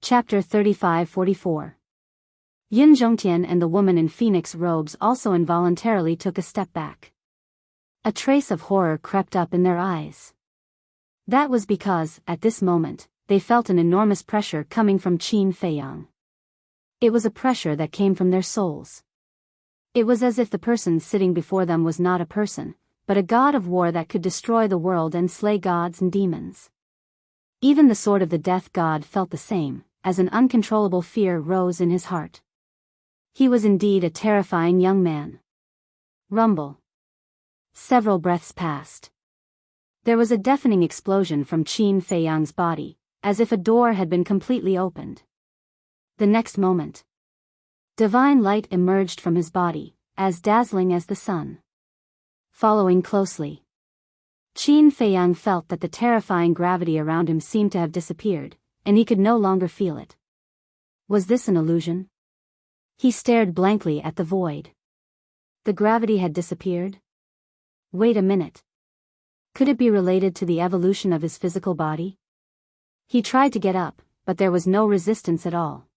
Chapter 35-44. Yin Zhongtian and the woman in phoenix robes also involuntarily took a step back. A trace of horror crept up in their eyes. That was because, at this moment, they felt an enormous pressure coming from Qin Feiyang. It was a pressure that came from their souls. It was as if the person sitting before them was not a person, but a god of war that could destroy the world and slay gods and demons. Even the sword of the death god felt the same, as an uncontrollable fear rose in his heart. He was indeed a terrifying young man. Rumble. Several breaths passed. There was a deafening explosion from Qin Feiyang's body, as if a door had been completely opened. The next moment, divine light emerged from his body, as dazzling as the sun. Following closely, Qin Feiyang felt that the terrifying gravity around him seemed to have disappeared, and he could no longer feel it. Was this an illusion? He stared blankly at the void. The gravity had disappeared? Wait a minute. Could it be related to the evolution of his physical body? He tried to get up, but there was no resistance at all.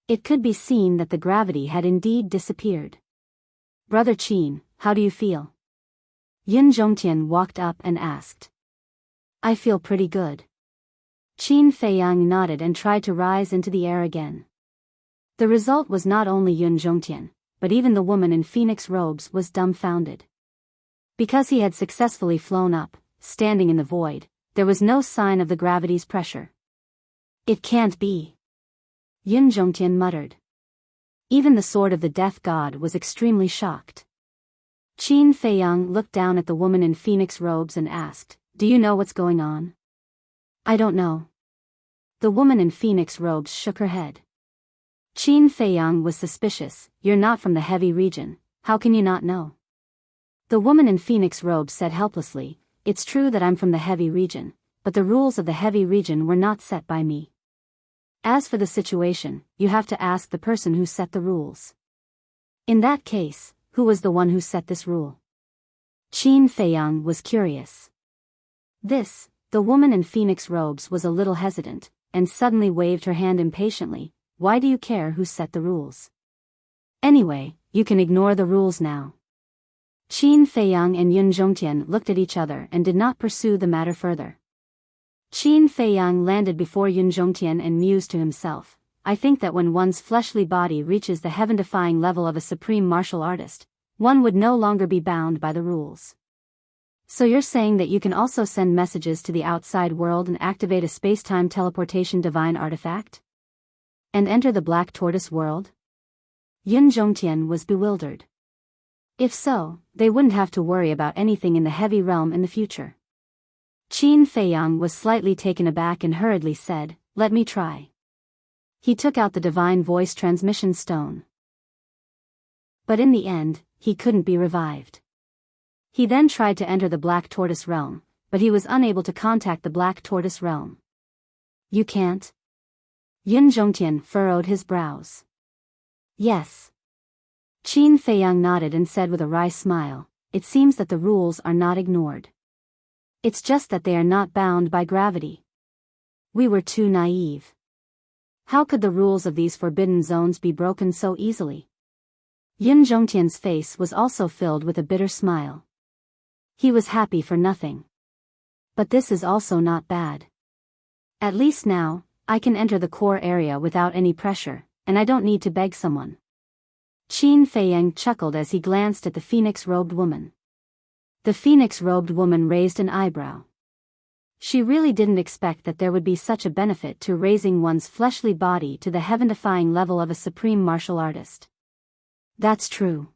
It could be seen that the gravity had indeed disappeared. Brother Qin, how do you feel? Yin Zhongtian walked up and asked. I feel pretty good. Qin Feiyang nodded and tried to rise into the air again. The result was not only Yin Zhongtian, but even the woman in phoenix robes was dumbfounded. Because he had successfully flown up, standing in the void, there was no sign of the gravity's pressure. It can't be. Yin Zhongtian muttered. Even the sword of the death god was extremely shocked. Qin Feiyang looked down at the woman in phoenix robes and asked, Do you know what's going on? I don't know. The woman in phoenix robes shook her head. Qin Feiyang was suspicious. You're not from the heavy region, how can you not know? The woman in phoenix robes said helplessly, It's true that I'm from the heavy region, but the rules of the heavy region were not set by me. As for the situation, you have to ask the person who set the rules. In that case, who was the one who set this rule? Qin Feiyang was curious. The woman in phoenix robes was a little hesitant, and suddenly waved her hand impatiently. Why do you care who set the rules? Anyway, you can ignore the rules now. Qin Feiyang and Yin Zhongtian looked at each other and did not pursue the matter further. Qin Feiyang landed before Yin Zhongtian and mused to himself, I think that when one's fleshly body reaches the heaven-defying level of a supreme martial artist, one would no longer be bound by the rules. So you're saying that you can also send messages to the outside world and activate a space-time teleportation divine artifact? And enter the Black Tortoise world? Yin Zhongtian was bewildered. If so, they wouldn't have to worry about anything in the heavy realm in the future. Qin Feiyang was slightly taken aback and hurriedly said, Let me try. He took out the divine voice transmission stone. But in the end, he couldn't be revived. He then tried to enter the Black Tortoise realm, but he was unable to contact the Black Tortoise realm. You can't? Yin Zhongtian furrowed his brows. Yes. Qin Feiyang nodded and said with a wry smile, It seems that the rules are not ignored. It's just that they are not bound by gravity. We were too naive. How could the rules of these forbidden zones be broken so easily? Yin Zhongtian's face was also filled with a bitter smile. He was happy for nothing. But this is also not bad. At least now, I can enter the core area without any pressure, and I don't need to beg someone. Qin Feiyang chuckled as he glanced at the phoenix-robed woman. The phoenix-robed woman raised an eyebrow. She really didn't expect that there would be such a benefit to raising one's fleshly body to the heaven-defying level of a supreme martial artist. That's true.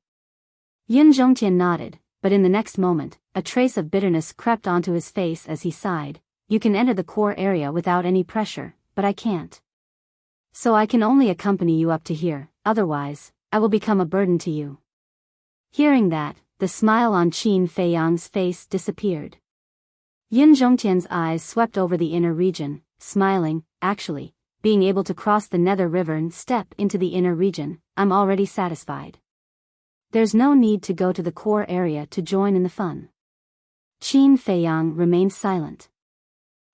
Yin Zhongtian nodded, but in the next moment, a trace of bitterness crept onto his face as he sighed. You can enter the core area without any pressure, but I can't. So I can only accompany you up to here, otherwise, I will become a burden to you. Hearing that, the smile on Qin Feiyang's face disappeared. Yin Zhongtian's eyes swept over the inner region, smiling. Actually, being able to cross the Nether River and step into the inner region, I'm already satisfied. There's no need to go to the core area to join in the fun. Qin Feiyang remained silent.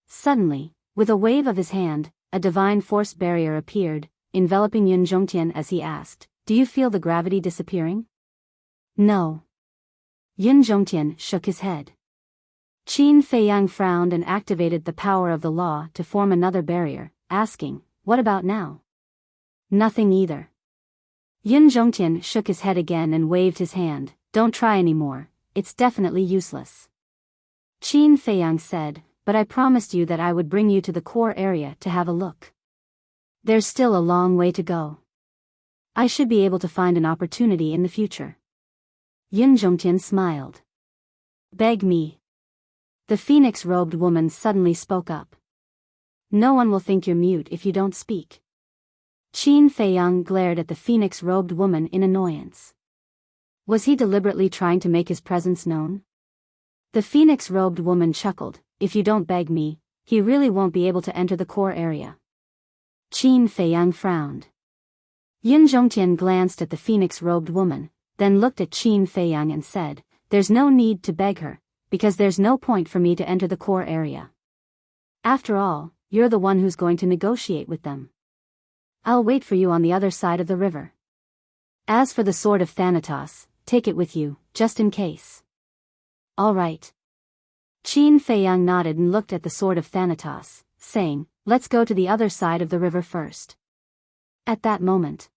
Suddenly, with a wave of his hand, a divine force barrier appeared, enveloping Yun Zhongtian as he asked, "Do you feel the gravity disappearing?" "No." Yun Zhongtian shook his head. Qin Feiyang frowned and activated the power of the law to form another barrier, asking, "What about now?" "Nothing either." Yun Zhongtian shook his head again and waved his hand. "Don't try anymore, it's definitely useless." Qin Feiyang said, "But I promised you that I would bring you to the core area to have a look. There's still a long way to go. I should be able to find an opportunity in the future." Yun Zhongtian smiled. "Beg me." The phoenix-robed woman suddenly spoke up. "No one will think you're mute if you don't speak." Qin Feiyang glared at the phoenix-robed woman in annoyance. Was he deliberately trying to make his presence known? The phoenix-robed woman chuckled, "If you don't beg me, he really won't be able to enter the core area." Qin Feiyang frowned. Yun Zhongtian glanced at the phoenix-robed woman, then looked at Qin Feiyang and said, "There's no need to beg her, because there's no point for me to enter the core area. After all, you're the one who's going to negotiate with them. I'll wait for you on the other side of the river. As for the sword of Thanatos, take it with you, just in case." "All right." Qin Feiyang nodded and looked at the sword of Thanatos, saying, "Let's go to the other side of the river first." At that moment,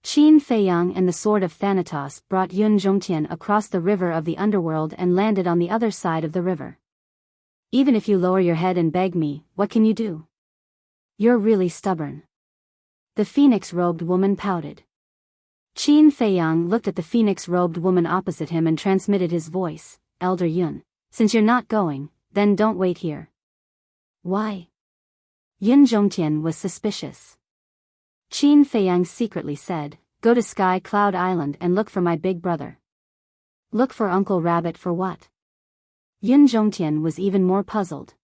Qin Feiyang and the sword of Thanatos brought Yun Zhongtian across the river of the underworld and landed on the other side of the river. "Even if you lower your head and beg me, what can you do? You're really stubborn." The phoenix-robed woman pouted. Qin Feiyang looked at the phoenix-robed woman opposite him and transmitted his voice, "Elder Yun, since you're not going, then don't wait here." "Why?" Yun Zhongtian was suspicious. Qin Feiyang secretly said, "Go to Sky Cloud Island and look for my big brother." "Look for Uncle Rabbit for what?" Yun Zhongtian was even more puzzled.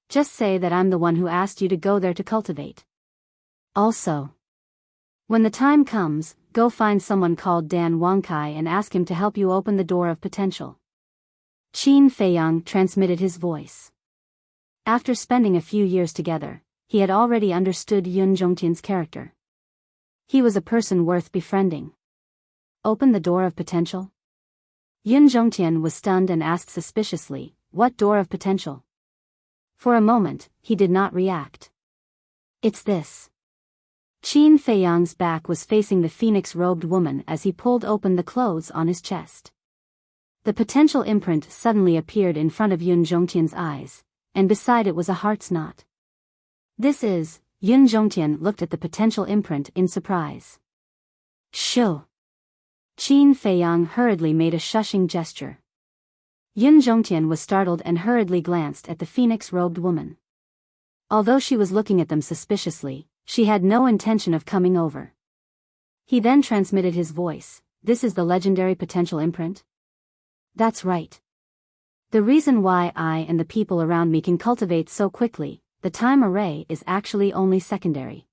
"Just say that I'm the one who asked you to go there to cultivate. Also, when the time comes, go find someone called Dan Wangkai and ask him to help you open the door of potential." Qin Feiyang transmitted his voice. After spending a few years together, he had already understood Yun Zhongtian's character. He was a person worth befriending. "Open the door of potential?" Yun Zhongtian was stunned and asked suspiciously, "What door of potential?" For a moment, he did not react. "It's this." Qin Feiyang's back was facing the phoenix-robed woman as he pulled open the clothes on his chest. The potential imprint suddenly appeared in front of Yun Zhongtian's eyes, and beside it was a heart's knot. "This is..." Yun Zhongtian looked at the potential imprint in surprise. "Shoo!" Qin Feiyang hurriedly made a shushing gesture. Yun Zhongtian was startled and hurriedly glanced at the phoenix-robed woman. Although she was looking at them suspiciously, she had no intention of coming over. He then transmitted his voice, "This is the legendary potential imprint?" "That's right. The reason why I and the people around me can cultivate so quickly, the time array, is actually only secondary.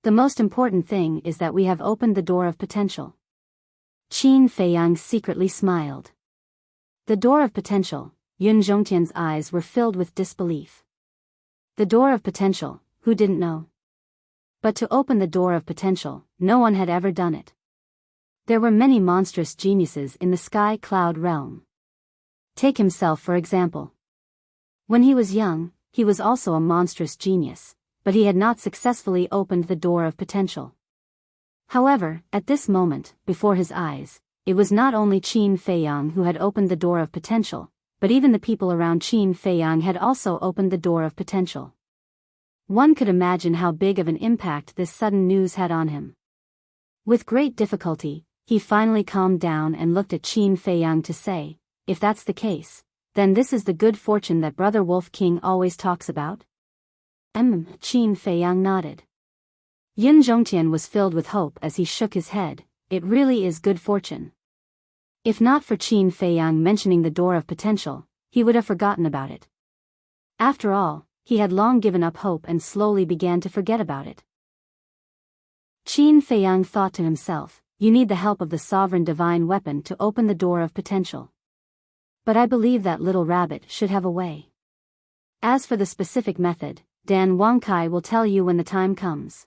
The most important thing is that we have opened the door of potential." Qin Feiyang secretly smiled. The door of potential. Yun Zhongtian's eyes were filled with disbelief. The door of potential, who didn't know? But to open the door of potential, no one had ever done it. There were many monstrous geniuses in the Sky Cloud realm. Take himself for example. When he was young, he was also a monstrous genius, but he had not successfully opened the door of potential. However, at this moment, before his eyes, it was not only Qin Feiyang who had opened the door of potential, but even the people around Qin Feiyang had also opened the door of potential. One could imagine how big of an impact this sudden news had on him. With great difficulty, he finally calmed down and looked at Qin Feiyang to say, "If that's the case, then this is the good fortune that Brother Wolf King always talks about?" Qin Feiyang nodded. Yun Zhongtian was filled with hope as he shook his head. "It really is good fortune." If not for Qin Feiyang mentioning the door of potential, he would have forgotten about it. After all, he had long given up hope and slowly began to forget about it. Qin Feiyang thought to himself, "You need the help of the sovereign divine weapon to open the door of potential. But I believe that little rabbit should have a way. As for the specific method, Dan Wangkai will tell you when the time comes.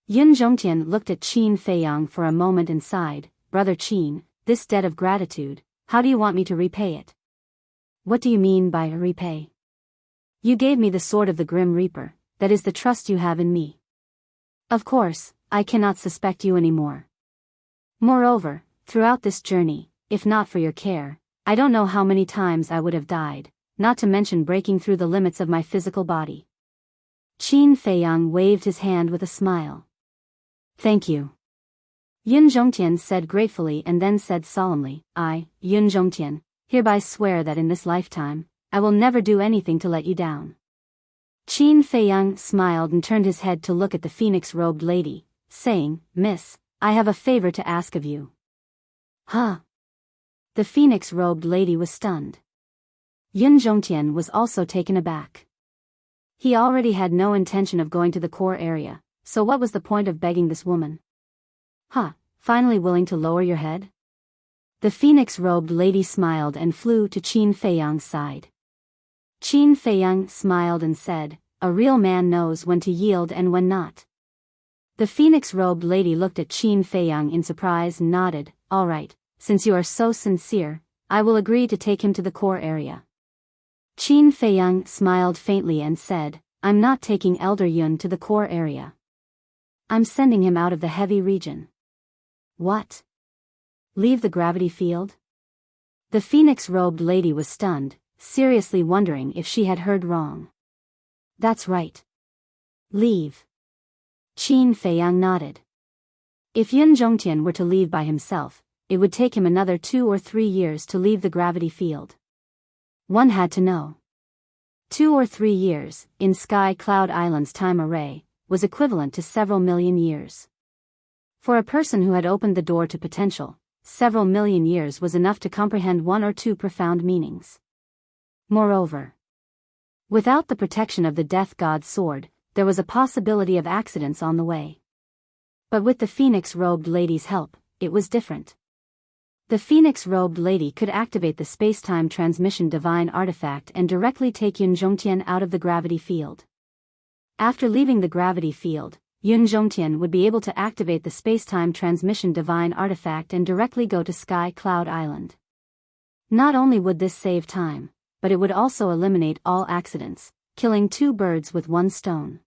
Yun Zhongtian looked at Qin Feiyang for a moment and sighed, Brother Qin, this debt of gratitude, how do you want me to repay it? What do you mean by repay? You gave me the sword of the Grim Reaper, that is the trust you have in me. Of course, I cannot suspect you anymore. Moreover, throughout this journey, if not for your care, I don't know how many times I would have died, not to mention breaking through the limits of my physical body. Qin Feiyang waved his hand with a smile. Thank you. Yun Zhongtian said gratefully and then said solemnly, I, Yun Zhongtian, hereby swear that in this lifetime, I will never do anything to let you down. Qin Feiyang smiled and turned his head to look at the phoenix-robed lady, saying, Miss, I have a favor to ask of you. Huh? The phoenix-robed lady was stunned. Yun Zhongtian was also taken aback. He already had no intention of going to the core area, so what was the point of begging this woman? Huh, finally willing to lower your head? The phoenix-robed lady smiled and flew to Qin Feiyang's side. Qin Feiyang smiled and said, a real man knows when to yield and when not. The phoenix-robed lady looked at Qin Feiyang in surprise and nodded, all right, since you are so sincere, I will agree to take him to the core area. Qin Feiyang smiled faintly and said, I'm not taking Elder Yun to the core area. I'm sending him out of the heavy region. What? Leave the gravity field? The phoenix-robed lady was stunned, seriously wondering if she had heard wrong. That's right. Leave. Qin Feiyang nodded. If Yun Zhongtian were to leave by himself, it would take him another 2 or 3 years to leave the gravity field. One had to know. 2 or 3 years, in Sky Cloud Island's time array, was equivalent to several million years. For a person who had opened the door to potential, several million years was enough to comprehend 1 or 2 profound meanings. Moreover, without the protection of the Death God's sword, there was a possibility of accidents on the way. But with the phoenix-robed lady's help, it was different. The phoenix-robed lady could activate the space-time transmission divine artifact and directly take Yun Zhongtian out of the gravity field. After leaving the gravity field, Yun Zhongtian would be able to activate the space-time transmission divine artifact and directly go to Sky Cloud Island. Not only would this save time, but it would also eliminate all accidents, killing 2 birds with 1 stone.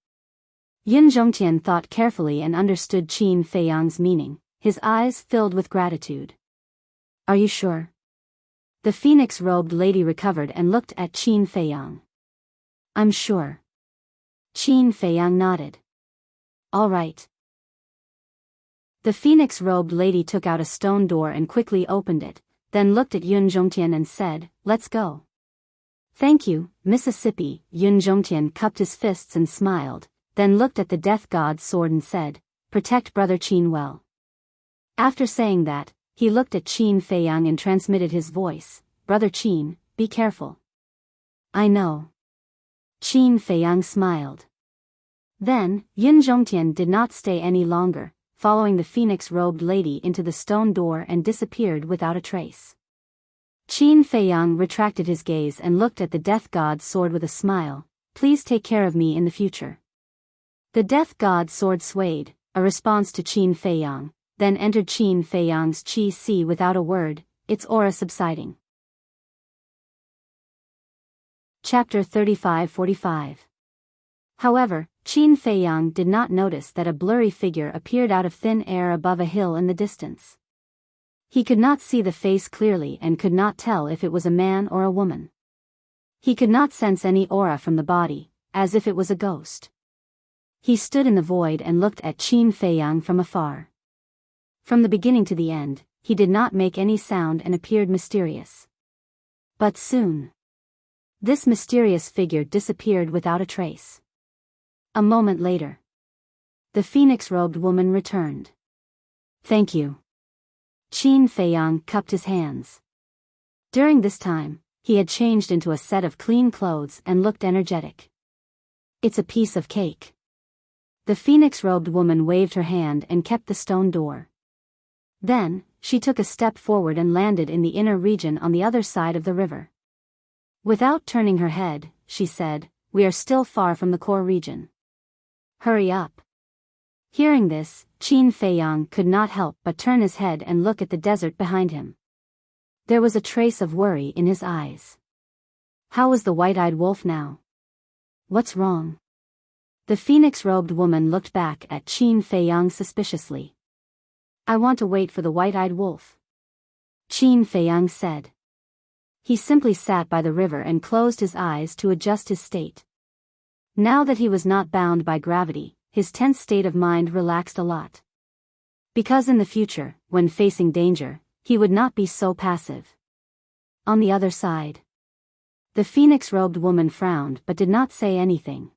Yun Zhongtian thought carefully and understood Qin Feiyang's meaning, his eyes filled with gratitude. Are you sure? The phoenix-robed lady recovered and looked at Qin Feiyang. I'm sure. Qin Feiyang nodded. All right. The phoenix-robed lady took out a stone door and quickly opened it, then looked at Yun Zhongtian and said, let's go. Thank you, Mississippi. Yun Zhongtian cupped his fists and smiled, then looked at the Death God's sword and said, protect Brother Qin well. After saying that, he looked at Qin Feiyang and transmitted his voice, Brother Qin, be careful. I know. Qin Feiyang smiled. Then, Yun Zhongtian did not stay any longer, following the phoenix-robed lady into the stone door and disappeared without a trace. Qin Feiyang retracted his gaze and looked at the Death God's sword with a smile, please take care of me in the future. The Death God's sword swayed, a response to Qin Feiyang, then entered Qin Feiyang's Qi without a word, its aura subsiding. Chapter 35-45. However, Qin Feiyang did not notice that a blurry figure appeared out of thin air above a hill in the distance. He could not see the face clearly and could not tell if it was a man or a woman. He could not sense any aura from the body, as if it was a ghost. He stood in the void and looked at Qin Feiyang from afar. From the beginning to the end, he did not make any sound and appeared mysterious. But soon, this mysterious figure disappeared without a trace. A moment later, the phoenix-robed woman returned. Thank you. Qin Feiyang cupped his hands. During this time, he had changed into a set of clean clothes and looked energetic. It's a piece of cake. The phoenix-robed woman waved her hand and kept the stone door. Then, she took a step forward and landed in the inner region on the other side of the river. Without turning her head, she said, we are still far from the core region. Hurry up. Hearing this, Qin Feiyang could not help but turn his head and look at the desert behind him. There was a trace of worry in his eyes. How was the white-eyed wolf now? What's wrong? The phoenix-robed woman looked back at Qin Feiyang suspiciously. I want to wait for the white-eyed wolf, Qin Feiyang said. He simply sat by the river and closed his eyes to adjust his state. Now that he was not bound by gravity, his tense state of mind relaxed a lot. Because in the future, when facing danger, he would not be so passive. On the other side, the phoenix-robed woman frowned but did not say anything.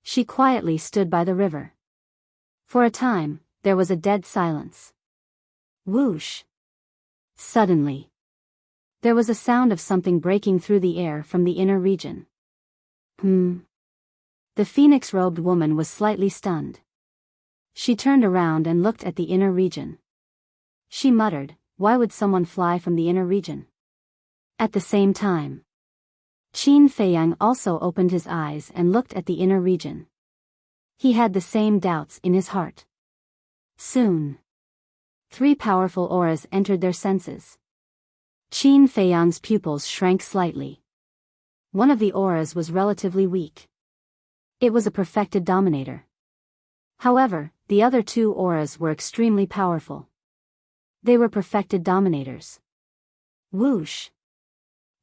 She quietly stood by the river. For a time, there was a dead silence. Whoosh! Suddenly, there was a sound of something breaking through the air from the inner region. The phoenix-robed woman was slightly stunned. She turned around and looked at the inner region. She muttered, why would someone fly from the inner region? At the same time, Qin Feiyang also opened his eyes and looked at the inner region. He had the same doubts in his heart. Soon, 3 powerful auras entered their senses. Qin Feiyang's pupils shrank slightly. One of the auras was relatively weak. It was a perfected dominator. However, the other 2 auras were extremely powerful. They were perfected dominators. Whoosh!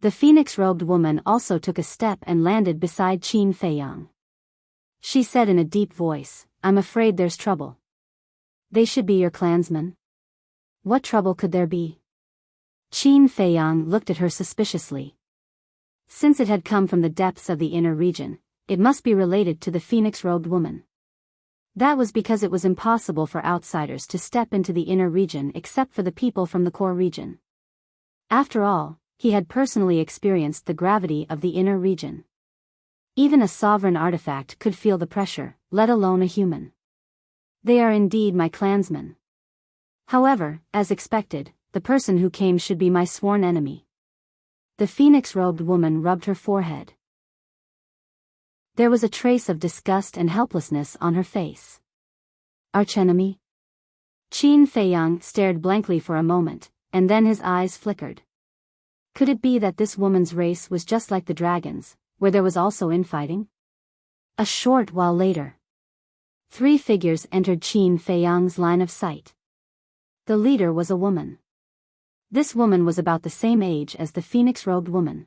The phoenix-robed woman also took a step and landed beside Qin Feiyang. She said in a deep voice, I'm afraid there's trouble. They should be your clansmen. What trouble could there be? Qin Feiyang looked at her suspiciously. Since it had come from the depths of the inner region, it must be related to the phoenix-robed woman. That was because it was impossible for outsiders to step into the inner region except for the people from the core region. After all, he had personally experienced the gravity of the inner region. Even a sovereign artifact could feel the pressure, let alone a human. They are indeed my clansmen. However, as expected, the person who came should be my sworn enemy. The phoenix-robed woman rubbed her forehead. There was a trace of disgust and helplessness on her face. Archenemy? Qin Feiyang stared blankly for a moment, and then his eyes flickered. Could it be that this woman's race was just like the dragons, where there was also infighting? A short while later, 3 figures entered Qin Feiyang's line of sight. The leader was a woman. This woman was about the same age as the phoenix-robed woman.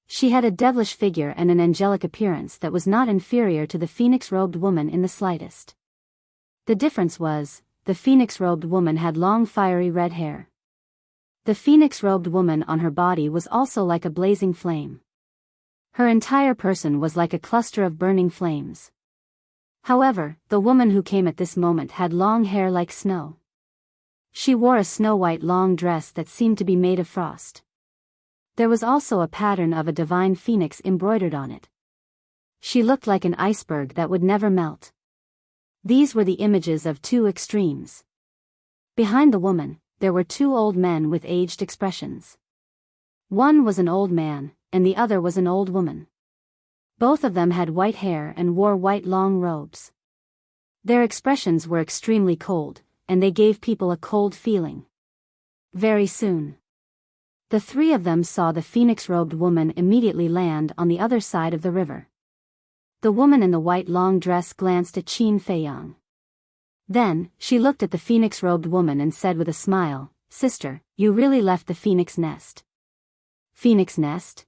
She had a devilish figure and an angelic appearance that was not inferior to the phoenix-robed woman in the slightest. The difference was, the phoenix-robed woman had long fiery red hair. The phoenix-robed woman on her body was also like a blazing flame. Her entire person was like a cluster of burning flames. However, the woman who came at this moment had long hair like snow. She wore a snow-white long dress that seemed to be made of frost. There was also a pattern of a divine phoenix embroidered on it. She looked like an iceberg that would never melt. These were the images of 2 extremes. Behind the woman, there were 2 old men with aged expressions. One was an old man, and the other was an old woman. Both of them had white hair and wore white long robes. Their expressions were extremely cold, and they gave people a cold feeling. Very soon, the 3 of them saw the phoenix-robed woman immediately land on the other side of the river. The woman in the white long dress glanced at Qin Feiyang. Then, she looked at the phoenix-robed woman and said with a smile, Sister, you really left the phoenix nest. Phoenix nest?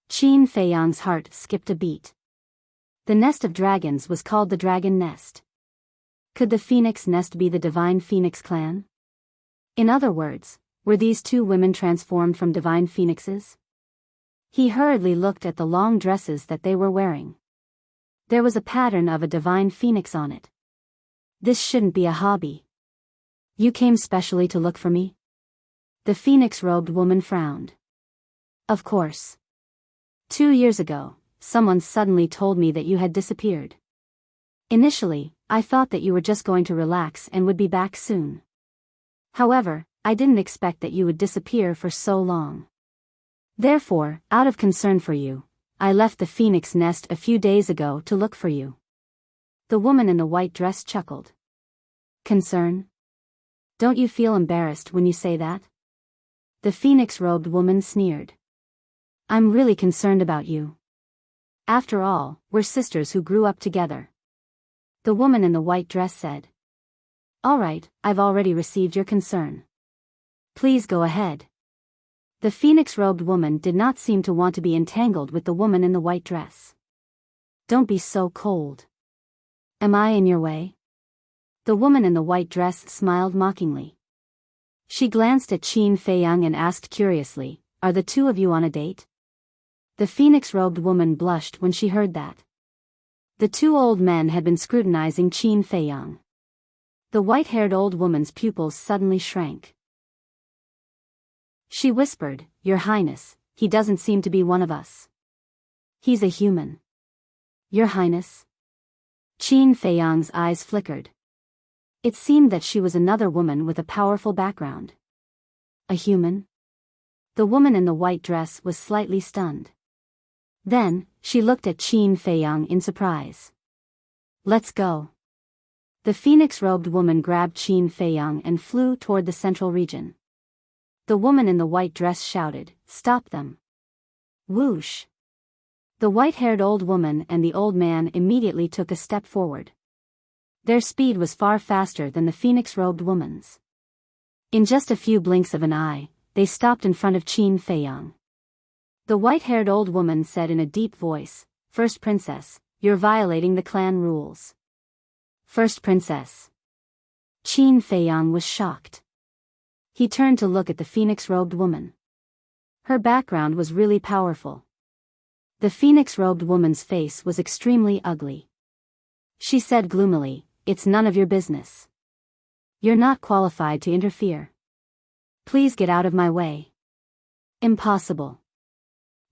Qin Feiyang's heart skipped a beat. The nest of dragons was called the dragon nest. Could the phoenix nest be the divine phoenix clan? In other words, were these 2 women transformed from divine phoenixes? He hurriedly looked at the long dresses that they were wearing. There was a pattern of a divine phoenix on it. This shouldn't be a hobby. You came specially to look for me? The phoenix-robed woman frowned. Of course. 2 years ago, someone suddenly told me that you had disappeared. Initially, I thought that you were just going to relax and would be back soon. However, I didn't expect that you would disappear for so long. Therefore, out of concern for you, I left the phoenix nest a few days ago to look for you. The woman in the white dress chuckled. Concern? Don't you feel embarrassed when you say that? The phoenix-robed woman sneered. I'm really concerned about you. After all, we're sisters who grew up together. The woman in the white dress said. All right, I've already received your concern. Please go ahead. The phoenix-robed woman did not seem to want to be entangled with the woman in the white dress. Don't be so cold. Am I in your way? The woman in the white dress smiled mockingly. She glanced at Qin Feiyang and asked curiously, Are the two of you on a date? The phoenix-robed woman blushed when she heard that. The two old men had been scrutinizing Qin Feiyang. The white-haired old woman's pupils suddenly shrank. She whispered, Your Highness, he doesn't seem to be one of us. He's a human. Your Highness? Qin Feiyang's eyes flickered. It seemed that she was another woman with a powerful background. A human? The woman in the white dress was slightly stunned. Then, she looked at Qin Feiyang in surprise. Let's go. The phoenix-robed woman grabbed Qin Feiyang and flew toward the central region. The woman in the white dress shouted, Stop them. Whoosh. The white-haired old woman and the old man immediately took a step forward. Their speed was far faster than the phoenix-robed woman's. In just a few blinks of an eye, they stopped in front of Qin Feiyang. The white-haired old woman said in a deep voice, First Princess, you're violating the clan rules. First Princess. Qin Feiyang was shocked. He turned to look at the phoenix-robed woman. Her background was really powerful. The phoenix-robed woman's face was extremely ugly. She said gloomily, It's none of your business. You're not qualified to interfere. Please get out of my way. Impossible.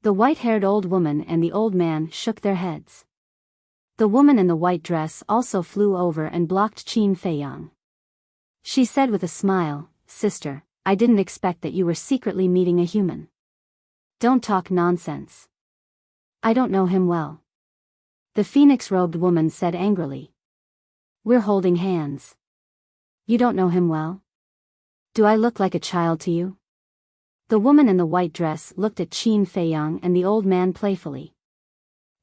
The white-haired old woman and the old man shook their heads. The woman in the white dress also flew over and blocked Qin Feiyang. She said with a smile, Sister, I didn't expect that you were secretly meeting a human. Don't talk nonsense. I don't know him well. The phoenix-robed woman said angrily. We're holding hands. You don't know him well? Do I look like a child to you? The woman in the white dress looked at Qin Feiyang and the old man playfully.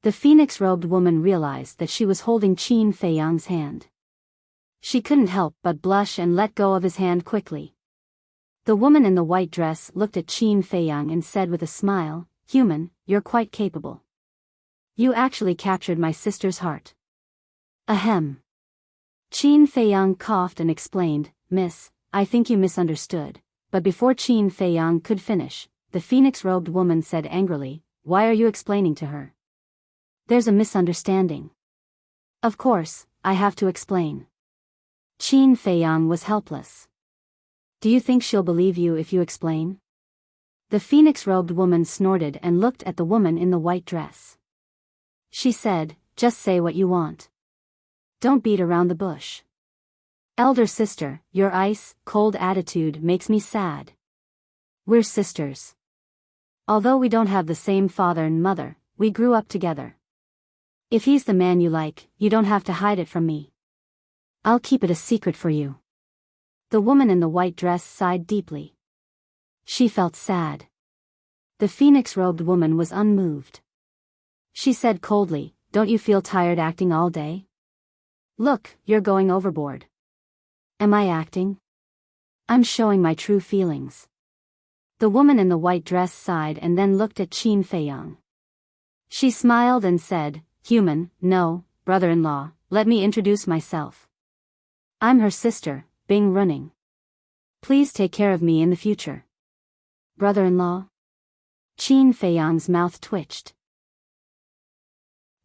The phoenix-robed woman realized that she was holding Qin Feiyang's hand. She couldn't help but blush and let go of his hand quickly. The woman in the white dress looked at Qin Feiyang and said with a smile, Human, you're quite capable. You actually captured my sister's heart. Ahem. Qin Feiyang coughed and explained, Miss, I think you misunderstood. But before Qin Feiyang could finish, the phoenix-robed woman said angrily, Why are you explaining to her? There's a misunderstanding. Of course, I have to explain. Qin Feiyang was helpless. Do you think she'll believe you if you explain? The phoenix-robed woman snorted and looked at the woman in the white dress. She said, Just say what you want. Don't beat around the bush. Elder sister, your ice-cold attitude makes me sad. We're sisters. Although we don't have the same father and mother, we grew up together. If he's the man you like, you don't have to hide it from me. I'll keep it a secret for you. The woman in the white dress sighed deeply. She felt sad. The phoenix-robed woman was unmoved. She said coldly, Don't you feel tired acting all day? Look, you're going overboard. Am I acting? I'm showing my true feelings. The woman in the white dress sighed and then looked at Qin Feiyang. She smiled and said, Human, no, brother-in-law, let me introduce myself. I'm her sister, Bing Running. Please take care of me in the future. Brother-in-law? Qin Feiyang's mouth twitched.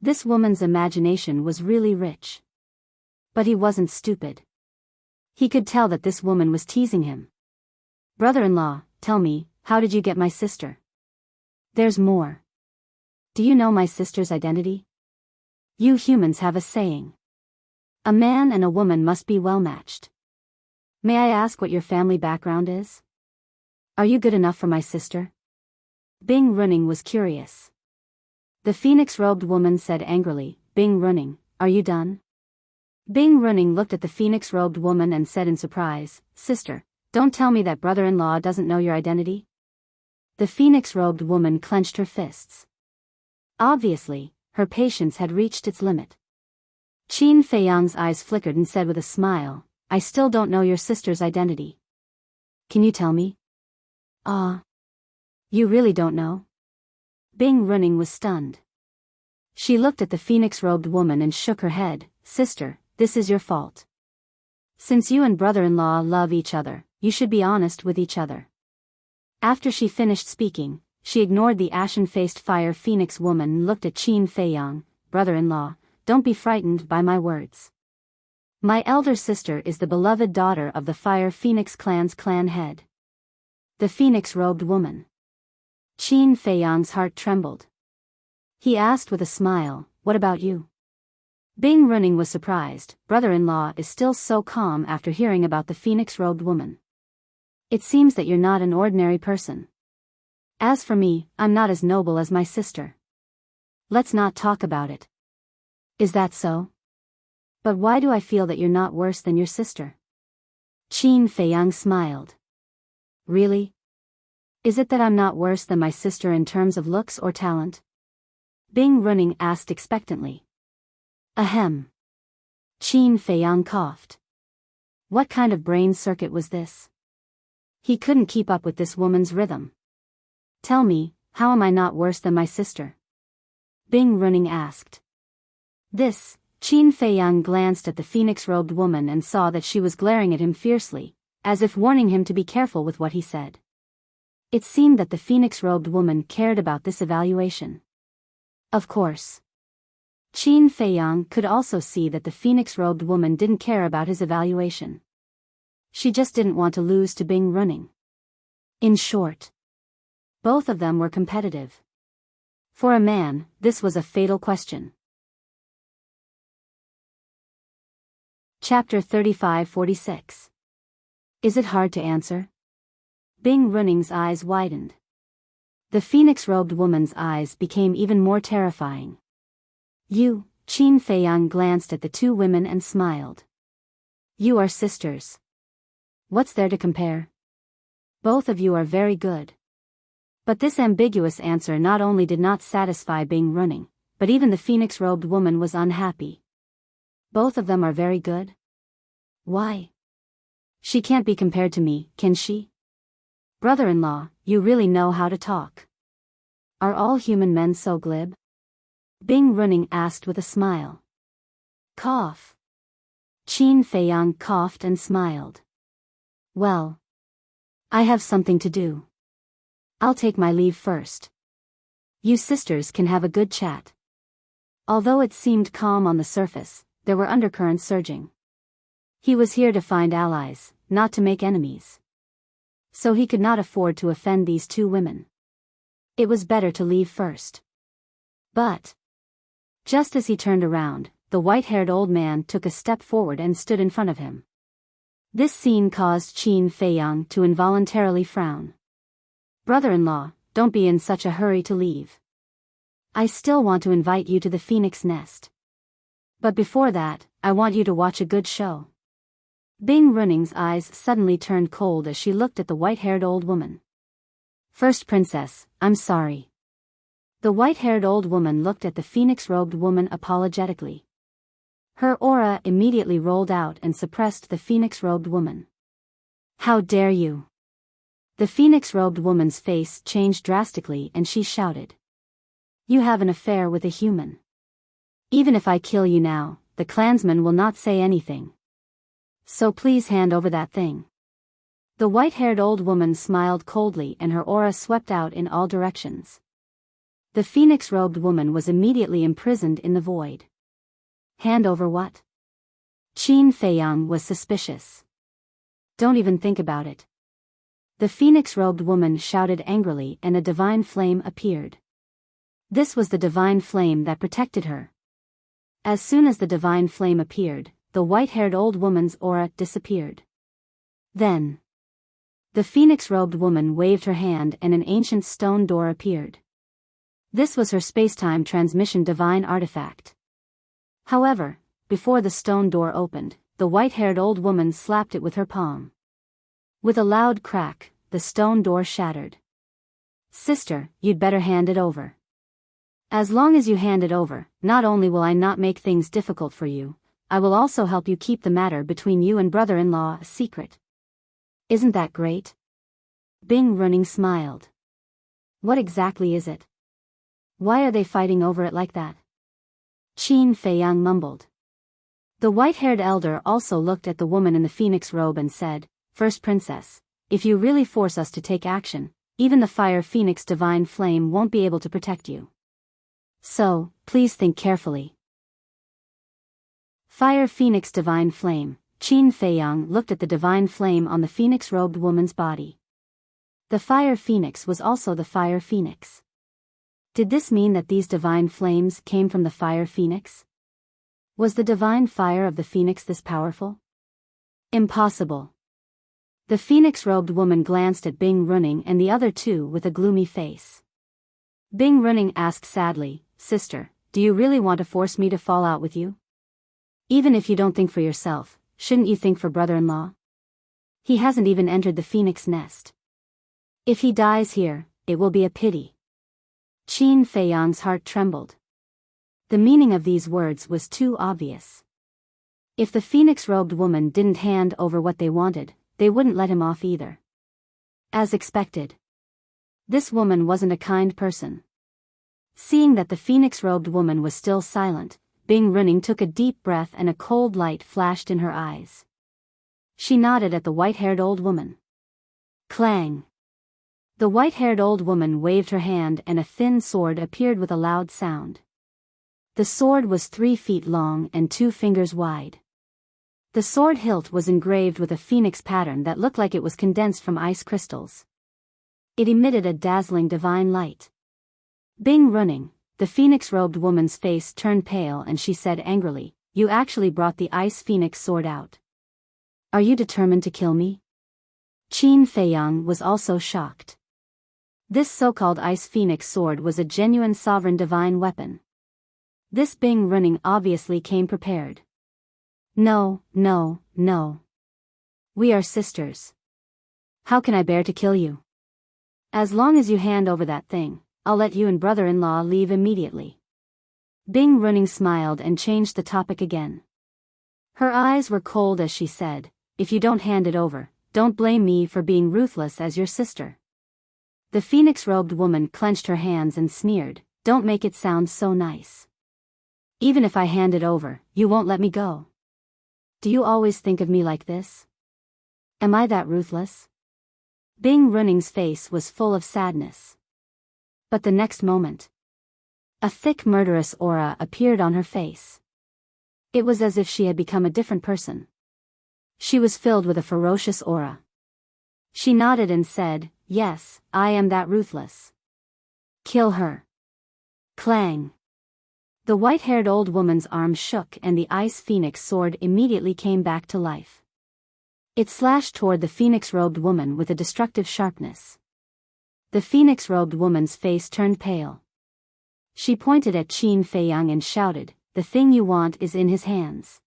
This woman's imagination was really rich. But he wasn't stupid. He could tell that this woman was teasing him. Brother-in-law, tell me, how did you get my sister? There's more. Do you know my sister's identity? You humans have a saying. A man and a woman must be well matched. May I ask what your family background is? Are you good enough for my sister? Bing Running was curious. The phoenix-robed woman said angrily, Bing Running, are you done? Bing Running looked at the phoenix-robed woman and said in surprise, Sister, don't tell me that brother-in-law doesn't know your identity? The phoenix-robed woman clenched her fists. Obviously, her patience had reached its limit. Qin Feiyang's eyes flickered and said with a smile, I still don't know your sister's identity. Can you tell me? You really don't know? Bing Running was stunned. She looked at the phoenix-robed woman and shook her head, Sister, this is your fault. Since you and brother-in-law love each other, you should be honest with each other. After she finished speaking, she ignored the ashen-faced fire phoenix woman and looked at Qin Feiyang, brother-in-law, don't be frightened by my words. My elder sister is the beloved daughter of the Fire Phoenix clan's clan head. The phoenix-robed woman. Qin Feiyang's heart trembled. He asked with a smile, What about you? Bing Running was surprised. Brother-in-law is still so calm after hearing about the phoenix-robed woman. It seems that you're not an ordinary person. As for me, I'm not as noble as my sister. Let's not talk about it. Is that so? But why do I feel that you're not worse than your sister? Qin Feiyang smiled. Really? Is it that I'm not worse than my sister in terms of looks or talent? Bing Running asked expectantly. Ahem. Qin Feiyang coughed. What kind of brain circuit was this? He couldn't keep up with this woman's rhythm. Tell me, how am I not worse than my sister? Bing Running asked. Qin Feiyang glanced at the phoenix-robed woman and saw that she was glaring at him fiercely, as if warning him to be careful with what he said. It seemed that the phoenix-robed woman cared about this evaluation. Of course. Qin Feiyang could also see that the phoenix-robed woman didn't care about his evaluation. She just didn't want to lose to Bing Running. In short, both of them were competitive. For a man, this was a fatal question. Chapter 35-46. Is it hard to answer? Bing Running's eyes widened. The phoenix-robed woman's eyes became even more terrifying. You, Qin Feiyang glanced at the two women and smiled. You are sisters. What's there to compare? Both of you are very good. But this ambiguous answer not only did not satisfy Bing Running, but even the phoenix-robed woman was unhappy. Both of them are very good? Why? She can't be compared to me, can she? Brother-in-law, you really know how to talk. Are all human men so glib? Bing Running asked with a smile. Cough. Qin Feiyang coughed and smiled. Well, I have something to do. I'll take my leave first. You sisters can have a good chat. Although it seemed calm on the surface, there were undercurrents surging. He was here to find allies, not to make enemies. So he could not afford to offend these two women. It was better to leave first. But just as he turned around, the white-haired old man took a step forward and stood in front of him. This scene caused Qin Feiyang to involuntarily frown. Brother-in-law, don't be in such a hurry to leave. I still want to invite you to the Phoenix Nest. But before that, I want you to watch a good show. Bing Running's eyes suddenly turned cold as she looked at the white-haired old woman. First Princess, I'm sorry. The white-haired old woman looked at the phoenix-robed woman apologetically. Her aura immediately rolled out and suppressed the phoenix-robed woman. How dare you! The phoenix-robed woman's face changed drastically and she shouted. You have an affair with a human. Even if I kill you now, the clansmen will not say anything. So please hand over that thing. The white-haired old woman smiled coldly and her aura swept out in all directions. The phoenix-robed woman was immediately imprisoned in the void. Hand over what? Qin Feiyang was suspicious. Don't even think about it. The phoenix-robed woman shouted angrily and a divine flame appeared. This was the divine flame that protected her. As soon as the divine flame appeared, the white-haired old woman's aura disappeared. Then, the phoenix-robed woman waved her hand and an ancient stone door appeared. This was her space-time transmission divine artifact. However, before the stone door opened, the white-haired old woman slapped it with her palm. With a loud crack, the stone door shattered. "Sister, you'd better hand it over. As long as you hand it over, not only will I not make things difficult for you, I will also help you keep the matter between you and brother-in-law a secret. Isn't that great?" Bing Running smiled. "What exactly is it? Why are they fighting over it like that?" Qin Feiyang mumbled. The white-haired elder also looked at the woman in the phoenix robe and said, "First Princess, if you really force us to take action, even the Fire Phoenix Divine Flame won't be able to protect you. So, please think carefully." Fire Phoenix Divine Flame. Qin Feiyang looked at the divine flame on the phoenix-robed woman's body. The Fire Phoenix was also the Fire Phoenix. Did this mean that these divine flames came from the Fire Phoenix? Was the divine fire of the phoenix this powerful? Impossible. The phoenix-robed woman glanced at Bing Running and the other two with a gloomy face. Bing Running asked sadly, "Sister, do you really want to force me to fall out with you? Even if you don't think for yourself, shouldn't you think for brother-in-law? He hasn't even entered the phoenix nest. If he dies here, it will be a pity." Qin Feiyang's heart trembled. The meaning of these words was too obvious. If the phoenix-robed woman didn't hand over what they wanted, they wouldn't let him off either. As expected. This woman wasn't a kind person. Seeing that the phoenix-robed woman was still silent, Bing Running took a deep breath and a cold light flashed in her eyes. She nodded at the white-haired old woman. Clang! The white-haired old woman waved her hand and a thin sword appeared with a loud sound. The sword was 3 feet long and 2 fingers wide. The sword hilt was engraved with a phoenix pattern that looked like it was condensed from ice crystals. It emitted a dazzling divine light. Bing Running, the phoenix-robed woman's face turned pale and she said angrily, "You actually brought the ice phoenix sword out. Are you determined to kill me?" Qin Feiyang was also shocked. This so-called ice phoenix sword was a genuine sovereign divine weapon. This Bing Running obviously came prepared. "No, no, no. We are sisters. How can I bear to kill you? As long as you hand over that thing, I'll let you and brother-in-law leave immediately." Bing Running smiled and changed the topic again. Her eyes were cold as she said, "If you don't hand it over, don't blame me for being ruthless as your sister." The phoenix-robed woman clenched her hands and sneered, "Don't make it sound so nice. Even if I hand it over, you won't let me go. Do you always think of me like this? Am I that ruthless?" Bing Running's face was full of sadness. But the next moment, a thick murderous aura appeared on her face. It was as if she had become a different person. She was filled with a ferocious aura. She nodded and said, "Yes, I am that ruthless. Kill her." Clang! The white-haired old woman's arm shook and the ice phoenix sword immediately came back to life. It slashed toward the phoenix-robed woman with a destructive sharpness. The phoenix-robed woman's face turned pale. She pointed at Qin Feiyang and shouted, "The thing you want is in his hands."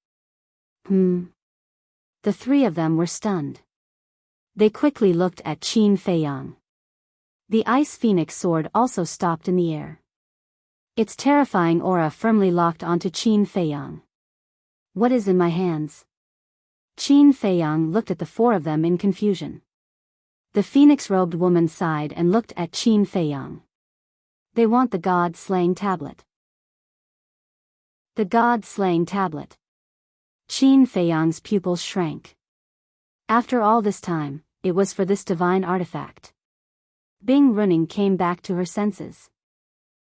The 3 of them were stunned. They quickly looked at Qin Feiyang. The ice phoenix sword also stopped in the air. Its terrifying aura firmly locked onto Qin Feiyang. "What is in my hands?" Qin Feiyang looked at the 4 of them in confusion. The phoenix-robed woman sighed and looked at Qin Feiyang. "They want the God-slaying tablet." The God-slaying tablet. Qin Feiyang's pupils shrank. After all this time, it was for this divine artifact. Bing Running came back to her senses.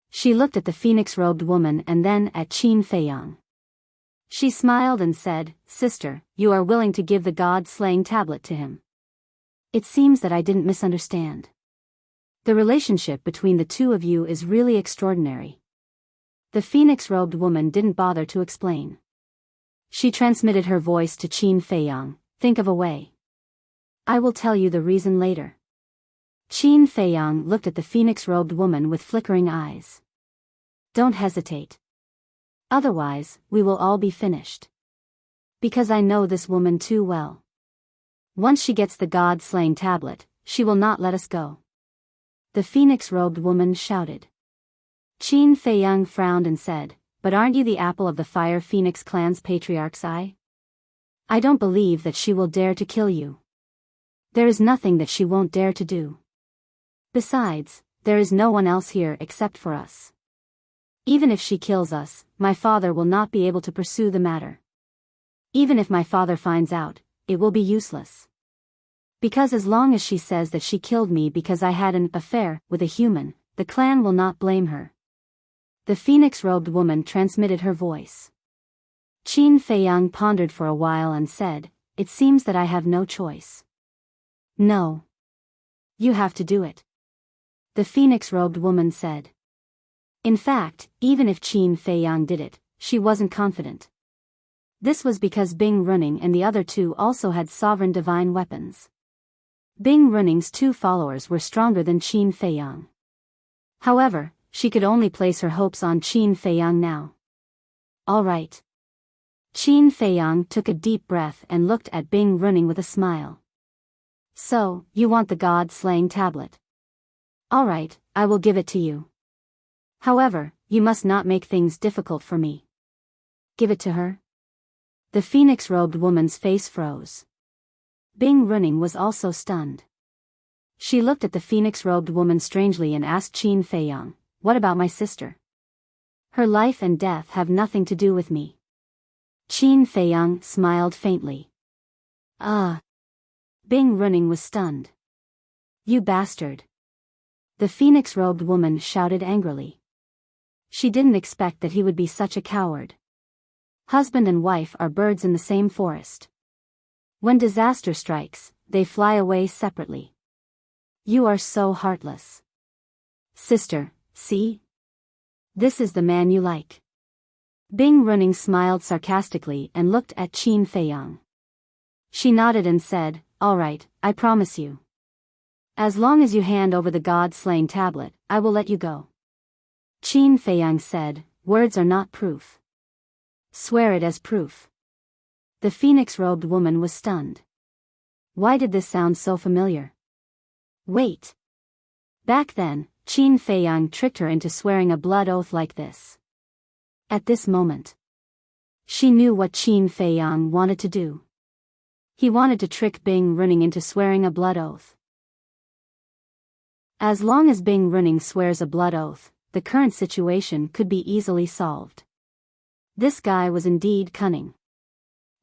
She looked at the phoenix-robed woman and then at Qin Feiyang. She smiled and said, "Sister, you are willing to give the God-slaying tablet to him. It seems that I didn't misunderstand. The relationship between the 2 of you is really extraordinary." The phoenix-robed woman didn't bother to explain. She transmitted her voice to Qin Feiyang, "Think of a way. I will tell you the reason later." Qin Feiyang looked at the phoenix-robed woman with flickering eyes. Don't hesitate. Otherwise, we will all be finished. Because I know this woman too well. Once she gets the god-slaying tablet, she will not let us go. The phoenix-robed woman shouted. Qin Feiyang frowned and said, but aren't you the apple of the Fire Phoenix clan's patriarch's eye? I don't believe that she will dare to kill you. There is nothing that she won't dare to do. Besides, there is no one else here except for us. Even if she kills us, my father will not be able to pursue the matter. Even if my father finds out, it will be useless. Because as long as she says that she killed me because I had an affair with a human, the clan will not blame her. The phoenix-robed woman transmitted her voice. Qin Feiyang pondered for a while and said, it seems that I have no choice. No. You have to do it. The phoenix-robed woman said. In fact, even if Qin Feiyang did it, she wasn't confident. This was because Bing Running and the other two also had sovereign divine weapons. Bing Running's 2 followers were stronger than Qin Feiyang. However, she could only place her hopes on Qin Feiyang now. All right. Qin Feiyang took a deep breath and looked at Bing Running with a smile. So, you want the god-slaying tablet? All right, I will give it to you. However, you must not make things difficult for me. Give it to her? The phoenix-robed woman's face froze. Bing Running was also stunned. She looked at the phoenix-robed woman strangely and asked Qin Feiyang, what about my sister? Her life and death have nothing to do with me. Qin Feiyang smiled faintly. Bing Running was stunned. You bastard. The phoenix-robed woman shouted angrily. She didn't expect that he would be such a coward. Husband and wife are birds in the same forest. When disaster strikes, they fly away separately. You are so heartless. Sister, see? This is the man you like. Bing Running smiled sarcastically and looked at Qin Feiyang. She nodded and said, all right, I promise you. As long as you hand over the god-slaying tablet, I will let you go. Qin Feiyang said, words are not proof. Swear it as proof. The phoenix-robed woman was stunned. Why did this sound so familiar? Wait. Back then, Qin Feiyang tricked her into swearing a blood oath like this. At this moment, she knew what Qin Feiyang wanted to do. He wanted to trick Bing Running into swearing a blood oath. As long as Bing Running swears a blood oath, the current situation could be easily solved. This guy was indeed cunning.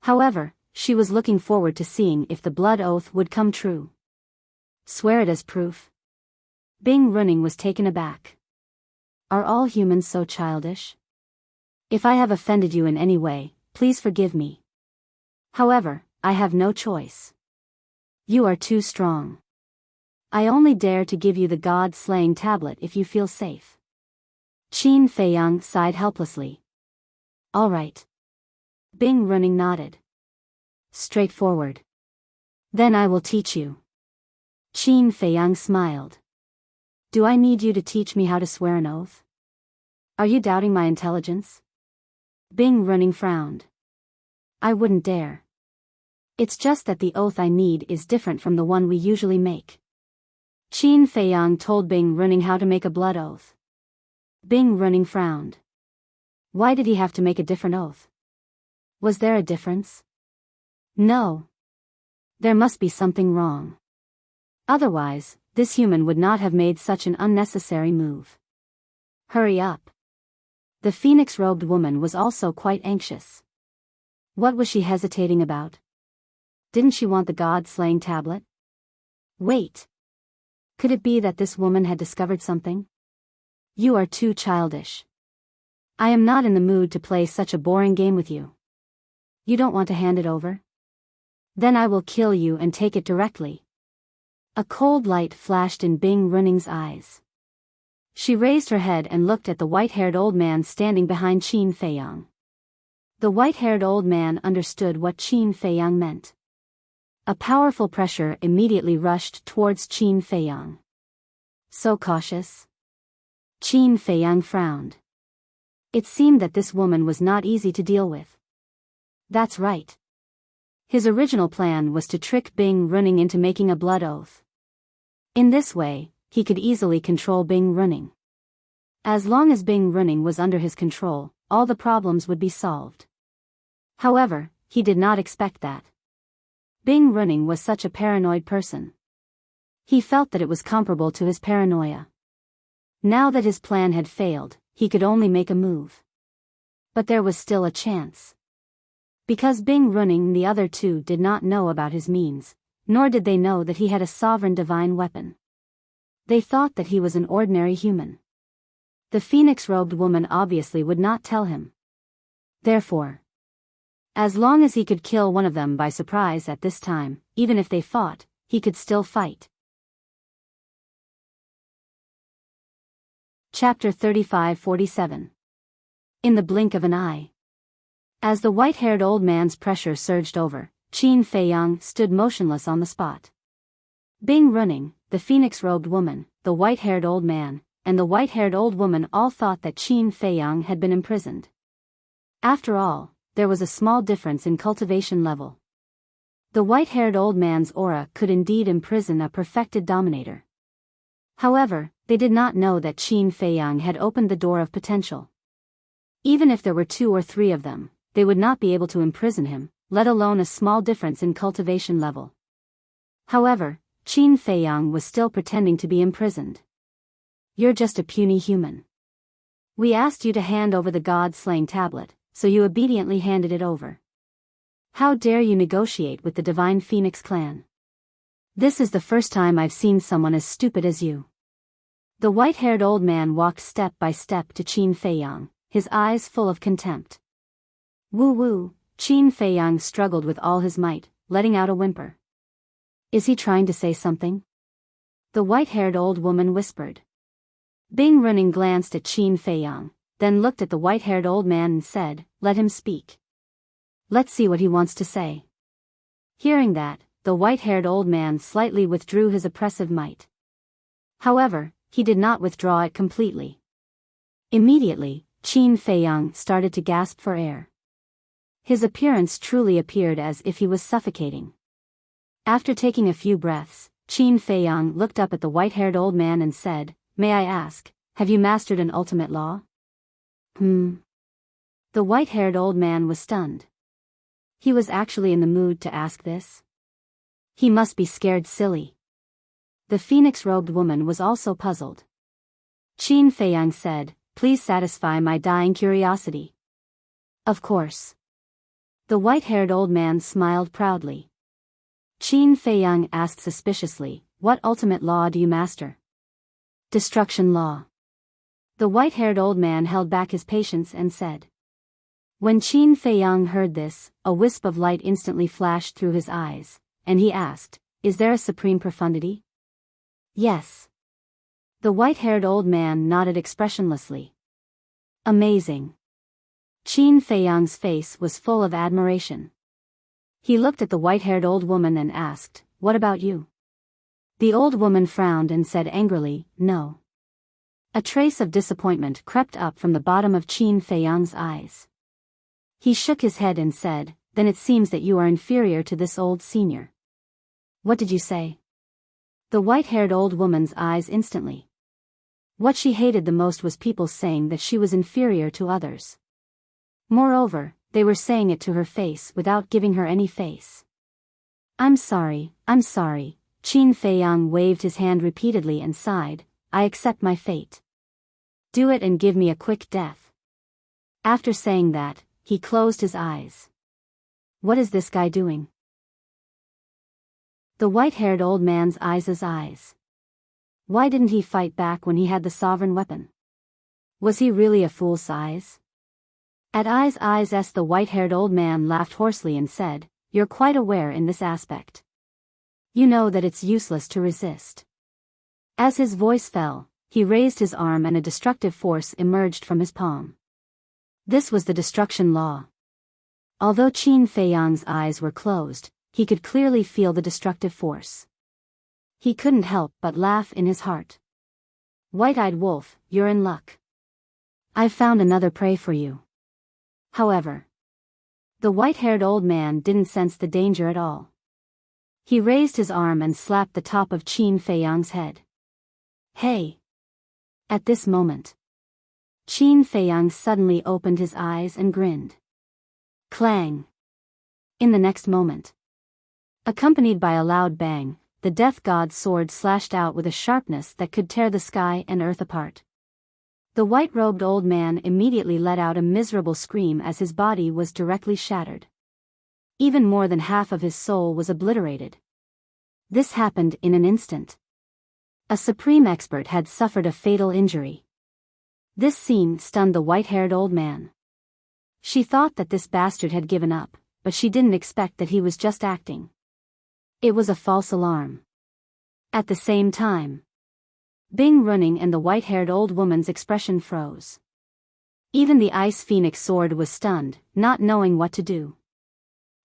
However, she was looking forward to seeing if the blood oath would come true. Swear it as proof? Bing Running was taken aback. Are all humans so childish? If I have offended you in any way, please forgive me. However, I have no choice. You are too strong. I only dare to give you the god-slaying tablet if you feel safe. Qin Feiyang sighed helplessly. All right. Bing Running nodded. Straightforward. Then I will teach you. Qin Feiyang smiled. Do I need you to teach me how to swear an oath? Are you doubting my intelligence? Bing Running frowned. I wouldn't dare. It's just that the oath I need is different from the one we usually make. Qin Feiyang told Bing Running how to make a blood oath. Bing Running frowned. Why did he have to make a different oath? Was there a difference? No. There must be something wrong. Otherwise, this human would not have made such an unnecessary move. Hurry up. The phoenix-robed woman was also quite anxious. What was she hesitating about? Didn't she want the god-slaying tablet? Wait. Could it be that this woman had discovered something? You are too childish. I am not in the mood to play such a boring game with you. You don't want to hand it over? Then I will kill you and take it directly. A cold light flashed in Bing Running's eyes. She raised her head and looked at the white-haired old man standing behind Qin Feiyang. The white-haired old man understood what Qin Feiyang meant. A powerful pressure immediately rushed towards Qin Feiyang. So cautious? Qin Feiyang frowned. It seemed that this woman was not easy to deal with. That's right. His original plan was to trick Bing Running into making a blood oath. In this way, he could easily control Bing Running. As long as Bing Running was under his control, all the problems would be solved. However, he did not expect that. Bing Running was such a paranoid person. He felt that it was comparable to his paranoia. Now that his plan had failed, he could only make a move. But there was still a chance. Because Bing Running and the other two did not know about his means, nor did they know that he had a sovereign divine weapon. They thought that he was an ordinary human. The phoenix-robed woman obviously would not tell him. Therefore, as long as he could kill one of them by surprise at this time, even if they fought, he could still fight. Chapter 35-47. In the blink of an eye. As the white-haired old man's pressure surged over, Qin Feiyang stood motionless on the spot. Bing Running, the phoenix-robed woman, the white-haired old man, and the white-haired old woman all thought that Qin Feiyang had been imprisoned. After all, there was a small difference in cultivation level. The white-haired old man's aura could indeed imprison a perfected dominator. However, they did not know that Qin Feiyang had opened the door of potential. Even if there were 2 or 3 of them, they would not be able to imprison him, let alone a small difference in cultivation level. However, Qin Feiyang was still pretending to be imprisoned. You're just a puny human. We asked you to hand over the god-slaying tablet, so you obediently handed it over. How dare you negotiate with the Divine Phoenix clan? This is the first time I've seen someone as stupid as you. The white-haired old man walked step by step to Qin Feiyang, his eyes full of contempt. Woo-woo, Qin Feiyang struggled with all his might, letting out a whimper. Is he trying to say something? The white-haired old woman whispered. Bing Running glanced at Qin Feiyang, then looked at the white-haired old man and said, "Let him speak. Let's see what he wants to say." Hearing that, the white-haired old man slightly withdrew his oppressive might. However, he did not withdraw it completely. Immediately, Qin Feiyang started to gasp for air. His appearance truly appeared as if he was suffocating. After taking a few breaths, Qin Feiyang looked up at the white-haired old man and said, "May I ask, have you mastered an ultimate law?" The white-haired old man was stunned. He was actually in the mood to ask this. He must be scared silly. The phoenix-robed woman was also puzzled. Qin Feiyang said, "Please satisfy my dying curiosity." Of course. The white-haired old man smiled proudly. Qin Feiyang asked suspiciously, "What ultimate law do you master?" Destruction law. The white-haired old man held back his patience and said. When Qin Feiyang heard this, a wisp of light instantly flashed through his eyes, and he asked, "Is there a supreme profundity?" Yes. The white-haired old man nodded expressionlessly. Amazing. Qin Feiyang's face was full of admiration. He looked at the white-haired old woman and asked, "What about you?" The old woman frowned and said angrily, "No." A trace of disappointment crept up from the bottom of Qin Feiyang's eyes. He shook his head and said, "Then it seems that you are inferior to this old senior." "What did you say?" The white-haired old woman's eyes instantly. What she hated the most was people saying that she was inferior to others. Moreover, they were saying it to her face without giving her any face. I'm sorry," Qin Feiyang waved his hand repeatedly and sighed, "I accept my fate. Do it and give me a quick death." After saying that, he closed his eyes. What is this guy doing? The white-haired old man's eyes. Why didn't he fight back when he had the sovereign weapon? Was he really a fool's size? At eyes, the white-haired old man laughed hoarsely and said, "You're quite aware in this aspect. You know that it's useless to resist." As his voice fell, he raised his arm and a destructive force emerged from his palm. This was the destruction law. Although Qin Feiyang's eyes were closed, he could clearly feel the destructive force. He couldn't help but laugh in his heart. White-eyed wolf, you're in luck. I've found another prey for you. However, the white-haired old man didn't sense the danger at all. He raised his arm and slapped the top of Qin Feiyang's head. Hey! At this moment, Qin Feiyang suddenly opened his eyes and grinned. Clang! In the next moment, accompanied by a loud bang, the death god's sword slashed out with a sharpness that could tear the sky and earth apart. The white-robed old man immediately let out a miserable scream as his body was directly shattered. Even more than half of his soul was obliterated. This happened in an instant. A supreme expert had suffered a fatal injury. This scene stunned the white-haired old man. She thought that this bastard had given up, but she didn't expect that he was just acting. It was a false alarm. At the same time, Bing running and the white-haired old woman's expression froze. Even the Ice Phoenix sword was stunned, not knowing what to do.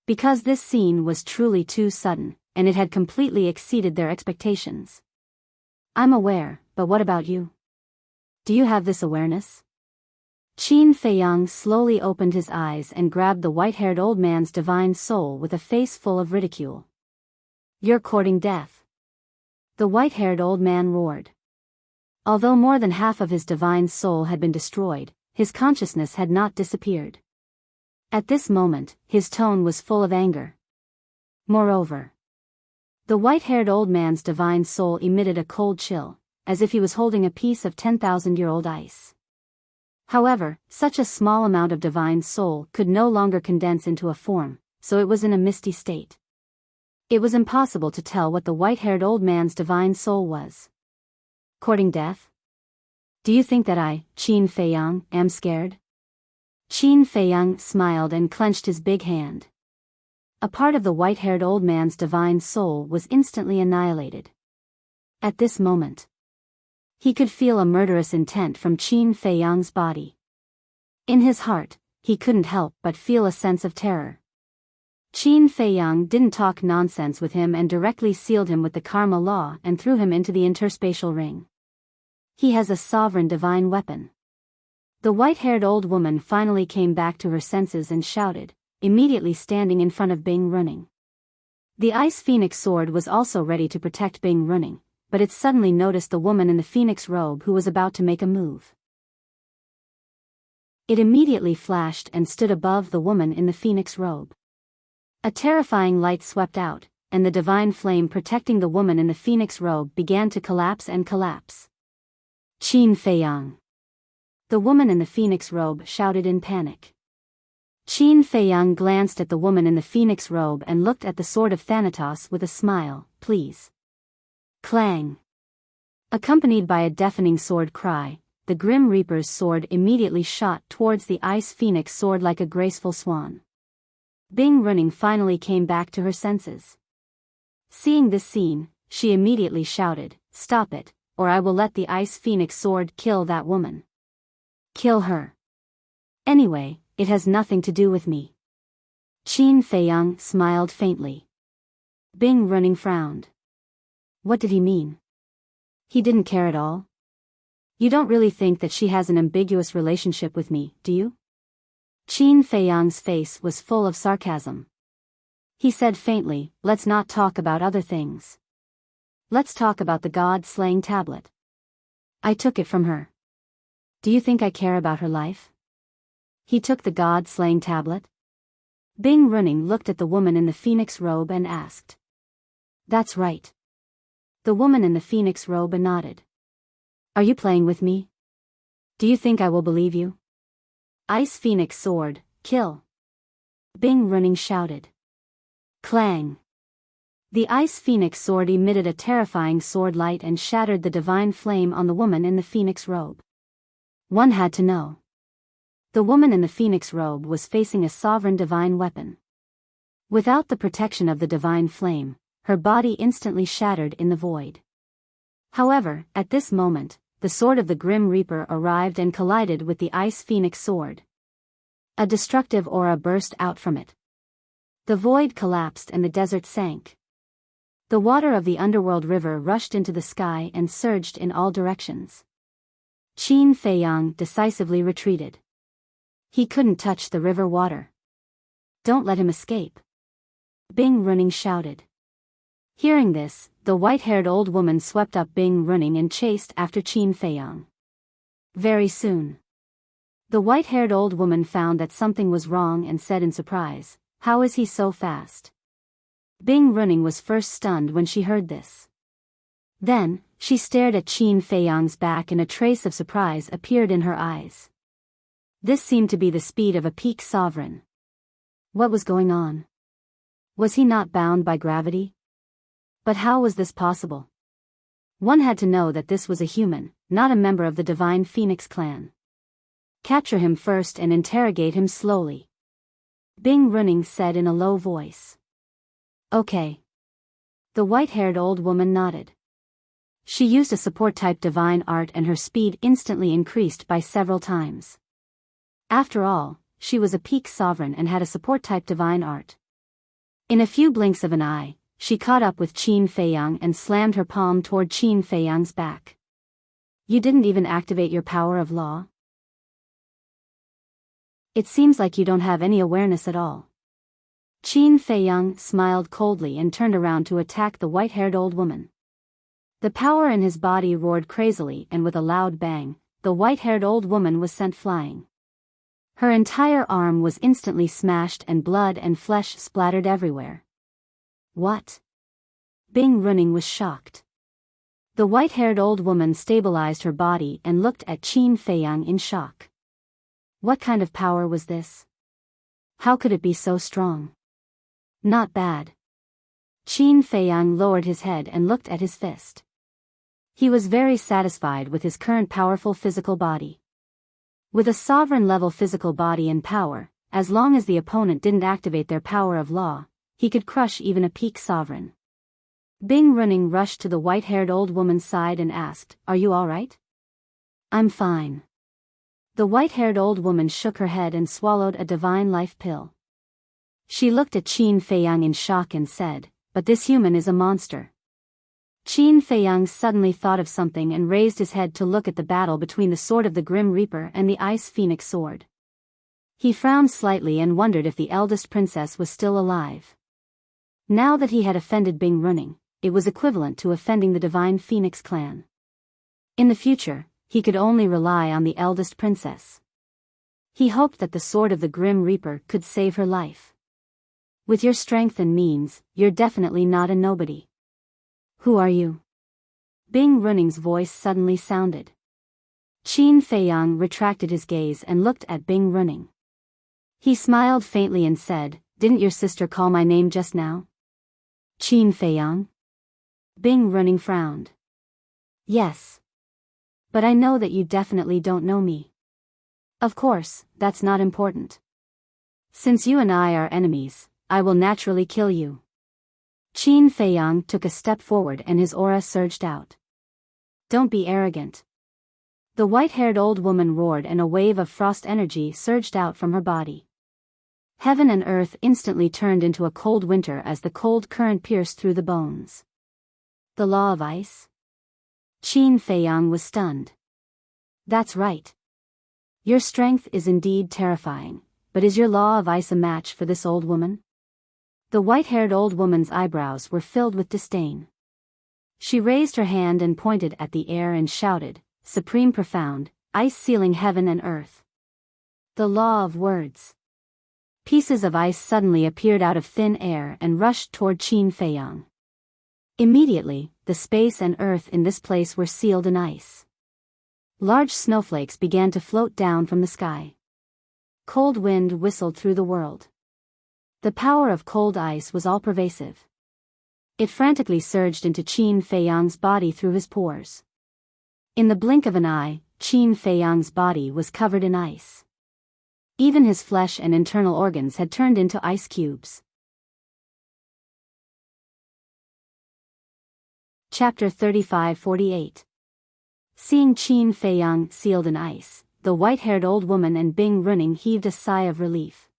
Because this scene was truly too sudden, and it had completely exceeded their expectations. I'm aware, but what about you? Do you have this awareness? Qin Feiyang slowly opened his eyes and grabbed the white-haired old man's divine soul with a face full of ridicule. You're courting death. The white-haired old man roared. Although more than half of his divine soul had been destroyed, his consciousness had not disappeared. At this moment, his tone was full of anger. Moreover, the white-haired old man's divine soul emitted a cold chill, as if he was holding a piece of 10,000-year-old ice. However, such a small amount of divine soul could no longer condense into a form, so it was in a misty state. It was impossible to tell what the white-haired old man's divine soul was. Courting death? Do you think that I, Qin Feiyang, am scared? Qin Feiyang smiled and clenched his big hand. A part of the white-haired old man's divine soul was instantly annihilated. At this moment, he could feel a murderous intent from Qin Feiyang's body. In his heart, he couldn't help but feel a sense of terror. Qin Feiyang didn't talk nonsense with him and directly sealed him with the karma law and threw him into the interspatial ring. He has a sovereign divine weapon. The white-haired old woman finally came back to her senses and shouted, immediately standing in front of Bing running. The Ice Phoenix sword was also ready to protect Bing running, but it suddenly noticed the woman in the phoenix robe who was about to make a move. It immediately flashed and stood above the woman in the phoenix robe. A terrifying light swept out, and the divine flame protecting the woman in the phoenix robe began to collapse and collapse. Qin Feiyang. The woman in the phoenix robe shouted in panic. Qin Feiyang glanced at the woman in the phoenix robe and looked at the sword of Thanatos with a smile. Please. Clang. Accompanied by a deafening sword cry, the Grim Reaper's sword immediately shot towards the Ice Phoenix sword like a graceful swan. Bing running finally came back to her senses. Seeing this scene, she immediately shouted, "Stop it, or I will let the Ice Phoenix sword kill that woman." Kill her. Anyway, it has nothing to do with me. Qin Feiyang smiled faintly. Bing running frowned. What did he mean? He didn't care at all? You don't really think that she has an ambiguous relationship with me, do you? Qin Feiyang's face was full of sarcasm. He said faintly, let's not talk about other things. Let's talk about the god-slaying tablet. I took it from her. Do you think I care about her life? He took the god-slaying tablet? Bing running looked at the woman in the phoenix robe and asked. That's right. The woman in the phoenix robe nodded. Are you playing with me? Do you think I will believe you? Ice Phoenix sword, kill. Bing running shouted. Clang. The Ice Phoenix sword emitted a terrifying sword light and shattered the divine flame on the woman in the phoenix robe. One had to know. The woman in the phoenix robe was facing a sovereign divine weapon. Without the protection of the divine flame, her body instantly shattered in the void. However, at this moment, the sword of the Grim Reaper arrived and collided with the Ice Phoenix sword. A destructive aura burst out from it. The void collapsed and the desert sank. The water of the underworld river rushed into the sky and surged in all directions. Qin Feiyang decisively retreated. He couldn't touch the river water. Don't let him escape. Bing Running shouted. Hearing this, the white-haired old woman swept up Bing Running and chased after Qin Feiyang. Very soon, the white-haired old woman found that something was wrong and said in surprise, "How is he so fast?" Bing Running was first stunned when she heard this. Then, she stared at Qin Feiyang's back and a trace of surprise appeared in her eyes. This seemed to be the speed of a peak sovereign. What was going on? Was he not bound by gravity? But how was this possible? One had to know that this was a human, not a member of the Divine Phoenix clan. Capture him first and interrogate him slowly. Bing Running said in a low voice. Okay. The white-haired old woman nodded. She used a support-type divine art and her speed instantly increased by several times. After all, she was a peak sovereign and had a support-type divine art. In a few blinks of an eye, she caught up with Qin Feiyang and slammed her palm toward Qin Feiyang's back. You didn't even activate your power of law? It seems like you don't have any awareness at all. Qin Feiyang smiled coldly and turned around to attack the white-haired old woman. The power in his body roared crazily and with a loud bang, the white-haired old woman was sent flying. Her entire arm was instantly smashed and blood and flesh splattered everywhere. What? Bing Running was shocked. The white-haired old woman stabilized her body and looked at Qin Feiyang in shock. What kind of power was this? How could it be so strong? Not bad. Qin Feiyang lowered his head and looked at his fist. He was very satisfied with his current powerful physical body. With a sovereign-level physical body and power, as long as the opponent didn't activate their power of law, he could crush even a peak sovereign. Bing Running rushed to the white-haired old woman's side and asked, "Are you all right?" "I'm fine." The white-haired old woman shook her head and swallowed a divine life pill. She looked at Qin Feiyang in shock and said, "But this human is a monster." Qin Feiyang suddenly thought of something and raised his head to look at the battle between the sword of the Grim Reaper and the Ice Phoenix sword. He frowned slightly and wondered if the eldest princess was still alive. Now that he had offended Bing Running, it was equivalent to offending the Divine Phoenix clan. In the future, he could only rely on the eldest princess. He hoped that the sword of the Grim Reaper could save her life. With your strength and means, you're definitely not a nobody. Who are you? Bing Running's voice suddenly sounded. Qin Feiyang retracted his gaze and looked at Bing Running. He smiled faintly and said, "Didn't your sister call my name just now?" Qin Feiyang? Bing Running frowned. "Yes. But I know that you definitely don't know me." "Of course, that's not important. Since you and I are enemies, I will naturally kill you." Qin Feiyang took a step forward and his aura surged out. "Don't be arrogant." The white-haired old woman roared and a wave of frost energy surged out from her body. Heaven and earth instantly turned into a cold winter as the cold current pierced through the bones. The law of ice? Qin Feiyang was stunned. "That's right. Your strength is indeed terrifying, but is your law of ice a match for this old woman?" The white-haired old woman's eyebrows were filled with disdain. She raised her hand and pointed at the air and shouted, "Supreme profound, ice sealing heaven and earth." The law of words. Pieces of ice suddenly appeared out of thin air and rushed toward Qin Feiyang. Immediately, the space and earth in this place were sealed in ice. Large snowflakes began to float down from the sky. Cold wind whistled through the world. The power of cold ice was all-pervasive. It frantically surged into Qin Feiyang's body through his pores. In the blink of an eye, Qin Feiyang's body was covered in ice. Even his flesh and internal organs had turned into ice cubes. Chapter 35-48. Seeing Qin Feiyang sealed in ice, the white-haired old woman and Bing Running heaved a sigh of relief.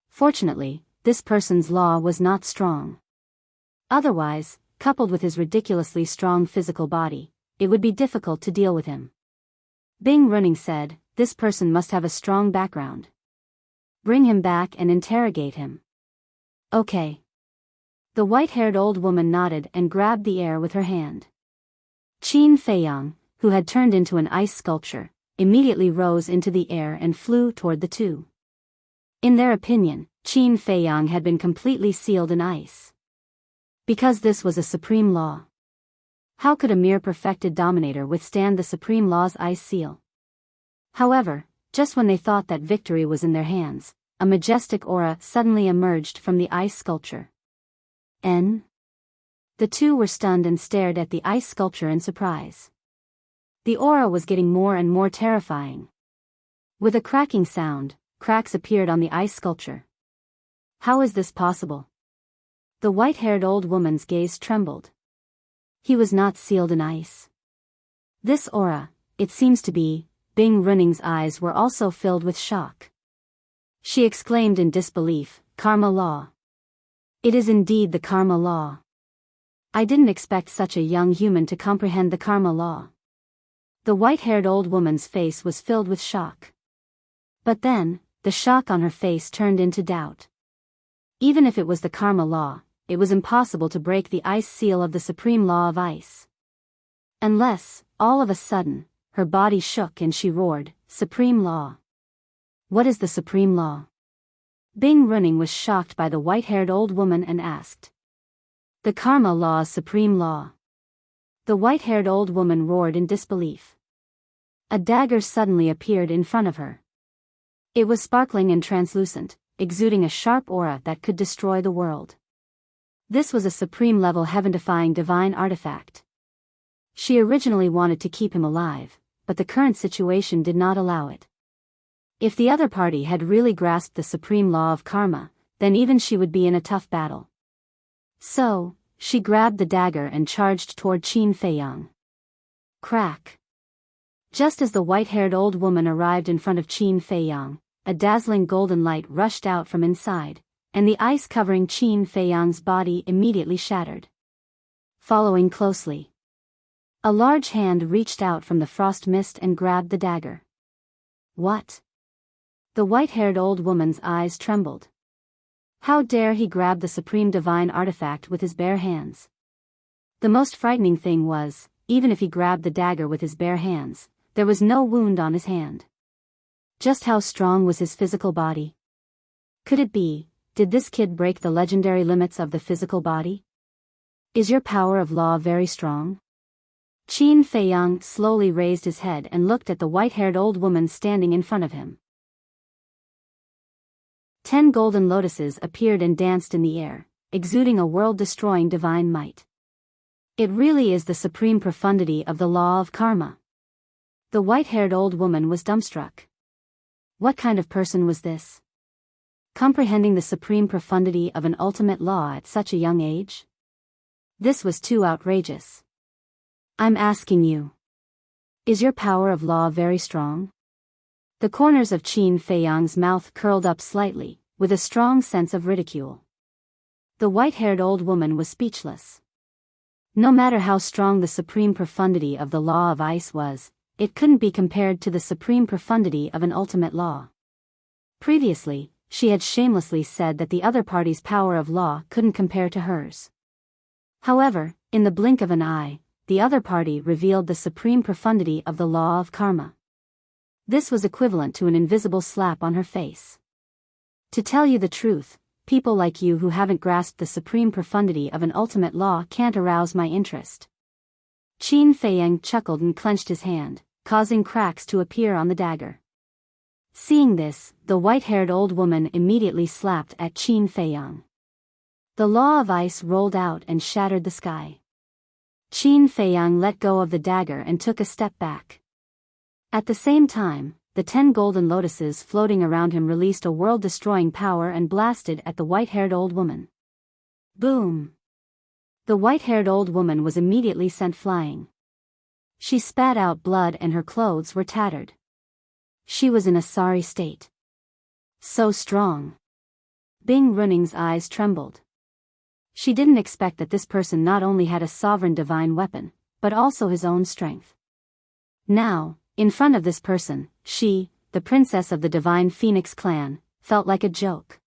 Fortunately, this person's law was not strong. Otherwise, coupled with his ridiculously strong physical body, it would be difficult to deal with him. Bing Running said, "This person must have a strong background. Bring him back and interrogate him." "Okay." The white-haired old woman nodded and grabbed the air with her hand. Qin Feiyang, who had turned into an ice sculpture, immediately rose into the air and flew toward the two. In their opinion, Qin Feiyang had been completely sealed in ice. Because this was a supreme law. How could a mere perfected dominator withstand the supreme law's ice seal? However, just when they thought that victory was in their hands, a majestic aura suddenly emerged from the ice sculpture. N. The two were stunned and stared at the ice sculpture in surprise. The aura was getting more and more terrifying. With a cracking sound, cracks appeared on the ice sculpture. How is this possible? The white-haired old woman's gaze trembled. He was not sealed in ice. This aura, it seems to be. Bing Running's eyes were also filled with shock. She exclaimed in disbelief, "Karma law. It is indeed the karma law. I didn't expect such a young human to comprehend the karma law." The white-haired old woman's face was filled with shock. But then, the shock on her face turned into doubt. Even if it was the karma law, it was impossible to break the ice seal of the supreme law of ice. Unless, all of a sudden, her body shook and she roared, "Supreme law! What is the supreme law?" Bing Running was shocked by the white-haired old woman and asked. "The karma law's supreme law." The white-haired old woman roared in disbelief. A dagger suddenly appeared in front of her. It was sparkling and translucent, exuding a sharp aura that could destroy the world. This was a supreme-level heaven-defying divine artifact. She originally wanted to keep him alive, but the current situation did not allow it. If the other party had really grasped the supreme law of karma, then even she would be in a tough battle. So, she grabbed the dagger and charged toward Qin Feiyang. Crack! Just as the white-haired old woman arrived in front of Qin Feiyang, a dazzling golden light rushed out from inside, and the ice covering Qin Feiyang's body immediately shattered. Following closely, a large hand reached out from the frost mist and grabbed the dagger. What? The white-haired old woman's eyes trembled. How dare he grab the supreme divine artifact with his bare hands? The most frightening thing was, even if he grabbed the dagger with his bare hands, there was no wound on his hand. Just how strong was his physical body? Could it be, did this kid break the legendary limits of the physical body? Is your power of law very strong? Qin Feiyang slowly raised his head and looked at the white-haired old woman standing in front of him. 10 golden lotuses appeared and danced in the air, exuding a world-destroying divine might. It really is the supreme profundity of the law of karma. The white-haired old woman was dumbstruck. What kind of person was this? Comprehending the supreme profundity of an ultimate law at such a young age? This was too outrageous. I'm asking you. Is your power of law very strong? The corners of Qin Feiyang's mouth curled up slightly, with a strong sense of ridicule. The white-haired old woman was speechless. No matter how strong the supreme profundity of the law of ice was, it couldn't be compared to the supreme profundity of an ultimate law. Previously, she had shamelessly said that the other party's power of law couldn't compare to hers. However, in the blink of an eye, the other party revealed the supreme profundity of the law of karma. This was equivalent to an invisible slap on her face. To tell you the truth, people like you who haven't grasped the supreme profundity of an ultimate law can't arouse my interest. Qin Feiyang chuckled and clenched his hand, causing cracks to appear on the dagger. Seeing this, the white-haired old woman immediately slapped at Qin Feiyang. The law of ice rolled out and shattered the sky. Qin Feiyang let go of the dagger and took a step back. At the same time, the 10 golden lotuses floating around him released a world-destroying power and blasted at the white-haired old woman. Boom! The white-haired old woman was immediately sent flying. She spat out blood and her clothes were tattered. She was in a sorry state. So strong. Bing Running's eyes trembled. She didn't expect that this person not only had a sovereign divine weapon, but also his own strength. Now, in front of this person, she, the princess of the Divine Phoenix clan, felt like a joke.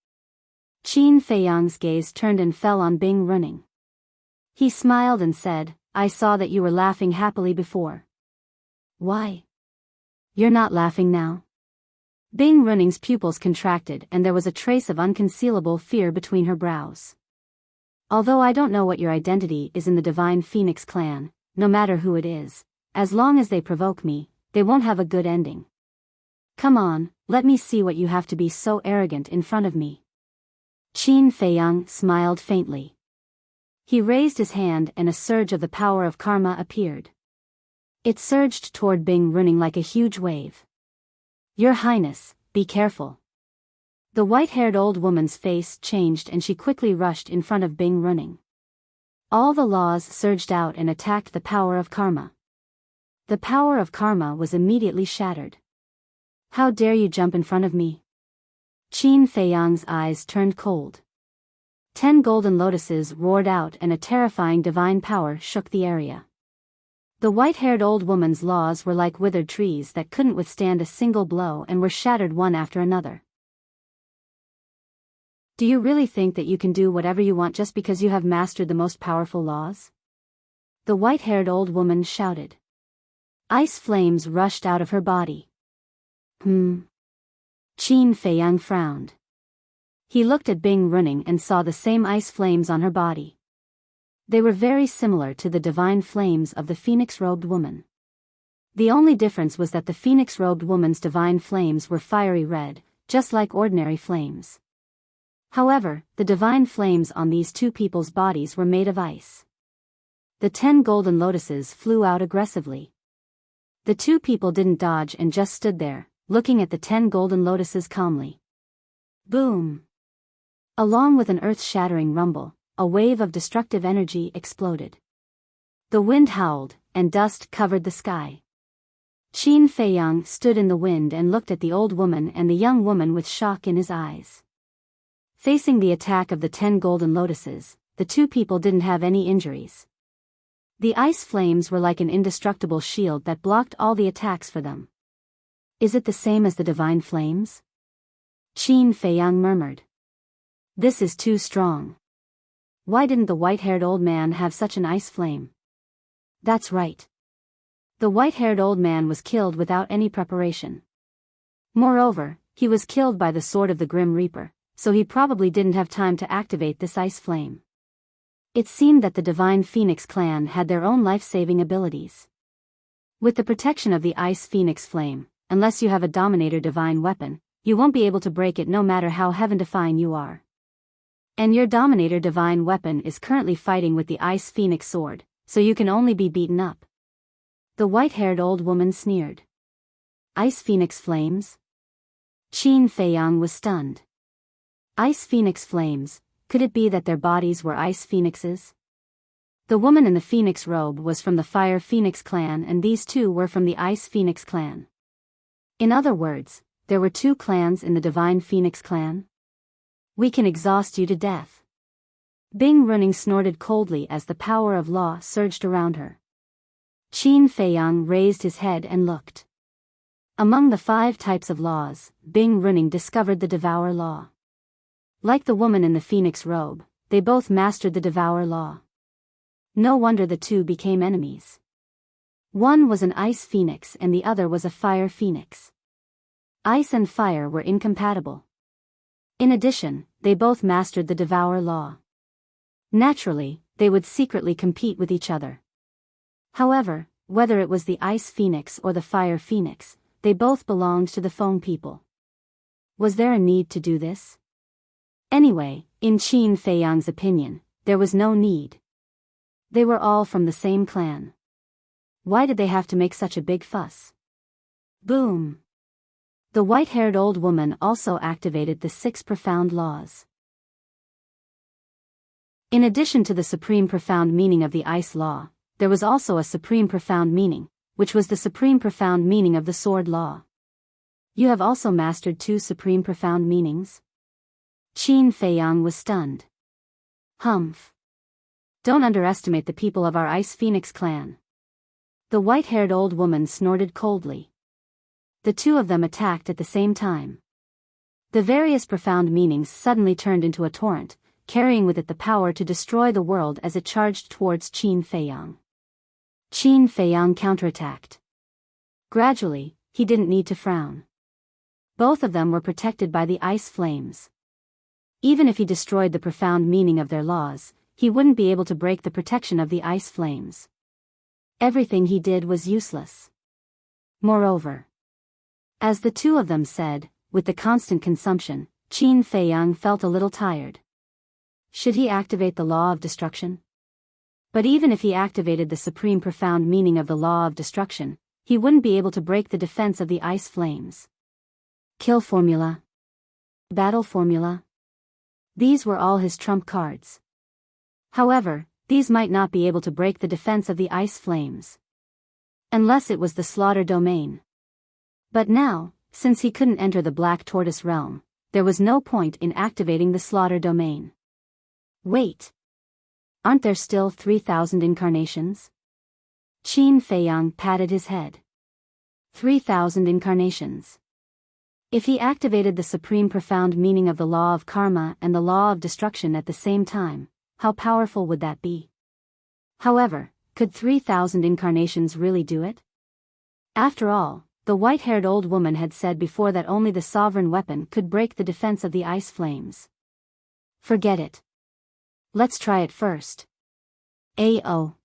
Qin Feiyang's gaze turned and fell on Bing Running. He smiled and said, I saw that you were laughing happily before. Why? You're not laughing now? Bing Running's pupils contracted and there was a trace of unconcealable fear between her brows. Although I don't know what your identity is in the Divine Phoenix clan, no matter who it is, as long as they provoke me, they won't have a good ending. Come on, let me see what you have to be so arrogant in front of me. Qin Feiyang smiled faintly. He raised his hand and a surge of the power of karma appeared. It surged toward Bing Running like a huge wave. Your Highness, be careful. The white-haired old woman's face changed and she quickly rushed in front of Bing Running. All the laws surged out and attacked the power of karma. The power of karma was immediately shattered. How dare you jump in front of me? Qin Feiyang's eyes turned cold. 10 golden lotuses roared out and a terrifying divine power shook the area. The white-haired old woman's laws were like withered trees that couldn't withstand a single blow and were shattered one after another. Do you really think that you can do whatever you want just because you have mastered the most powerful laws? The white-haired old woman shouted. Ice flames rushed out of her body. Qin Feiyang frowned. He looked at Bing Running and saw the same ice flames on her body. They were very similar to the divine flames of the phoenix-robed woman. The only difference was that the phoenix-robed woman's divine flames were fiery red, just like ordinary flames. However, the divine flames on these two people's bodies were made of ice. The 10 golden lotuses flew out aggressively. The two people didn't dodge and just stood there, looking at the 10 golden lotuses calmly. Boom! Along with an earth-shattering rumble, a wave of destructive energy exploded. The wind howled, and dust covered the sky. Qin Feiyang stood in the wind and looked at the old woman and the young woman with shock in his eyes. Facing the attack of the 10 golden lotuses, the two people didn't have any injuries. The ice flames were like an indestructible shield that blocked all the attacks for them. Is it the same as the divine flames? Qin Feiyang murmured. This is too strong. Why didn't the white-haired old man have such an ice flame? That's right. The white-haired old man was killed without any preparation. Moreover, he was killed by the sword of the Grim Reaper, so he probably didn't have time to activate this ice flame. It seemed that the Divine Phoenix clan had their own life-saving abilities. With the protection of the Ice Phoenix flame, unless you have a Dominator divine weapon, you won't be able to break it no matter how heaven-defying you are. And your Dominator divine weapon is currently fighting with the Ice Phoenix sword, so you can only be beaten up. The white-haired old woman sneered. Ice Phoenix flames? Qin Feiyang was stunned. Ice Phoenix flames, could it be that their bodies were ice phoenixes? The woman in the phoenix robe was from the Fire Phoenix clan and these two were from the Ice Phoenix clan. In other words, there were two clans in the Divine Phoenix clan? We can exhaust you to death. Bing Running snorted coldly as the power of law surged around her. Qin Feiyang raised his head and looked. Among the 5 types of laws, Bing Running discovered the Devour Law. Like the woman in the phoenix robe, they both mastered the Devour Law. No wonder the two became enemies. One was an ice phoenix and the other was a fire phoenix. Ice and fire were incompatible. In addition, they both mastered the Devour Law. Naturally, they would secretly compete with each other. However, whether it was the Ice Phoenix or the Fire Phoenix, they both belonged to the Foam people. Was there a need to do this? Anyway, in Qin Feiyang's opinion, there was no need. They were all from the same clan. Why did they have to make such a big fuss? Boom! The white-haired old woman also activated the 6 profound laws. In addition to the supreme profound meaning of the Ice Law, there was also a supreme profound meaning, which was the supreme profound meaning of the Sword Law. You have also mastered 2 supreme profound meanings? Qin Feiyang was stunned. Humph. Don't underestimate the people of our Ice Phoenix clan. The white-haired old woman snorted coldly. The two of them attacked at the same time. The various profound meanings suddenly turned into a torrent, carrying with it the power to destroy the world as it charged towards Qin Feiyang. Qin Feiyang counterattacked. Gradually, he didn't need to frown. Both of them were protected by the ice flames. Even if he destroyed the profound meaning of their laws, he wouldn't be able to break the protection of the ice flames. Everything he did was useless. Moreover, as the two of them said, with the constant consumption, Qin Feiyang felt a little tired. Should he activate the law of destruction? But even if he activated the supreme profound meaning of the law of destruction, he wouldn't be able to break the defense of the ice flames. Kill formula. Battle formula. These were all his trump cards. However, these might not be able to break the defense of the ice flames. Unless it was the slaughter domain. But now, since he couldn't enter the Black Tortoise realm, there was no point in activating the slaughter domain. Wait. Aren't there still 3,000 incarnations? Qin Feiyang patted his head. 3,000 incarnations. If he activated the supreme profound meaning of the law of karma and the law of destruction at the same time, how powerful would that be? However, could 3,000 incarnations really do it? After all, the white-haired old woman had said before that only the sovereign weapon could break the defense of the ice flames. Forget it. Let's try it first. A.O.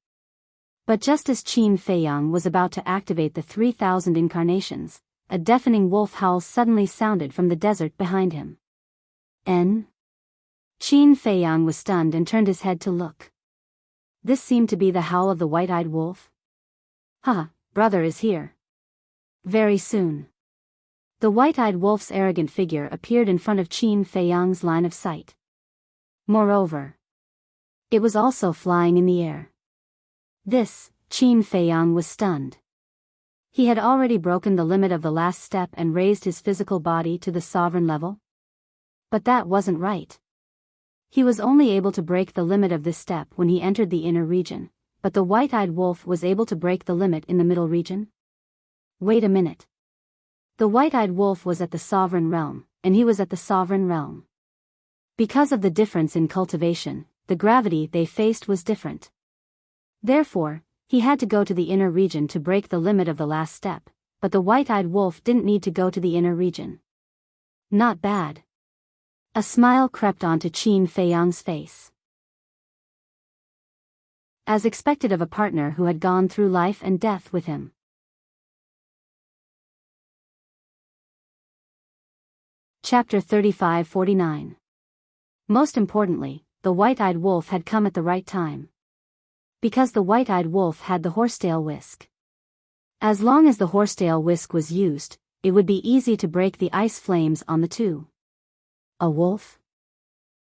But just as Qin Feiyang was about to activate the 3,000 incarnations, a deafening wolf howl suddenly sounded from the desert behind him. N. Qin Feiyang was stunned and turned his head to look. This seemed to be the howl of the white-eyed wolf. Ha, brother is here. Very soon. The white-eyed wolf's arrogant figure appeared in front of Qin Feiyang's line of sight. Moreover, it was also flying in the air. This, Qin Feiyang was stunned. He had already broken the limit of the last step and raised his physical body to the sovereign level. But that wasn't right. He was only able to break the limit of this step when he entered the inner region, but the white-eyed wolf was able to break the limit in the middle region? Wait a minute. The white-eyed wolf was at the sovereign realm, and he was at the sovereign realm. Because of the difference in cultivation, the gravity they faced was different. Therefore, he had to go to the inner region to break the limit of the last step, but the white-eyed wolf didn't need to go to the inner region. Not bad. A smile crept onto Qin Feiyang's face. As expected of a partner who had gone through life and death with him. Chapter 35-49. Most importantly, the white-eyed wolf had come at the right time. Because the white-eyed wolf had the horsetail whisk. As long as the horsetail whisk was used, it would be easy to break the ice flames on the two. A wolf?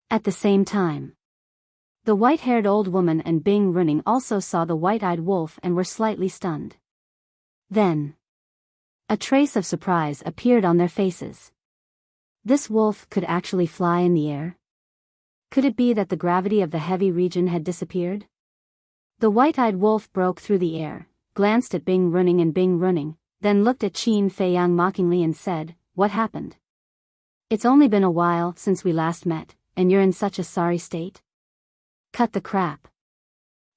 At the same time. The white-haired old woman and Bing Running also saw the white-eyed wolf and were slightly stunned. Then, a trace of surprise appeared on their faces. This wolf could actually fly in the air? Could it be that the gravity of the heavy region had disappeared? The white-eyed wolf broke through the air, glanced at Bing Running, then looked at Qin Feiyang mockingly and said, "What happened? It's only been a while since we last met, and you're in such a sorry state? Cut the crap."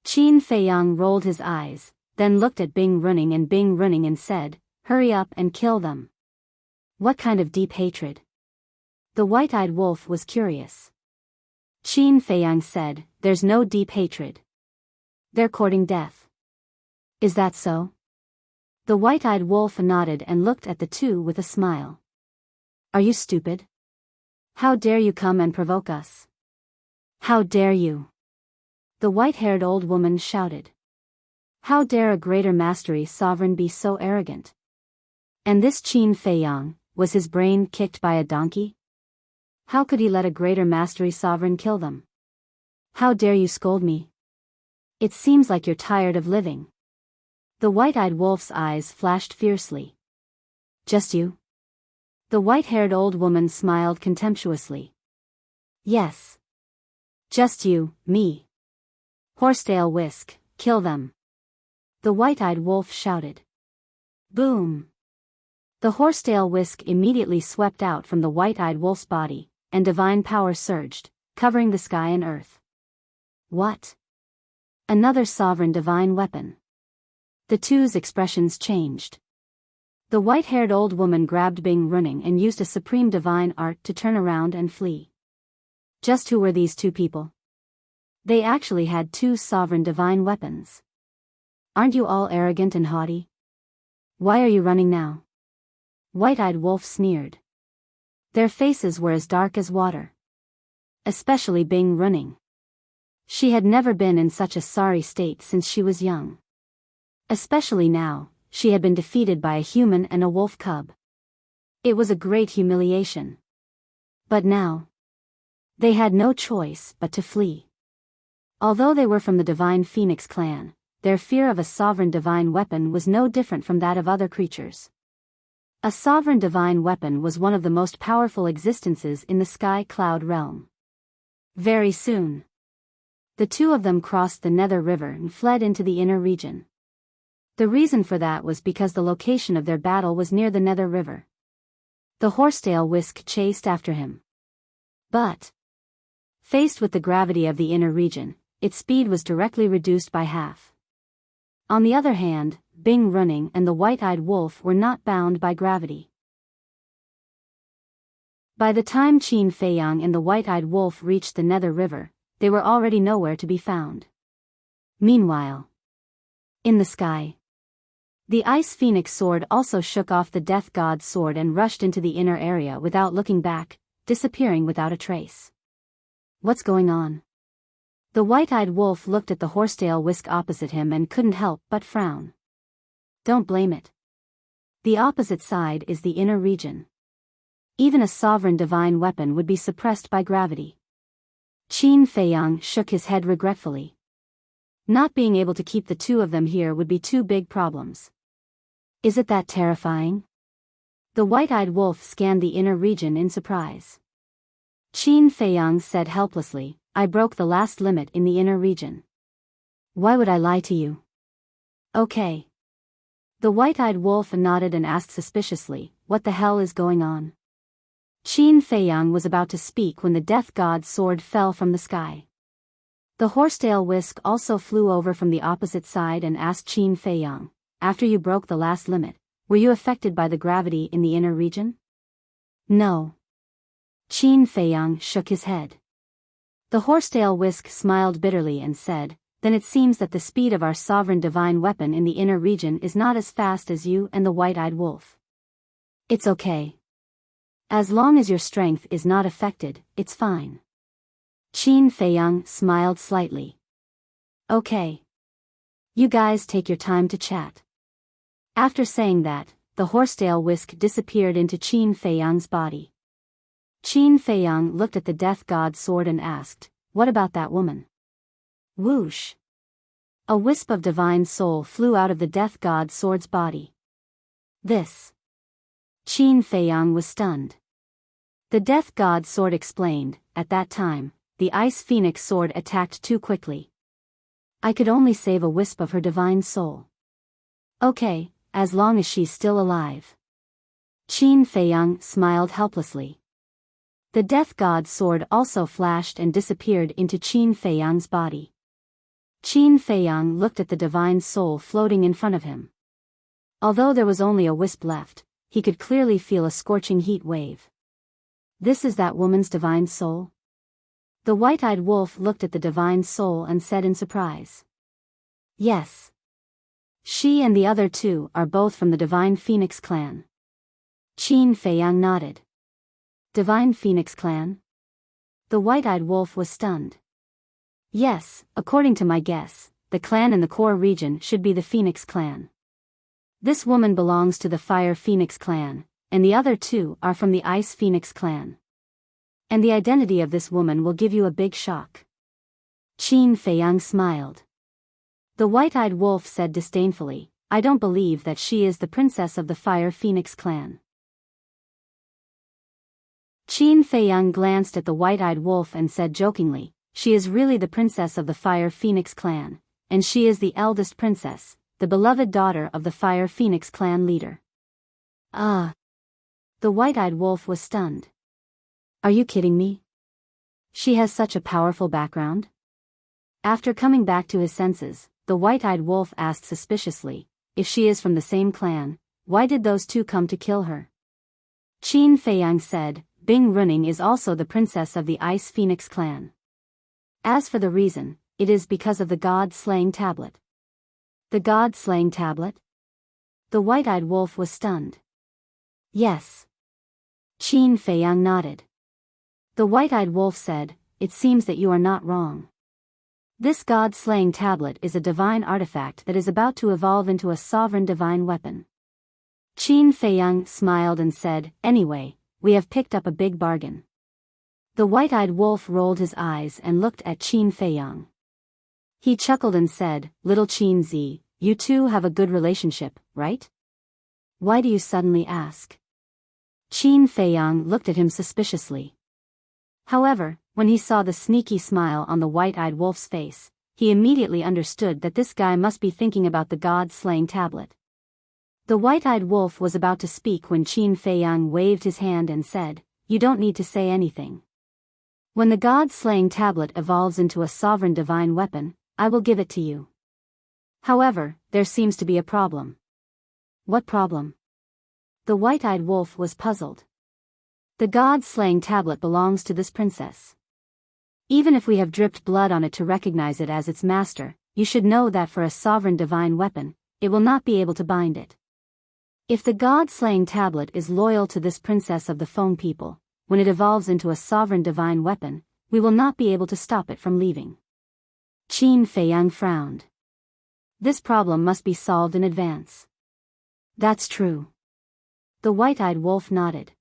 Qin Feiyang rolled his eyes, then looked at Bing Running and said, "Hurry up and kill them." What kind of deep hatred? The white-eyed wolf was curious. Qin Feiyang said, "There's no deep hatred. They're courting death." Is that so? The white-eyed wolf nodded and looked at the two with a smile. Are you stupid? How dare you come and provoke us? How dare you? The white-haired old woman shouted. How dare a greater mastery sovereign be so arrogant? And this Qin Feiyang, was his brain kicked by a donkey? How could he let a greater mastery sovereign kill them? How dare you scold me? It seems like you're tired of living. The white-eyed wolf's eyes flashed fiercely. Just you? The white-haired old woman smiled contemptuously. Yes. Just you, me. Horsetail whisk, kill them. The white-eyed wolf shouted. Boom. The horsetail whisk immediately swept out from the white-eyed wolf's body, and divine power surged, covering the sky and earth. What? Another sovereign divine weapon. The two's expressions changed. The white-haired old woman grabbed Bing running and used a supreme divine art to turn around and flee. Just who were these two people? They actually had two sovereign divine weapons. Aren't you all arrogant and haughty? Why are you running now? White-eyed wolf sneered. Their faces were as dark as water. Especially Bing running. She had never been in such a sorry state since she was young. Especially now, she had been defeated by a human and a wolf cub. It was a great humiliation. But now, they had no choice but to flee. Although they were from the Divine Phoenix clan, their fear of a sovereign divine weapon was no different from that of other creatures. A sovereign divine weapon was one of the most powerful existences in the sky cloud realm. Very soon, the two of them crossed the Nether River and fled into the inner region. The reason for that was because the location of their battle was near the Nether River. The horsetail whisk chased after him. But, faced with the gravity of the inner region, its speed was directly reduced by half. On the other hand, Bing running and the white-eyed wolf were not bound by gravity. By the time Qin Feiyang and the white-eyed wolf reached the Nether River, they were already nowhere to be found. Meanwhile, in the sky, the Ice Phoenix sword also shook off the Death God's sword and rushed into the inner area without looking back, disappearing without a trace. What's going on? The white-eyed wolf looked at the horsetail whisk opposite him and couldn't help but frown. Don't blame it. The opposite side is the inner region. Even a sovereign divine weapon would be suppressed by gravity. Qin Feiyang shook his head regretfully. Not being able to keep the two of them here would be two big problems. Is it that terrifying? The white-eyed wolf scanned the inner region in surprise. Qin Feiyang said helplessly, I broke the last limit in the inner region. Why would I lie to you? Okay. The white-eyed wolf nodded and asked suspiciously, what the hell is going on? Qin Feiyang was about to speak when the Death God's sword fell from the sky. The horsetail whisk also flew over from the opposite side and asked Qin Feiyang, after you broke the last limit, were you affected by the gravity in the inner region? No. Qin Feiyang shook his head. The horsetail whisk smiled bitterly and said, then it seems that the speed of our sovereign divine weapon in the inner region is not as fast as you and the white-eyed wolf. It's okay. As long as your strength is not affected, it's fine. Qin Feiyang smiled slightly. Okay. You guys take your time to chat. After saying that, the horsetail whisk disappeared into Qin Feiyang's body. Qin Feiyang looked at the Death God's sword and asked, what about that woman? Whoosh! A wisp of divine soul flew out of the Death God's sword's body. This. Qin Feiyang was stunned. The Death God's sword explained, at that time, the Ice Phoenix sword attacked too quickly. I could only save a wisp of her divine soul. Okay, as long as she's still alive. Qin Feiyang smiled helplessly. The Death God's sword also flashed and disappeared into Qin Feiyang's body. Qin Feiyang looked at the divine soul floating in front of him. Although there was only a wisp left, he could clearly feel a scorching heat wave. This is that woman's divine soul? The white-eyed wolf looked at the divine soul and said in surprise. Yes. She and the other two are both from the Divine Phoenix clan. Qin Feiyang nodded. Divine Phoenix clan? The white-eyed wolf was stunned. Yes, according to my guess, the clan in the core region should be the Phoenix clan. This woman belongs to the Fire Phoenix clan, and the other two are from the Ice Phoenix clan. And the identity of this woman will give you a big shock. Qin Feiyang smiled. The white-eyed wolf said disdainfully, I don't believe that she is the princess of the Fire Phoenix clan. Qin Feiyang glanced at the white-eyed wolf and said jokingly, she is really the princess of the Fire Phoenix clan, and she is the eldest princess, the beloved daughter of the Fire Phoenix clan leader. Ah! The white-eyed wolf was stunned. Are you kidding me? She has such a powerful background? After coming back to his senses, the white-eyed wolf asked suspiciously, if she is from the same clan, why did those two come to kill her? Qin Feiyang said, Bing Running is also the princess of the Ice Phoenix clan. As for the reason, it is because of the god-slaying tablet. The god-slaying tablet? The white-eyed wolf was stunned. Yes. Qin Feiyang nodded. The white-eyed wolf said, it seems that you are not wrong. This god-slaying tablet is a divine artifact that is about to evolve into a sovereign divine weapon. Qin Feiyang smiled and said, anyway, we have picked up a big bargain. The white-eyed wolf rolled his eyes and looked at Qin Feiyang. He chuckled and said, little Qin Zi, you two have a good relationship, right? Why do you suddenly ask? Qin Feiyang looked at him suspiciously. However, when he saw the sneaky smile on the white-eyed wolf's face, he immediately understood that this guy must be thinking about the god-slaying tablet. The white-eyed wolf was about to speak when Qin Feiyang waved his hand and said, you don't need to say anything. When the god-slaying tablet evolves into a sovereign divine weapon, I will give it to you. However, there seems to be a problem. What problem? The white-eyed wolf was puzzled. The god-slaying tablet belongs to this princess. Even if we have dripped blood on it to recognize it as its master, you should know that for a sovereign divine weapon, it will not be able to bind it. If the god-slaying tablet is loyal to this princess of the Feng people, when it evolves into a sovereign divine weapon, we will not be able to stop it from leaving. Qin Feiyang frowned. This problem must be solved in advance. That's true. The white-eyed wolf nodded.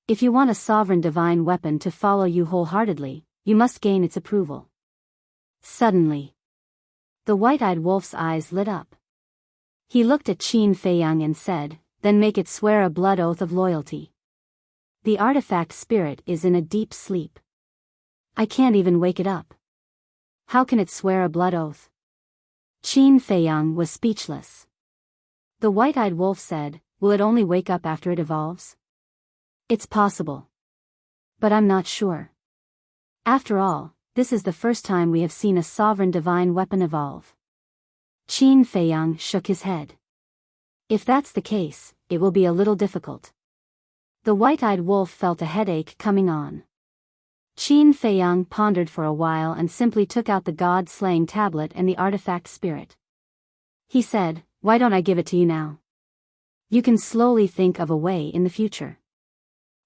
If you want a sovereign divine weapon to follow you wholeheartedly, you must gain its approval. Suddenly, the white-eyed wolf's eyes lit up. He looked at Qin Feiyang and said, then make it swear a blood oath of loyalty. The artifact spirit is in a deep sleep. I can't even wake it up. How can it swear a blood oath? Qin Feiyang was speechless. The white-eyed wolf said, will it only wake up after it evolves? It's possible. But I'm not sure. After all, this is the first time we have seen a sovereign divine weapon evolve. Qin Feiyang shook his head. If that's the case, it will be a little difficult. The white-eyed wolf felt a headache coming on. Qin Feiyang pondered for a while and simply took out the god-slaying tablet and the artifact spirit. He said, why don't I give it to you now? You can slowly think of a way in the future.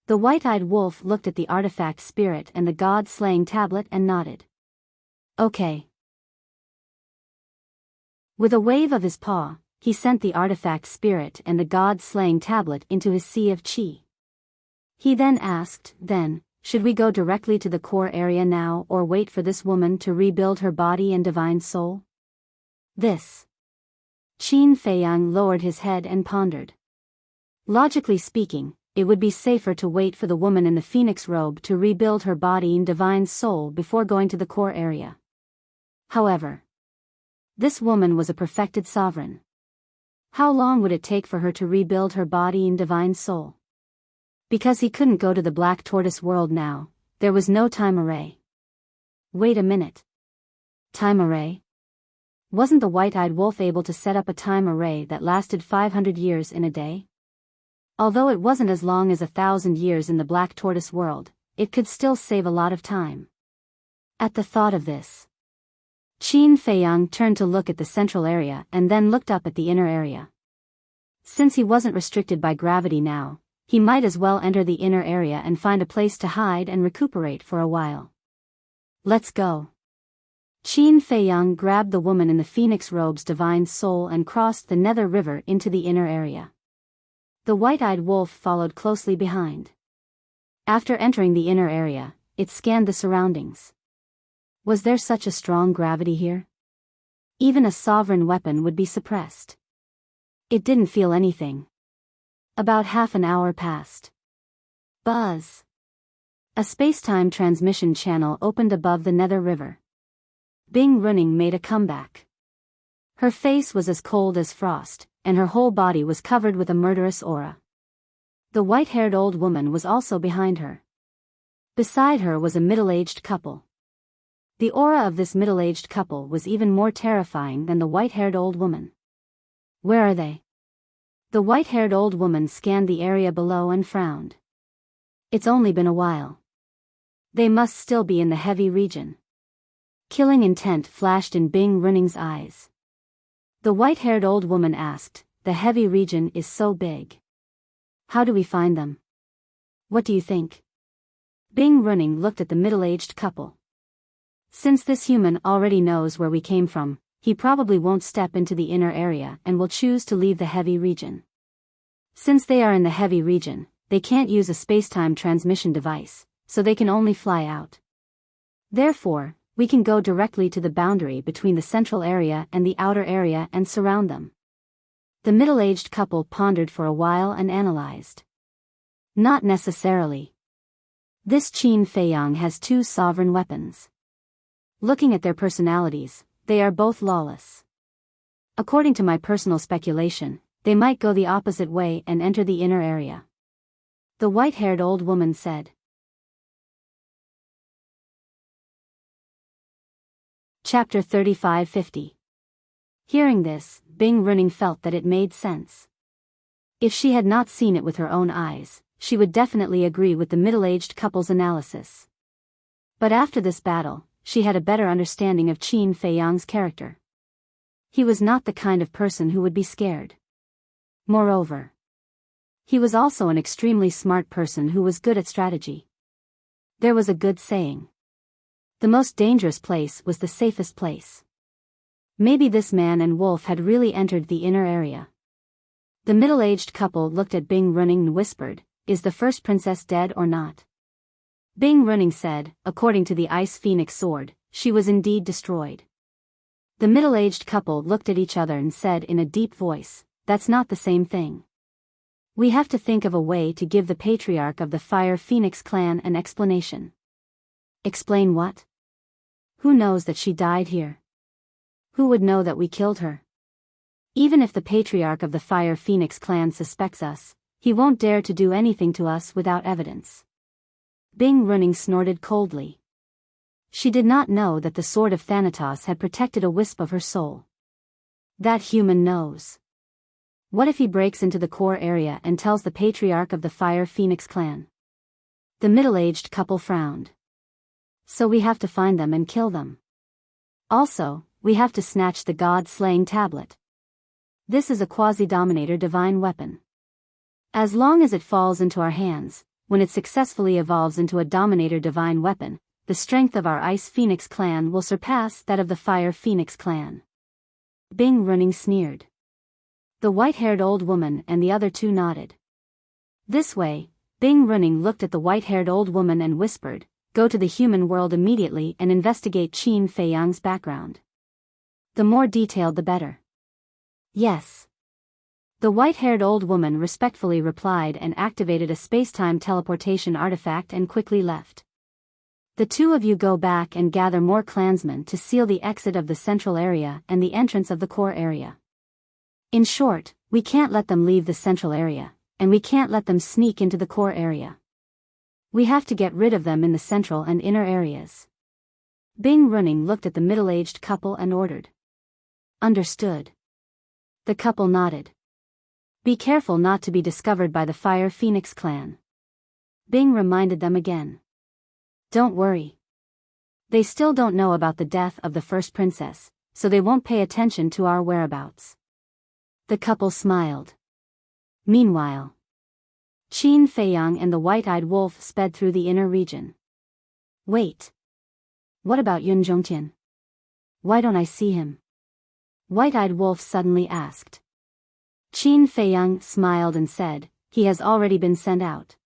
The white-eyed wolf looked at the artifact spirit and the god-slaying tablet and nodded. Okay. With a wave of his paw, he sent the artifact spirit and the god-slaying tablet into his sea of qi. He then asked, should we go directly to the core area now or wait for this woman to rebuild her body and divine soul? This. Qin Feiyang lowered his head and pondered. Logically speaking, it would be safer to wait for the woman in the phoenix robe to rebuild her body and divine soul before going to the core area. However, this woman was a perfected sovereign. How long would it take for her to rebuild her body and divine soul? Because he couldn't go to the Black Tortoise world now, there was no time array. Wait a minute. Time array? Wasn't the white-eyed wolf able to set up a time array that lasted 500 years in a day? Although it wasn't as long as 1,000 years in the Black Tortoise world, it could still save a lot of time. At the thought of this, Qin Feiyang turned to look at the central area and then looked up at the inner area. Since he wasn't restricted by gravity now, he might as well enter the inner area and find a place to hide and recuperate for a while. Let's go. Qin Feiyang grabbed the woman in the phoenix robe's divine soul and crossed the Nether River into the inner area. The white-eyed wolf followed closely behind. After entering the inner area, it scanned the surroundings. Was there such a strong gravity here? Even a sovereign weapon would be suppressed. It didn't feel anything. About half an hour passed. Buzz. A space-time transmission channel opened above the Nether River. Bing Running made a comeback. Her face was as cold as frost, and her whole body was covered with a murderous aura. The white-haired old woman was also behind her. Beside her was a middle-aged couple. The aura of this middle-aged couple was even more terrifying than the white-haired old woman. Where are they? The white-haired old woman scanned the area below and frowned. It's only been a while. They must still be in the heavy region. Killing intent flashed in Bing Running's eyes. The white-haired old woman asked, "The heavy region is so big. How do we find them? What do you think?" Bing Running looked at the middle-aged couple. Since this human already knows where we came from, he probably won't step into the inner area and will choose to leave the heavy region. Since they are in the heavy region, they can't use a space-time transmission device, so they can only fly out. Therefore, we can go directly to the boundary between the central area and the outer area and surround them. The middle-aged couple pondered for a while and analyzed. Not necessarily. This Qin Feiyang has two sovereign weapons. Looking at their personalities, they are both lawless. According to my personal speculation, they might go the opposite way and enter the inner area. The white-haired old woman said. Chapter 3550. Hearing this, Bing Running felt that it made sense. If she had not seen it with her own eyes, she would definitely agree with the middle-aged couple's analysis. But after this battle, she had a better understanding of Qin Feiyang's character. He was not the kind of person who would be scared. Moreover, he was also an extremely smart person who was good at strategy. There was a good saying. The most dangerous place was the safest place. Maybe this man and wolf had really entered the inner area. The middle-aged couple looked at Bing Running and whispered, "Is the first princess dead or not?" Bing Running said, "According to the Ice Phoenix sword, she was indeed destroyed." The middle-aged couple looked at each other and said in a deep voice, "That's not the same thing. We have to think of a way to give the patriarch of the Fire Phoenix clan an explanation." "Explain what?" "Who knows that she died here? Who would know that we killed her? Even if the patriarch of the Fire Phoenix clan suspects us, he won't dare to do anything to us without evidence." Bing Running snorted coldly. She did not know that the sword of Thanatos had protected a wisp of her soul. That human knows. What if he breaks into the core area and tells the patriarch of the Fire Phoenix clan? The middle-aged couple frowned. "So we have to find them and kill them. Also, we have to snatch the god-slaying tablet. This is a quasi-dominator divine weapon. As long as it falls into our hands, when it successfully evolves into a dominator divine weapon, the strength of our Ice Phoenix clan will surpass that of the Fire Phoenix clan." Bing Running sneered. The white-haired old woman and the other two nodded. This way, Bing Running looked at the white-haired old woman and whispered, "Go to the human world immediately and investigate Qin Feiyang's background. The more detailed the better." "Yes." The white-haired old woman respectfully replied and activated a space-time teleportation artifact and quickly left. "The two of you go back and gather more clansmen to seal the exit of the central area and the entrance of the core area. In short, we can't let them leave the central area, and we can't let them sneak into the core area. We have to get rid of them in the central and inner areas." Bing Running looked at the middle-aged couple and ordered. "Understood." The couple nodded. "Be careful not to be discovered by the Fire Phoenix clan." Bing reminded them again. "Don't worry. They still don't know about the death of the first princess, so they won't pay attention to our whereabouts." The couple smiled. Meanwhile, Qin Feiyang and the white-eyed wolf sped through the inner region. "Wait. What about Yun Zhongtian? Why don't I see him?" White-eyed wolf suddenly asked. Qin Feiyang smiled and said, "He has already been sent out.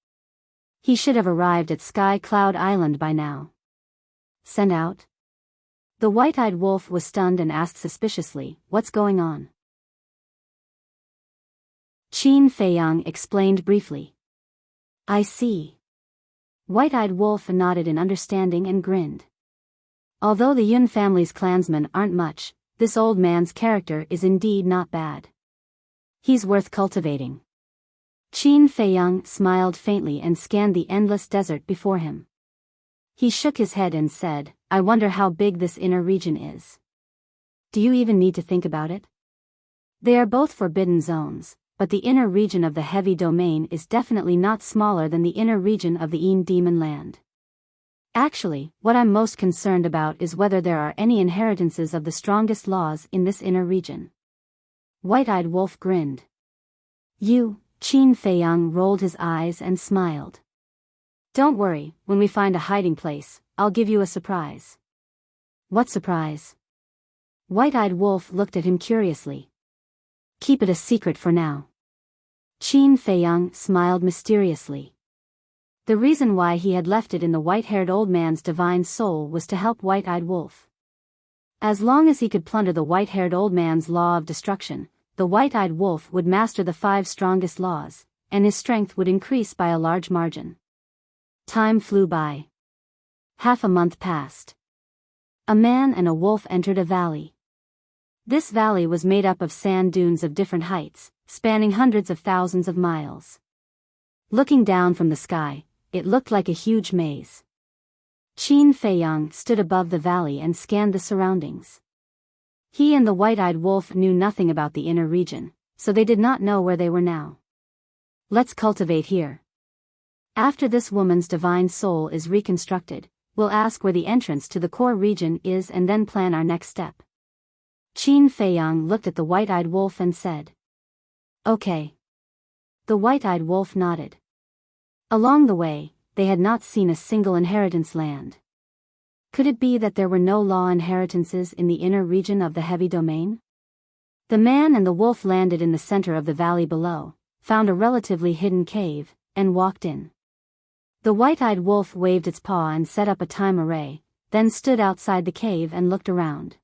He should have arrived at Sky Cloud Island by now." "Sent out?" The white-eyed wolf was stunned and asked suspiciously, "What's going on?" Qin Feiyang explained briefly. "I see." White-eyed wolf nodded in understanding and grinned. Although the Yun family's clansmen aren't much, this old man's character is indeed not bad. He's worth cultivating. Qin Feiyang smiled faintly and scanned the endless desert before him. He shook his head and said, I wonder how big this inner region is. Do you even need to think about it? They are both forbidden zones, but the inner region of the heavy domain is definitely not smaller than the inner region of the Een Demon Land. Actually, what I'm most concerned about is whether there are any inheritances of the strongest laws in this inner region. White-eyed Wolf grinned. You, Qin Feiyang rolled his eyes and smiled. Don't worry, when we find a hiding place, I'll give you a surprise. What surprise? White-eyed Wolf looked at him curiously. Keep it a secret for now. Qin Feiyang smiled mysteriously. The reason why he had left it in the white-haired old man's divine soul was to help White-eyed Wolf. As long as he could plunder the white-haired old man's law of destruction, the White-eyed Wolf would master the 5 strongest laws, and his strength would increase by a large margin. Time flew by. Half a month passed. A man and a wolf entered a valley. This valley was made up of sand dunes of different heights, spanning hundreds of thousands of miles. Looking down from the sky, it looked like a huge maze. Qin Feiyang stood above the valley and scanned the surroundings. He and the white-eyed wolf knew nothing about the inner region, so they did not know where they were now. Let's cultivate here. After this woman's divine soul is reconstructed, we'll ask where the entrance to the core region is and then plan our next step. Qin Feiyang looked at the white-eyed wolf and said. Okay. The white-eyed wolf nodded. Along the way, they had not seen a single inheritance land. Could it be that there were no law inheritances in the inner region of the heavy domain? The man and the wolf landed in the center of the valley below, found a relatively hidden cave, and walked in. The white-eyed wolf waved its paw and set up a time array, then stood outside the cave and looked around.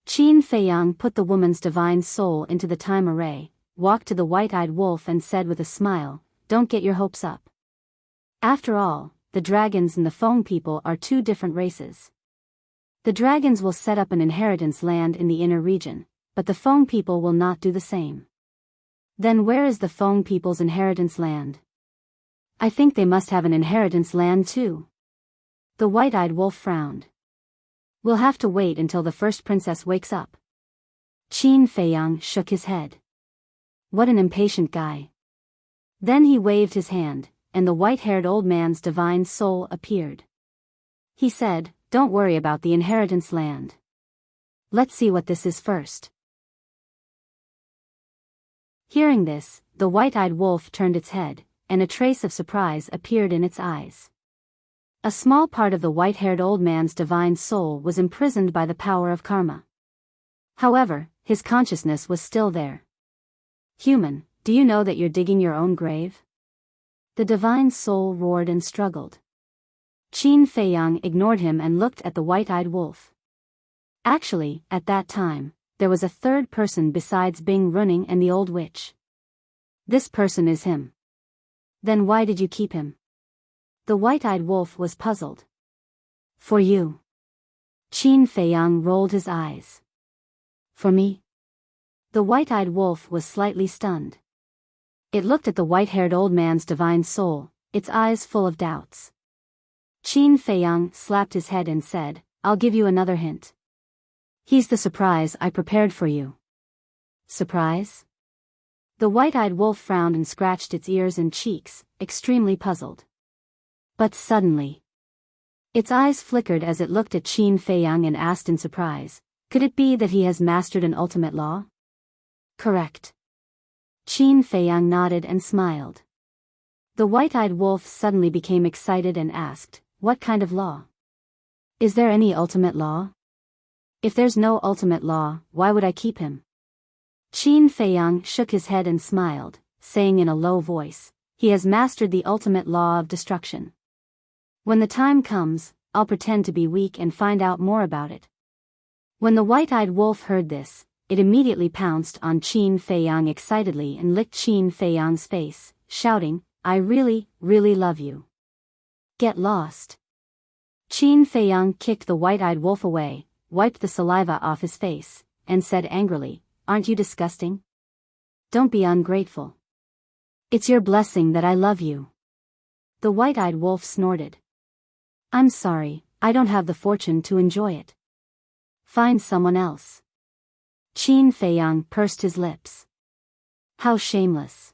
Qin Feiyang put the woman's divine soul into the time array, walked to the white-eyed wolf and said with a smile, Don't get your hopes up. After all, the dragons and the Feng people are 2 different races. The dragons will set up an inheritance land in the inner region, but the Feng people will not do the same. Then where is the Feng people's inheritance land? I think they must have an inheritance land too. The white-eyed wolf frowned. We'll have to wait until the first princess wakes up. Qin Feiyang shook his head. What an impatient guy. Then he waved his hand, and the white-haired old man's divine soul appeared. He said, Don't worry about the inheritance land. Let's see what this is first. Hearing this, the white-eyed wolf turned its head, and a trace of surprise appeared in its eyes. A small part of the white-haired old man's divine soul was imprisoned by the power of karma. However, his consciousness was still there. Human, do you know that you're digging your own grave? The divine soul roared and struggled. Qin Feiyang ignored him and looked at the white-eyed wolf. Actually, at that time, there was a third person besides Bing Running and the old witch. This person is him. Then why did you keep him? The white-eyed wolf was puzzled. For you. Qin Feiyang rolled his eyes. For me? The white-eyed wolf was slightly stunned. It looked at the white-haired old man's divine soul, its eyes full of doubts. Qin Feiyang slapped his head and said, I'll give you another hint. He's the surprise I prepared for you. Surprise? The white-eyed wolf frowned and scratched its ears and cheeks, extremely puzzled. But suddenly, its eyes flickered as it looked at Qin Feiyang and asked in surprise, Could it be that he has mastered an ultimate law? Correct. Qin Feiyang nodded and smiled. The white-eyed wolf suddenly became excited and asked, What kind of law? Is there any ultimate law? If there's no ultimate law, why would I keep him? Qin Feiyang shook his head and smiled, saying in a low voice, He has mastered the ultimate law of destruction. When the time comes, I'll pretend to be weak and find out more about it. When the white-eyed wolf heard this, it immediately pounced on Qin Feiyang excitedly and licked Qin Feiyang's face, shouting, I really, really love you. Get lost. Qin Feiyang kicked the white-eyed wolf away, wiped the saliva off his face, and said angrily, Aren't you disgusting? Don't be ungrateful. It's your blessing that I love you. The white-eyed wolf snorted. I'm sorry, I don't have the fortune to enjoy it. Find someone else. Qin Feiyang pursed his lips. How shameless.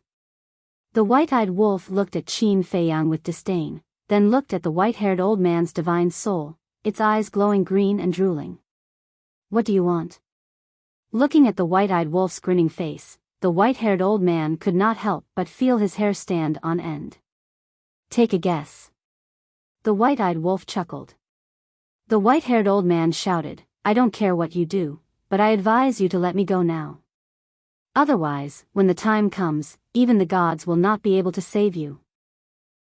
The white-eyed wolf looked at Qin Feiyang with disdain, then looked at the white-haired old man's divine soul, its eyes glowing green and drooling. What do you want? Looking at the white-eyed wolf's grinning face, the white-haired old man could not help but feel his hair stand on end. Take a guess. The white-eyed wolf chuckled. The white-haired old man shouted, I don't care what you do, but I advise you to let me go now. Otherwise, when the time comes, even the gods will not be able to save you.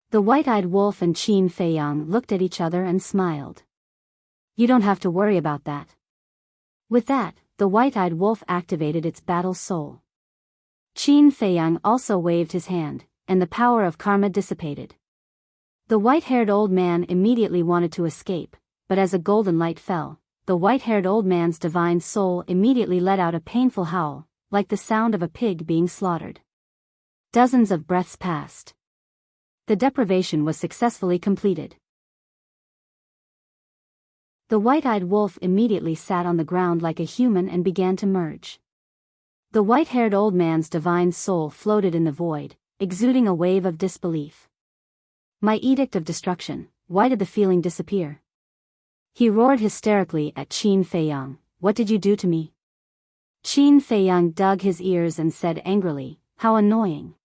The white-eyed wolf and Qin Feiyang looked at each other and smiled. You don't have to worry about that. With that, the white-eyed wolf activated its battle soul. Qin Feiyang also waved his hand, and the power of karma dissipated. The white-haired old man immediately wanted to escape, but as a golden light fell, the white-haired old man's divine soul immediately let out a painful howl, like the sound of a pig being slaughtered. Dozens of breaths passed. The deprivation was successfully completed. The white-eyed wolf immediately sat on the ground like a human and began to merge. The white-haired old man's divine soul floated in the void, exuding a wave of disbelief. My edict of destruction, why did the feeling disappear? He roared hysterically at Qin Feiyang, what did you do to me? Qin Feiyang dug his ears and said angrily, how annoying.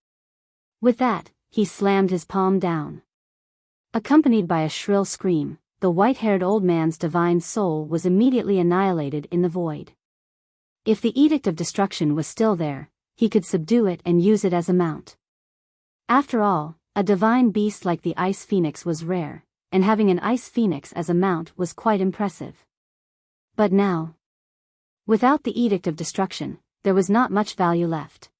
With that, he slammed his palm down. Accompanied by a shrill scream, the white-haired old man's divine soul was immediately annihilated in the void. If the edict of destruction was still there, he could subdue it and use it as a mount. After all, a divine beast like the ice phoenix was rare, and having an ice phoenix as a mount was quite impressive. But now, without the edict of destruction, there was not much value left.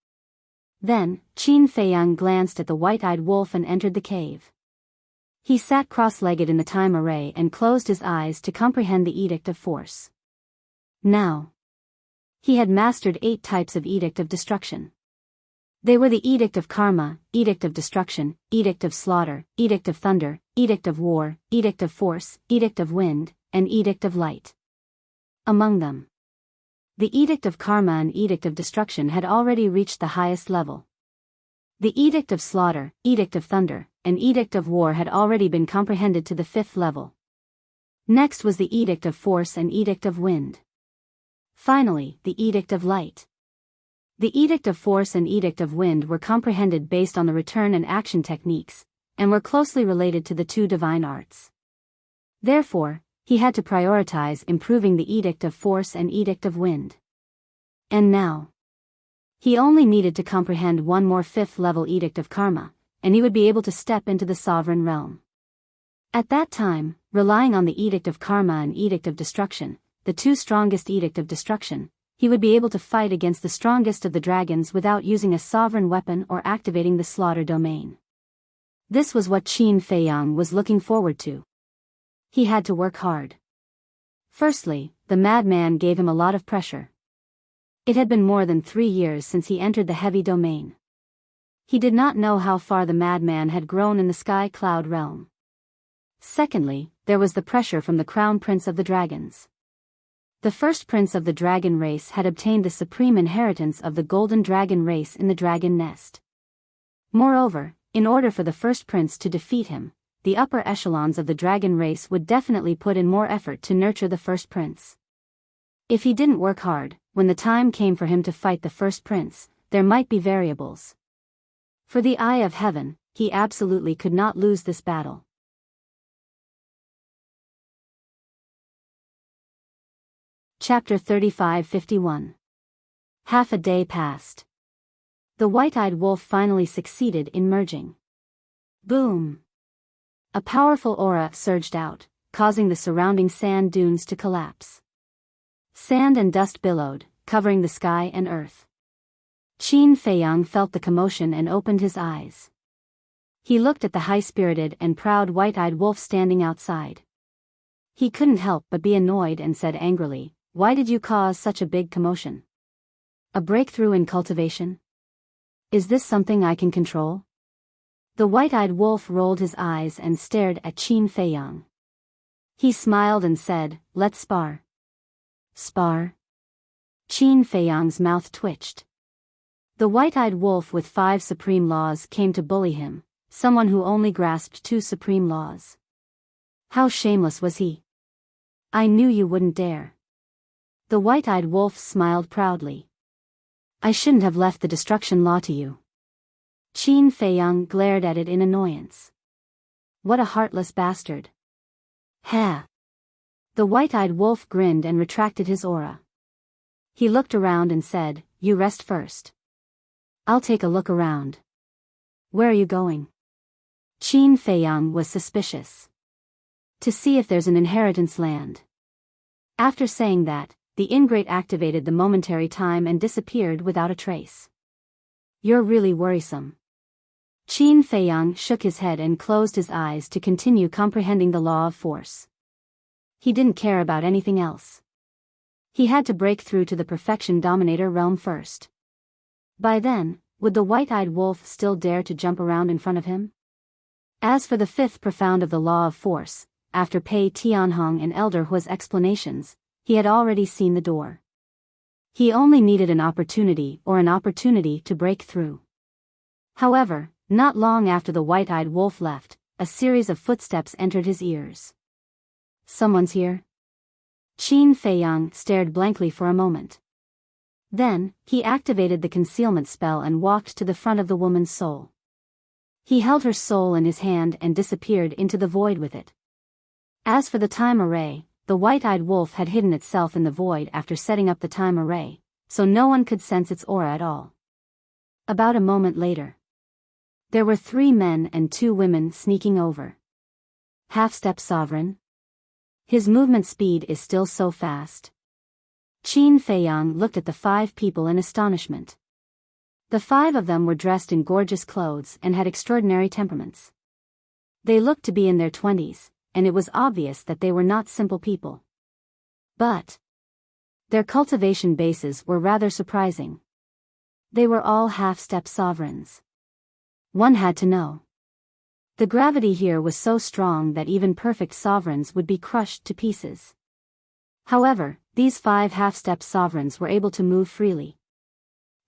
Then, Qin Feiyang glanced at the white-eyed wolf and entered the cave. He sat cross-legged in the time array and closed his eyes to comprehend the edict of force. Now, he had mastered 8 types of edict of destruction. They were the edict of karma, edict of destruction, edict of slaughter, edict of thunder, edict of war, edict of force, edict of wind, and edict of light. Among them, the edict of karma and edict of destruction had already reached the highest level. The edict of slaughter, edict of thunder, and edict of war had already been comprehended to the 5th level. Next was the edict of force and edict of wind. Finally, the edict of light. The edict of force and edict of wind were comprehended based on the return and action techniques, and were closely related to the 2 divine arts. Therefore, he had to prioritize improving the edict of force and edict of wind. And now, he only needed to comprehend one more 5th level edict of karma, and he would be able to step into the sovereign realm. At that time, relying on the edict of karma and edict of destruction, the 2 strongest edict of destruction, he would be able to fight against the strongest of the dragons without using a sovereign weapon or activating the slaughter domain. This was what Qin Feiyang was looking forward to. He had to work hard. Firstly, the madman gave him a lot of pressure. It had been more than 3 years since he entered the heavy domain. He did not know how far the madman had grown in the sky cloud realm. Secondly, there was the pressure from the crown prince of the dragons. The first prince of the dragon race had obtained the supreme inheritance of the golden dragon race in the dragon nest. Moreover, in order for the first prince to defeat him, the upper echelons of the dragon race would definitely put in more effort to nurture the first prince. If he didn't work hard, when the time came for him to fight the first prince, there might be variables. For the eye of heaven, he absolutely could not lose this battle. Chapter 35-51. Half a day passed. The white-eyed wolf finally succeeded in merging. Boom! A powerful aura surged out, causing the surrounding sand dunes to collapse. Sand and dust billowed, covering the sky and earth. Qin Feiyang felt the commotion and opened his eyes. He looked at the high-spirited and proud white-eyed wolf standing outside. He couldn't help but be annoyed and said angrily, "Why did you cause such a big commotion? A breakthrough in cultivation? Is this something I can control? The white-eyed wolf rolled his eyes and stared at Qin Feiyang. He smiled and said, "Let's spar." Spar? Qin Feiyang's mouth twitched. The white-eyed wolf with 5 supreme laws came to bully him, someone who only grasped 2 supreme laws. How shameless was he? I knew you wouldn't dare. The white-eyed wolf smiled proudly. I shouldn't have left the destruction law to you. Qin Feiyang glared at it in annoyance. What a heartless bastard. Ha! The white-eyed wolf grinned and retracted his aura. He looked around and said, "You rest first. I'll take a look around." Where are you going? Qin Feiyang was suspicious. To see if there's an inheritance land. After saying that, the ingrate activated the momentary time and disappeared without a trace. You're really worrisome. Qin Feiyang shook his head and closed his eyes to continue comprehending the law of force. He didn't care about anything else. He had to break through to the Perfection Dominator realm first. By then, would the white-eyed wolf still dare to jump around in front of him? As for the 5th profound of the law of force, after Pei Tianhong and Elder Hua's explanations, he had already seen the door. He only needed an opportunity to break through. However, not long after the white-eyed wolf left, a series of footsteps entered his ears. Someone's here? Qin Feiyang stared blankly for a moment. Then, he activated the concealment spell and walked to the front of the woman's soul. He held her soul in his hand and disappeared into the void with it. As for the time array, the white-eyed wolf had hidden itself in the void after setting up the time array, so no one could sense its aura at all. About a moment later, there were 3 men and 2 women sneaking over. Half-step sovereign? His movement speed is still so fast. Qin Feiyang looked at the 5 people in astonishment. The 5 of them were dressed in gorgeous clothes and had extraordinary temperaments. They looked to be in their 20s, and it was obvious that they were not simple people. But their cultivation bases were rather surprising. They were all half-step sovereigns. One had to know. The gravity here was so strong that even perfect sovereigns would be crushed to pieces. However, these 5 half-step sovereigns were able to move freely.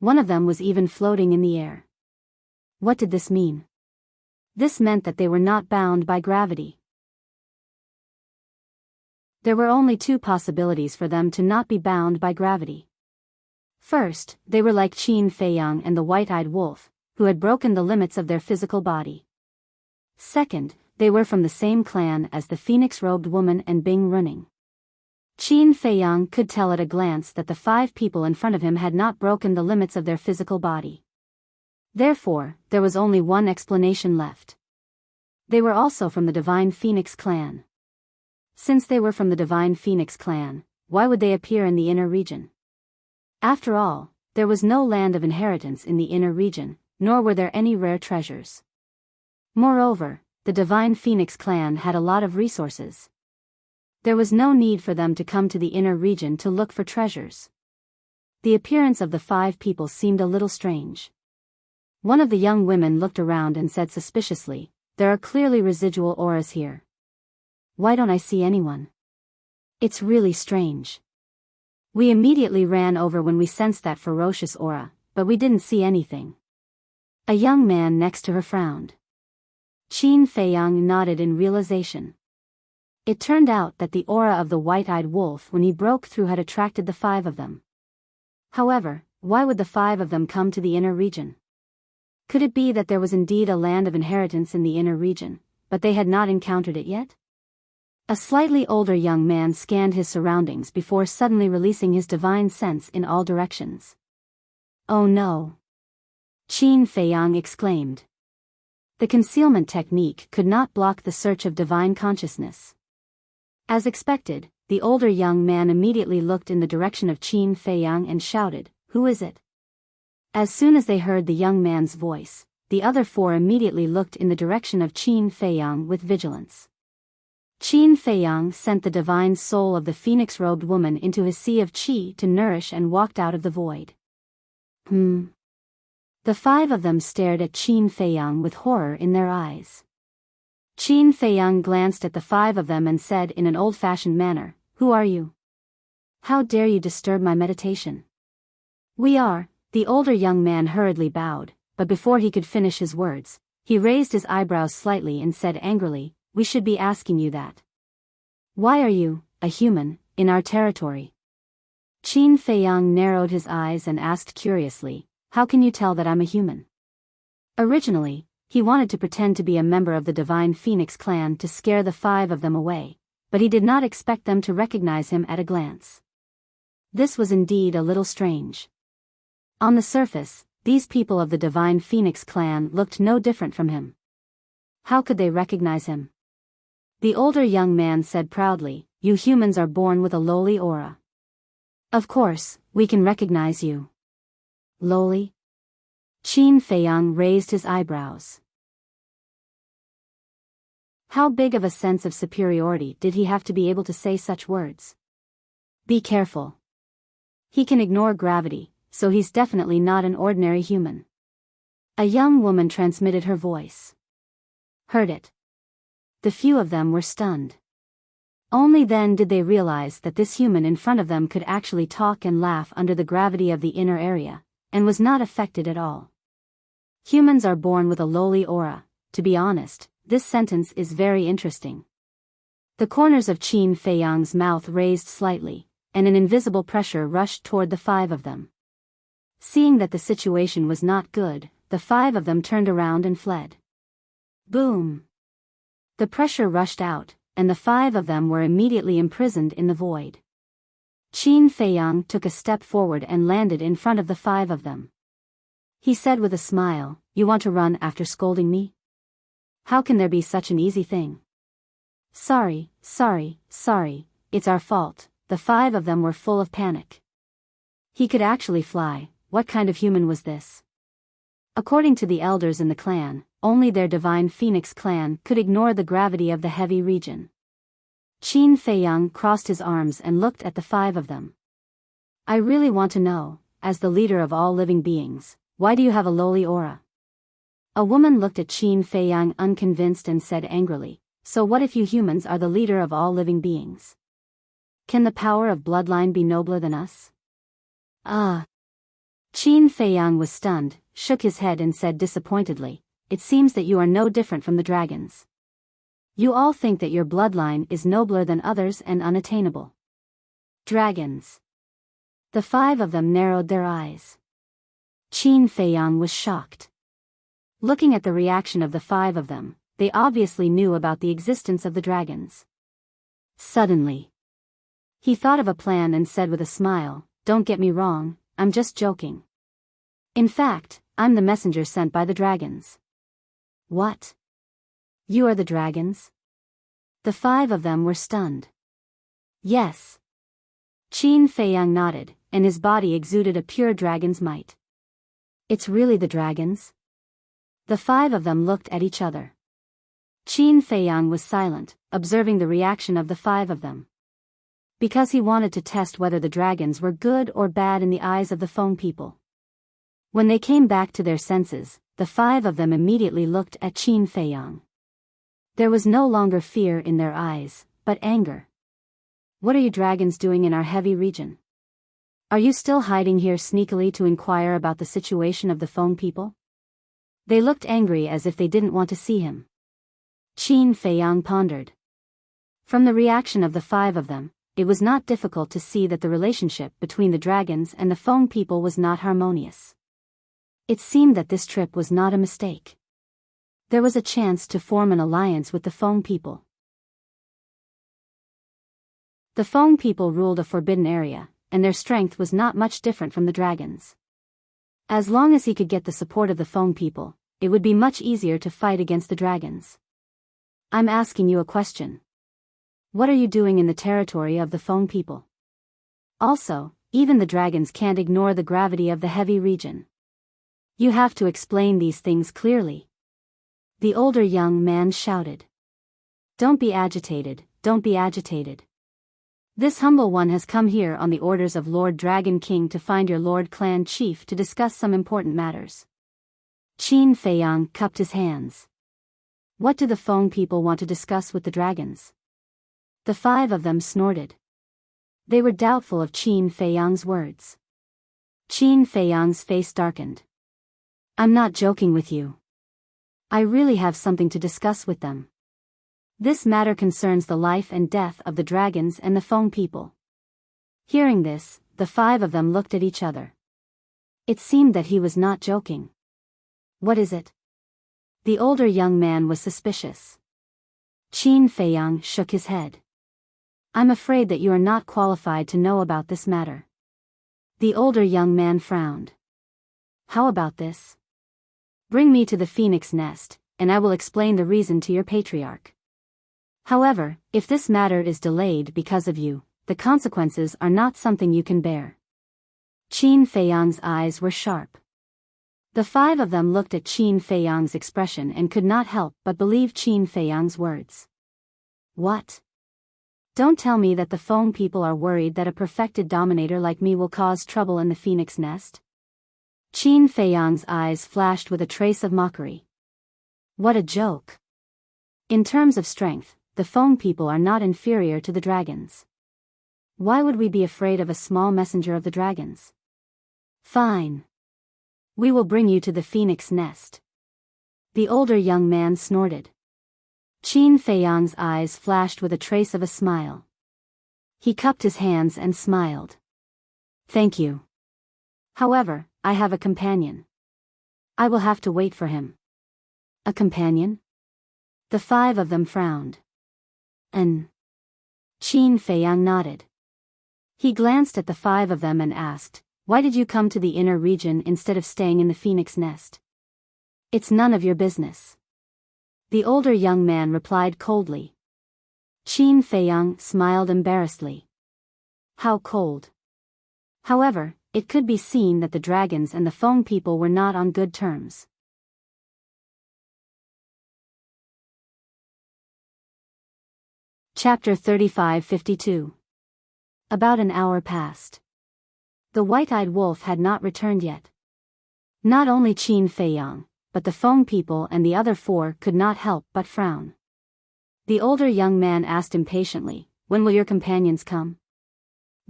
One of them was even floating in the air. What did this mean? This meant that they were not bound by gravity. There were only 2 possibilities for them to not be bound by gravity. First, they were like Qin Feiyang and the white-eyed wolf, who had broken the limits of their physical body. Second, they were from the same clan as the phoenix-robed woman and Bing Running. Qin Feiyang could tell at a glance that the 5 people in front of him had not broken the limits of their physical body. Therefore, there was only one explanation left. They were also from the Divine Phoenix clan. Since they were from the Divine Phoenix clan, why would they appear in the inner region? After all, there was no land of inheritance in the inner region, nor were there any rare treasures. Moreover, the Divine Phoenix clan had a lot of resources. There was no need for them to come to the inner region to look for treasures. The appearance of the 5 people seemed a little strange. One of the young women looked around and said suspiciously, "There are clearly residual auras here. Why don't I see anyone? It's really strange. We immediately ran over when we sensed that ferocious aura, but we didn't see anything." A young man next to her frowned. Qin Feiyang nodded in realization. It turned out that the aura of the white-eyed wolf when he broke through had attracted the 5 of them. However, why would the 5 of them come to the inner region? Could it be that there was indeed a land of inheritance in the inner region, but they had not encountered it yet? A slightly older young man scanned his surroundings before suddenly releasing his divine sense in all directions. "Oh no!" Qin Feiyang exclaimed. The concealment technique could not block the search of divine consciousness. As expected, the older young man immediately looked in the direction of Qin Feiyang and shouted, "Who is it?" As soon as they heard the young man's voice, the other 4 immediately looked in the direction of Qin Feiyang with vigilance. Qin Feiyang sent the divine soul of the phoenix-robed woman into his sea of qi to nourish and walked out of the void. The five of them stared at Qin Feiyang with horror in their eyes. Qin Feiyang glanced at the five of them and said in an old-fashioned manner, "Who are you? How dare you disturb my meditation?" "We are," the older young man hurriedly bowed, but before he could finish his words, he raised his eyebrows slightly and said angrily, "We should be asking you that. Why are you, a human, in our territory?" Qin Feiyang narrowed his eyes and asked curiously, "How can you tell that I'm a human?" Originally, he wanted to pretend to be a member of the Divine Phoenix clan to scare the five of them away, but he did not expect them to recognize him at a glance. This was indeed a little strange. On the surface, these people of the Divine Phoenix clan looked no different from him. How could they recognize him? The older young man said proudly, "You humans are born with a lowly aura. Of course, we can recognize you." Lowly? Qin Feiyang raised his eyebrows. How big of a sense of superiority did he have to be able to say such words? Be careful. He can ignore gravity, so he's definitely not an ordinary human. A young woman transmitted her voice. Heard it. The few of them were stunned. Only then did they realize that this human in front of them could actually talk and laugh under the gravity of the inner area, and was not affected at all. Humans are born with a lowly aura. To be honest, this sentence is very interesting. The corners of Qin Feiyang's mouth raised slightly, and an invisible pressure rushed toward the five of them. Seeing that the situation was not good, the five of them turned around and fled. Boom! The pressure rushed out, and the five of them were immediately imprisoned in the void. Qin Feiyang took a step forward and landed in front of the five of them. He said with a smile, "You want to run after scolding me? How can there be such an easy thing?" Sorry, it's our fault." The five of them were full of panic. He could actually fly. What kind of human was this? According to the elders in the clan, only their Divine Phoenix clan could ignore the gravity of the heavy region. Qin Feiyang crossed his arms and looked at the five of them. "I really want to know, as the leader of all living beings, why do you have a lowly aura?" A woman looked at Qin Feiyang unconvinced and said angrily, "So what if you humans are the leader of all living beings? Can the power of bloodline be nobler than us?" Qin Feiyang was stunned, shook his head and said disappointedly, "It seems that you are no different from the dragons. You all think that your bloodline is nobler than others and unattainable. Dragons." The five of them narrowed their eyes. Qin Feiyang was shocked. Looking at the reaction of the five of them, they obviously knew about the existence of the dragons. Suddenly, he thought of a plan and said with a smile, "Don't get me wrong, I'm just joking. In fact, I'm the messenger sent by the dragons." "What? You are the dragons?" The five of them were stunned. "Yes." Qin Feiyang nodded, and his body exuded a pure dragon's might. "It's really the dragons?" The five of them looked at each other. Qin Feiyang was silent, observing the reaction of the five of them. Because he wanted to test whether the dragons were good or bad in the eyes of the Feng people. When they came back to their senses, the five of them immediately looked at Qin Feiyang. There was no longer fear in their eyes, but anger. "What are you dragons doing in our heavy region? Are you still hiding here sneakily to inquire about the situation of the Feng people?" They looked angry as if they didn't want to see him. Qin Feiyang pondered. From the reaction of the five of them, it was not difficult to see that the relationship between the dragons and the Feng people was not harmonious. It seemed that this trip was not a mistake. There was a chance to form an alliance with the Feng people. The Feng people ruled a forbidden area, and their strength was not much different from the dragons. As long as he could get the support of the Feng people, it would be much easier to fight against the dragons. "I'm asking you a question. What are you doing in the territory of the Feng people? Also, even the dragons can't ignore the gravity of the heavy region. You have to explain these things clearly." The older young man shouted. Don't be agitated. This humble one has come here on the orders of Lord Dragon King to find your Lord Clan Chief to discuss some important matters." Qin Feiyang cupped his hands. What do the Feng people want to discuss with the dragons? The 5 of them snorted. They were doubtful of Qin Feiyang's words. Qin Feiyang's face darkened. I'm not joking with you. I really have something to discuss with them. This matter concerns the life and death of the dragons and the Feng people. Hearing this, the 5 of them looked at each other. It seemed that he was not joking. What is it? The older young man was suspicious. Qin Feiyang shook his head. I'm afraid that you are not qualified to know about this matter. The older young man frowned. How about this? Bring me to the phoenix nest, and I will explain the reason to your patriarch. However, if this matter is delayed because of you, the consequences are not something you can bear. Qin Feiyang's eyes were sharp. The 5 of them looked at Qin Feiyang's expression and could not help but believe Qin Feiyang's words. What? Don't tell me that the Feng people are worried that a perfected dominator like me will cause trouble in the phoenix nest? Qin Feiyang's eyes flashed with a trace of mockery. What a joke. In terms of strength, the Feng people are not inferior to the dragons. Why would we be afraid of a small messenger of the dragons? Fine. We will bring you to the phoenix nest. The older young man snorted. Qin Feiyang's eyes flashed with a trace of a smile. He cupped his hands and smiled. Thank you. However, I have a companion. I will have to wait for him. A companion? The 5 of them frowned. Qin Feiyang nodded. He glanced at the 5 of them and asked, why did you come to the inner region instead of staying in the phoenix nest? It's none of your business. The older young man replied coldly. Qin Feiyang smiled embarrassedly. How cold. However, it could be seen that the dragons and the Feng people were not on good terms. Chapter 35-52. About an hour passed. The white-eyed wolf had not returned yet. Not only Qin Feiyang, but the Feng people and the other 4 could not help but frown. The older young man asked impatiently, when will your companions come?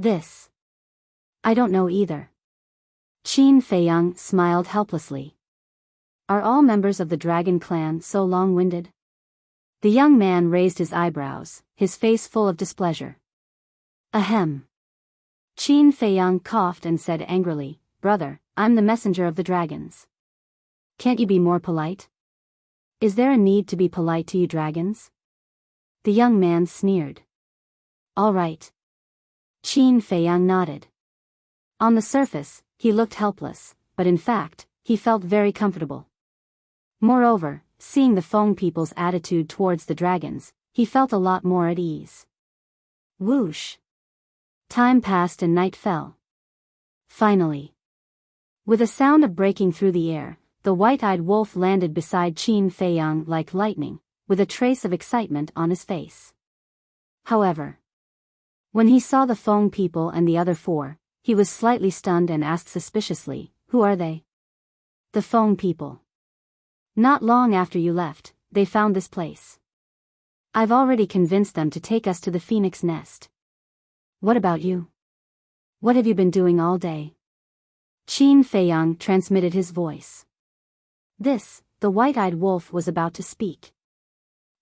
I don't know either. Qin Feiyang smiled helplessly. Are all members of the dragon clan so long-winded? The young man raised his eyebrows, his face full of displeasure. Ahem. Qin Feiyang coughed and said angrily, brother, I'm the messenger of the dragons. Can't you be more polite? Is there a need to be polite to you dragons? The young man sneered. All right. Qin Feiyang nodded. On the surface, he looked helpless, but in fact, he felt very comfortable. Moreover, seeing the Feng people's attitude towards the dragons, he felt a lot more at ease. Whoosh. Time passed and night fell. Finally. With a sound of breaking through the air, the white-eyed wolf landed beside Qin Feiyang like lightning, with a trace of excitement on his face. However, when he saw the Feng people and the other 4, he was slightly stunned and asked suspiciously, who are they? The Feng people. Not long after you left, they found this place. I've already convinced them to take us to the phoenix nest. What about you? What have you been doing all day? Qin Feiyang transmitted his voice. The white-eyed wolf was about to speak.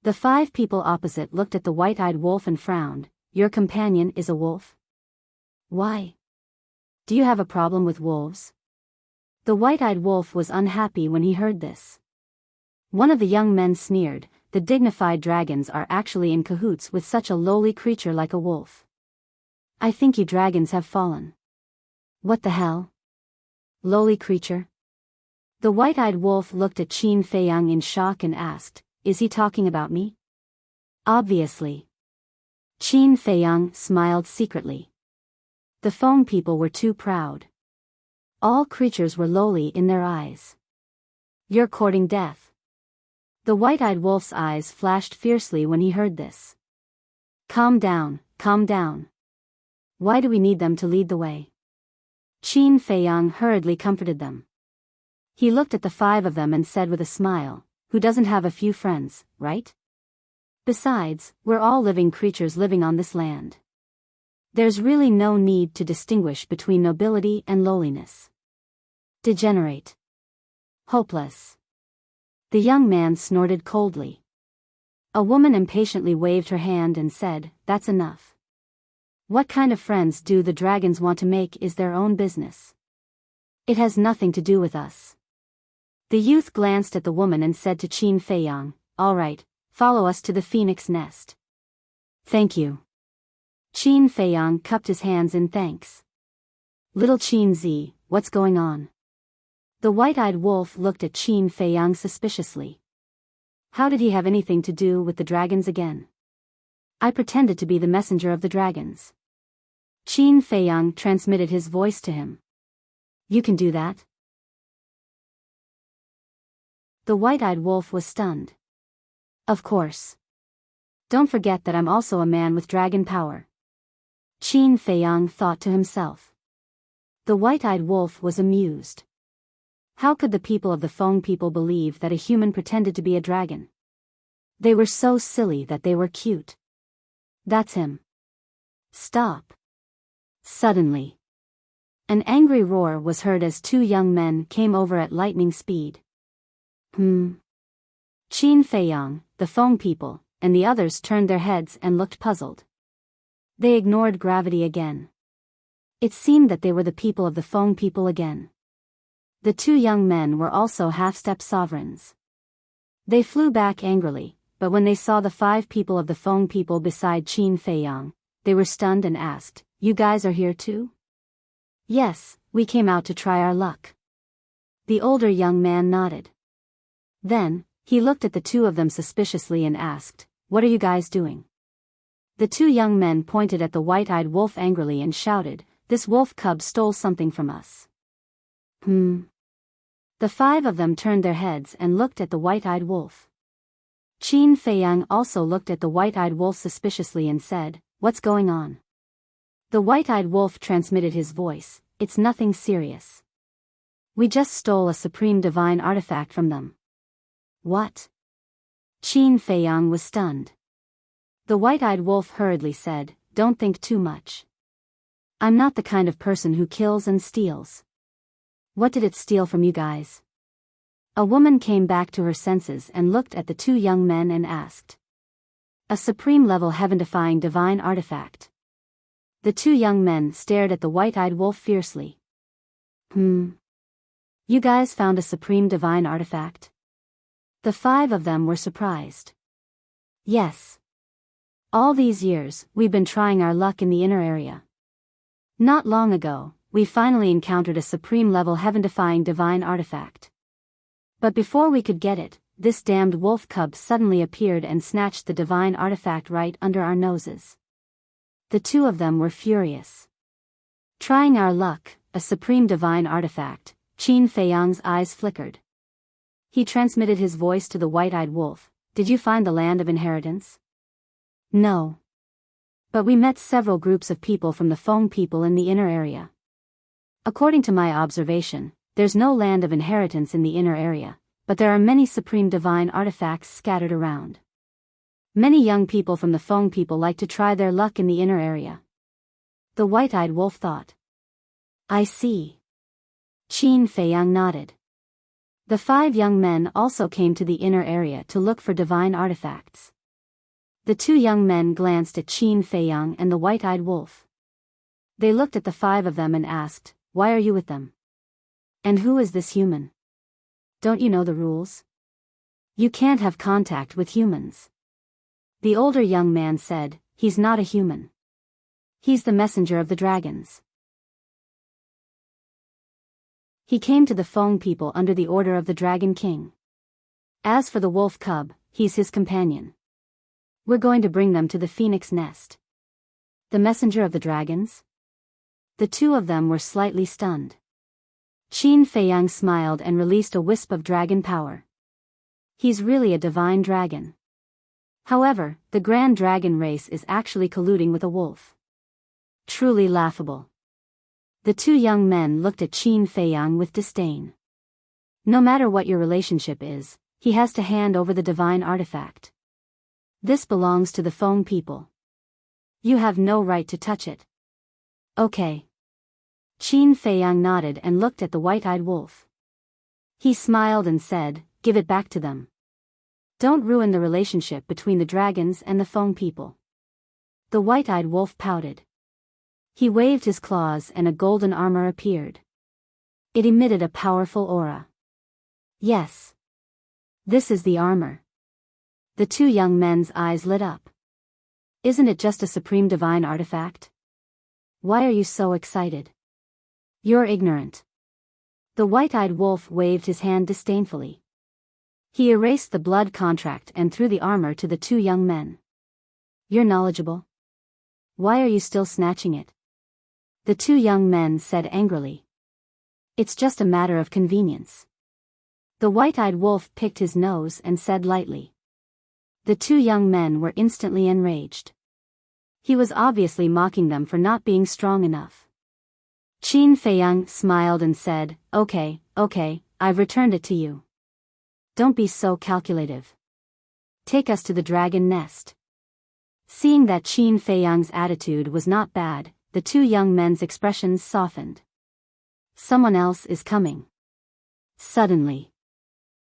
The 5 people opposite looked at the white-eyed wolf and frowned. Your companion is a wolf? Why? Do you have a problem with wolves? The white-eyed wolf was unhappy when he heard this. One of the young men sneered, the dignified dragons are actually in cahoots with such a lowly creature like a wolf. I think you dragons have fallen. What the hell? Lowly creature? The white-eyed wolf looked at Qin Feiyang in shock and asked, is he talking about me? Obviously. Qin Feiyang smiled secretly. The Feng people were too proud. All creatures were lowly in their eyes. You're courting death. The white-eyed wolf's eyes flashed fiercely when he heard this. Calm down, calm down. Why do we need them to lead the way? Qin Feiyang hurriedly comforted them. He looked at the 5 of them and said with a smile, who doesn't have a few friends, right? Besides, we're all living creatures living on this land. There's really no need to distinguish between nobility and lowliness. Degenerate. Hopeless. The young man snorted coldly. A woman impatiently waved her hand and said, that's enough. What kind of friends do the dragons want to make is their own business. It has nothing to do with us. The youth glanced at the woman and said to Qin Feiyang, all right, follow us to the phoenix nest. Thank you. Qin Feiyang cupped his hands in thanks. Little Qin Zi, what's going on? The white-eyed wolf looked at Qin Feiyang suspiciously. How did he have anything to do with the dragons again? I pretended to be the messenger of the dragons. Qin Feiyang transmitted his voice to him. You can do that? The white-eyed wolf was stunned. Of course. Don't forget that I'm also a man with dragon power. Qin Feiyang thought to himself. The white-eyed wolf was amused. How could the people of the Feng people believe that a human pretended to be a dragon? They were so silly that they were cute. That's him. Stop. Suddenly, an angry roar was heard as 2 young men came over at lightning speed. Qin Feiyang, the Feng people, and the others turned their heads and looked puzzled. They ignored gravity again. It seemed that they were the people of the Feng people again. The 2 young men were also half-step sovereigns. They flew back angrily, but when they saw the 5 people of the Feng people beside Qin Feiyang, they were stunned and asked, you guys are here too? Yes, we came out to try our luck. The older young man nodded. Then, he looked at the 2 of them suspiciously and asked, what are you guys doing? The 2 young men pointed at the white-eyed wolf angrily and shouted, this wolf cub stole something from us. The 5 of them turned their heads and looked at the white-eyed wolf. Qin Feiyang also looked at the white-eyed wolf suspiciously and said, what's going on? The white-eyed wolf transmitted his voice, it's nothing serious. We just stole a supreme divine artifact from them. What? Qin Feiyang was stunned. The white-eyed wolf hurriedly said, don't think too much. I'm not the kind of person who kills and steals. What did it steal from you guys? A woman came back to her senses and looked at the 2 young men and asked. A supreme-level heaven-defying divine artifact. The 2 young men stared at the white-eyed wolf fiercely. You guys found a supreme divine artifact? The 5 of them were surprised. Yes. All these years, we've been trying our luck in the inner area. Not long ago, we finally encountered a supreme-level heaven-defying divine artifact. But before we could get it, this damned wolf cub suddenly appeared and snatched the divine artifact right under our noses. The 2 of them were furious. Trying our luck, a supreme divine artifact, Qin Feiyang's eyes flickered. He transmitted his voice to the white-eyed wolf, did you find the land of inheritance? No. But we met several groups of people from the Feng people in the inner area. According to my observation, there's no land of inheritance in the inner area, but there are many supreme divine artifacts scattered around. Many young people from the Feng people like to try their luck in the inner area. The white-eyed wolf thought. I see. Qin Feiyang nodded. The 5 young men also came to the inner area to look for divine artifacts. The 2 young men glanced at Qin Feiyang and the white-eyed wolf. They looked at the 5 of them and asked, why are you with them? And who is this human? Don't you know the rules? You can't have contact with humans. The older young man said, he's not a human. He's the messenger of the dragons. He came to the Feng people under the order of the Dragon King. As for the wolf cub, he's his companion. We're going to bring them to the phoenix nest. The messenger of the dragons? The 2 of them were slightly stunned. Qin Feiyang smiled and released a wisp of dragon power. He's really a divine dragon. However, the grand dragon race is actually colluding with a wolf. Truly laughable. The 2 young men looked at Qin Feiyang with disdain. No matter what your relationship is, he has to hand over the divine artifact. This belongs to the Feng people. You have no right to touch it. Okay. Qin Feiyang nodded and looked at the white-eyed wolf. He smiled and said, "Give it back to them. Don't ruin the relationship between the dragons and the Feng people." The white-eyed wolf pouted. He waved his claws and a golden armor appeared. It emitted a powerful aura. Yes. This is the armor. The two young men's eyes lit up. Isn't it just a supreme divine artifact? Why are you so excited? You're ignorant. The white-eyed wolf waved his hand disdainfully. He erased the blood contract and threw the armor to the two young men. You're knowledgeable. Why are you still snatching it? The two young men said angrily. It's just a matter of convenience. The white-eyed wolf picked his nose and said lightly. The two young men were instantly enraged. He was obviously mocking them for not being strong enough. Qin Feiyang smiled and said, Okay, I've returned it to you. Don't be so calculative. Take us to the dragon nest. Seeing that Qin Feiyang's attitude was not bad, the two young men's expressions softened. Someone else is coming. Suddenly,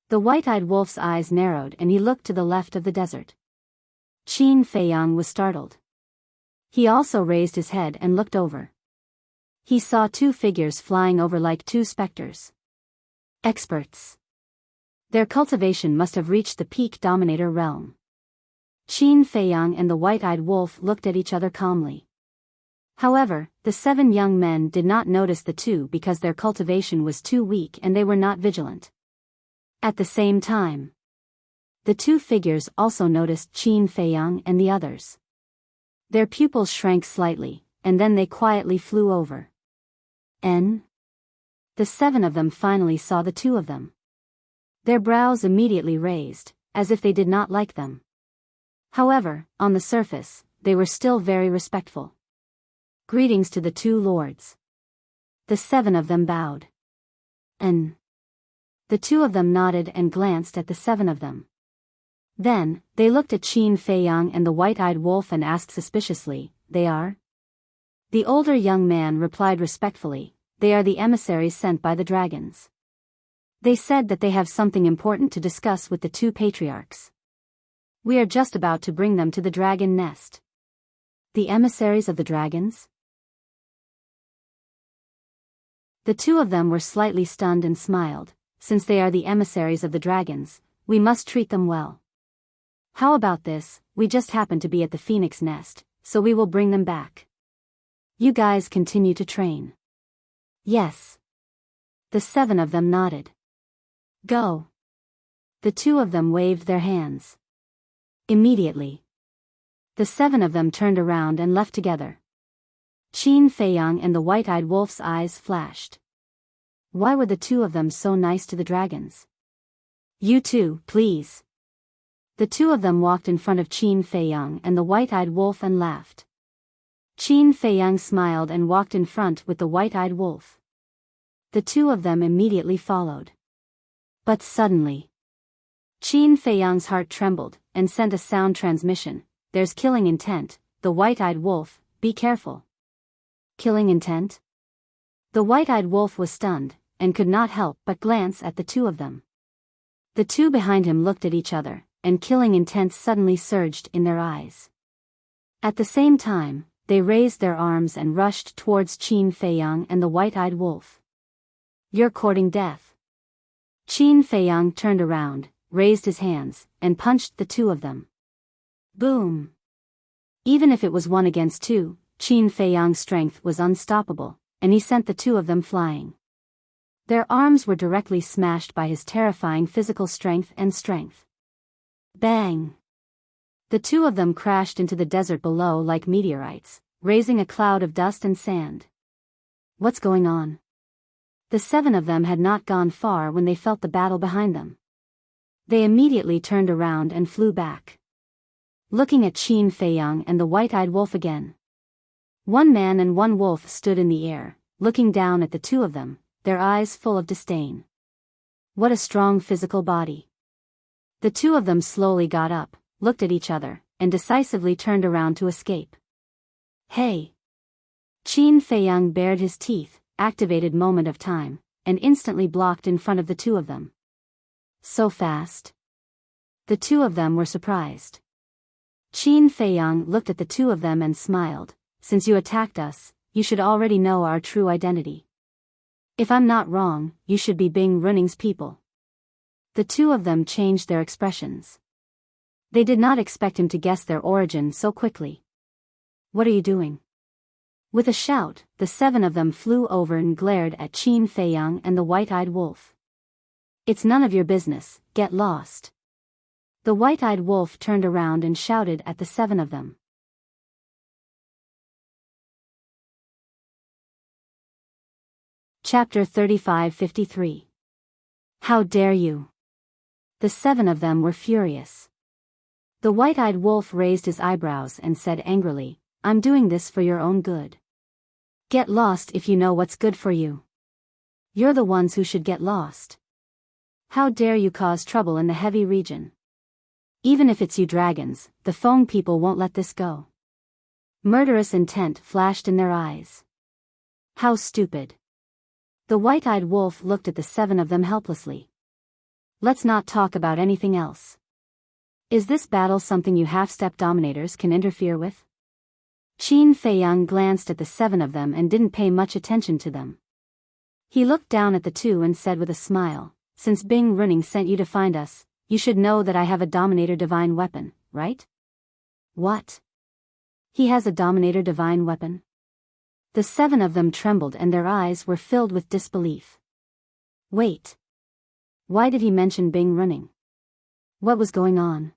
the white-eyed wolf's eyes narrowed and he looked to the left of the desert. Qin Feiyang was startled. He also raised his head and looked over. He saw two figures flying over like two specters. Experts. Their cultivation must have reached the peak dominator realm. Qin Feiyang and the white-eyed wolf looked at each other calmly. However, the 7 young men did not notice the two because their cultivation was too weak and they were not vigilant. At the same time, the two figures also noticed Qin Feiyang and the others. Their pupils shrank slightly, and then they quietly flew over. The 7 of them finally saw the 2 of them. Their brows immediately raised, as if they did not like them. However, on the surface, they were still very respectful. Greetings to the 2 lords. The 7 of them bowed. The 2 of them nodded and glanced at the 7 of them. Then, they looked at Qin Feiyang and the white-eyed wolf and asked suspiciously, "They are?" The older young man replied respectfully, "They are the emissaries sent by the dragons. They said that they have something important to discuss with the 2 patriarchs. We are just about to bring them to the dragon nest." The emissaries of the dragons? The 2 of them were slightly stunned and smiled. Since they are the emissaries of the dragons, we must treat them well. How about this? We just happen to be at the phoenix nest, so we will bring them back. You guys continue to train. Yes. The 7 of them nodded. Go. The 2 of them waved their hands. Immediately, the 7 of them turned around and left together. Qin Feiyang and the white-eyed wolf's eyes flashed. Why were the 2 of them so nice to the dragons? You too, please. The 2 of them walked in front of Qin Feiyang and the white-eyed wolf and laughed. Qin Feiyang smiled and walked in front with the white-eyed wolf. The 2 of them immediately followed. But suddenly, Qin Feiyang's heart trembled and sent a sound transmission. There's killing intent, the white-eyed wolf, be careful. Killing intent? The white-eyed wolf was stunned, and could not help but glance at the 2 of them. The 2 behind him looked at each other, and killing intent suddenly surged in their eyes. At the same time, they raised their arms and rushed towards Qin Feiyang and the white-eyed wolf. You're courting death. Qin Feiyang turned around, raised his hands, and punched the 2 of them. Boom! Even if it was 1 against 2, Qin Feiyang's strength was unstoppable, and he sent the 2 of them flying. Their arms were directly smashed by his terrifying physical strength and strength. Bang! The 2 of them crashed into the desert below like meteorites, raising a cloud of dust and sand. What's going on? The 7 of them had not gone far when they felt the battle behind them. They immediately turned around and flew back, looking at Qin Feiyang and the white-eyed wolf again. 1 man and 1 wolf stood in the air, looking down at the 2 of them, their eyes full of disdain. What a strong physical body. The two of them slowly got up, looked at each other, and decisively turned around to escape. Hey! Qin Feiyang bared his teeth, activated moment of time, and instantly blocked in front of the two of them. So fast. The two of them were surprised. Qin Feiyang looked at the two of them and smiled. Since you attacked us, you should already know our true identity. If I'm not wrong, you should be Bing Running's people. The two of them changed their expressions. They did not expect him to guess their origin so quickly. What are you doing? With a shout, the seven of them flew over and glared at Qin Feiyang and the white-eyed wolf. It's none of your business, get lost. The white-eyed wolf turned around and shouted at the seven of them. Chapter 35-53. How dare you? The seven of them were furious. The white-eyed wolf raised his eyebrows and said angrily, I'm doing this for your own good. Get lost if you know what's good for you. You're the ones who should get lost. How dare you cause trouble in the heavy region? Even if it's you dragons, the phone people won't let this go. Murderous intent flashed in their eyes. How stupid. The white-eyed wolf looked at the seven of them helplessly. Let's not talk about anything else. Is this battle something you half-step dominators can interfere with? Qin Feiyang glanced at the seven of them and didn't pay much attention to them. He looked down at the two and said with a smile, since Bing Running sent you to find us, you should know that I have a Dominator Divine weapon, right? What? He has a Dominator Divine weapon? The seven of them trembled and their eyes were filled with disbelief. Wait. Why did he mention Bing Running? What was going on?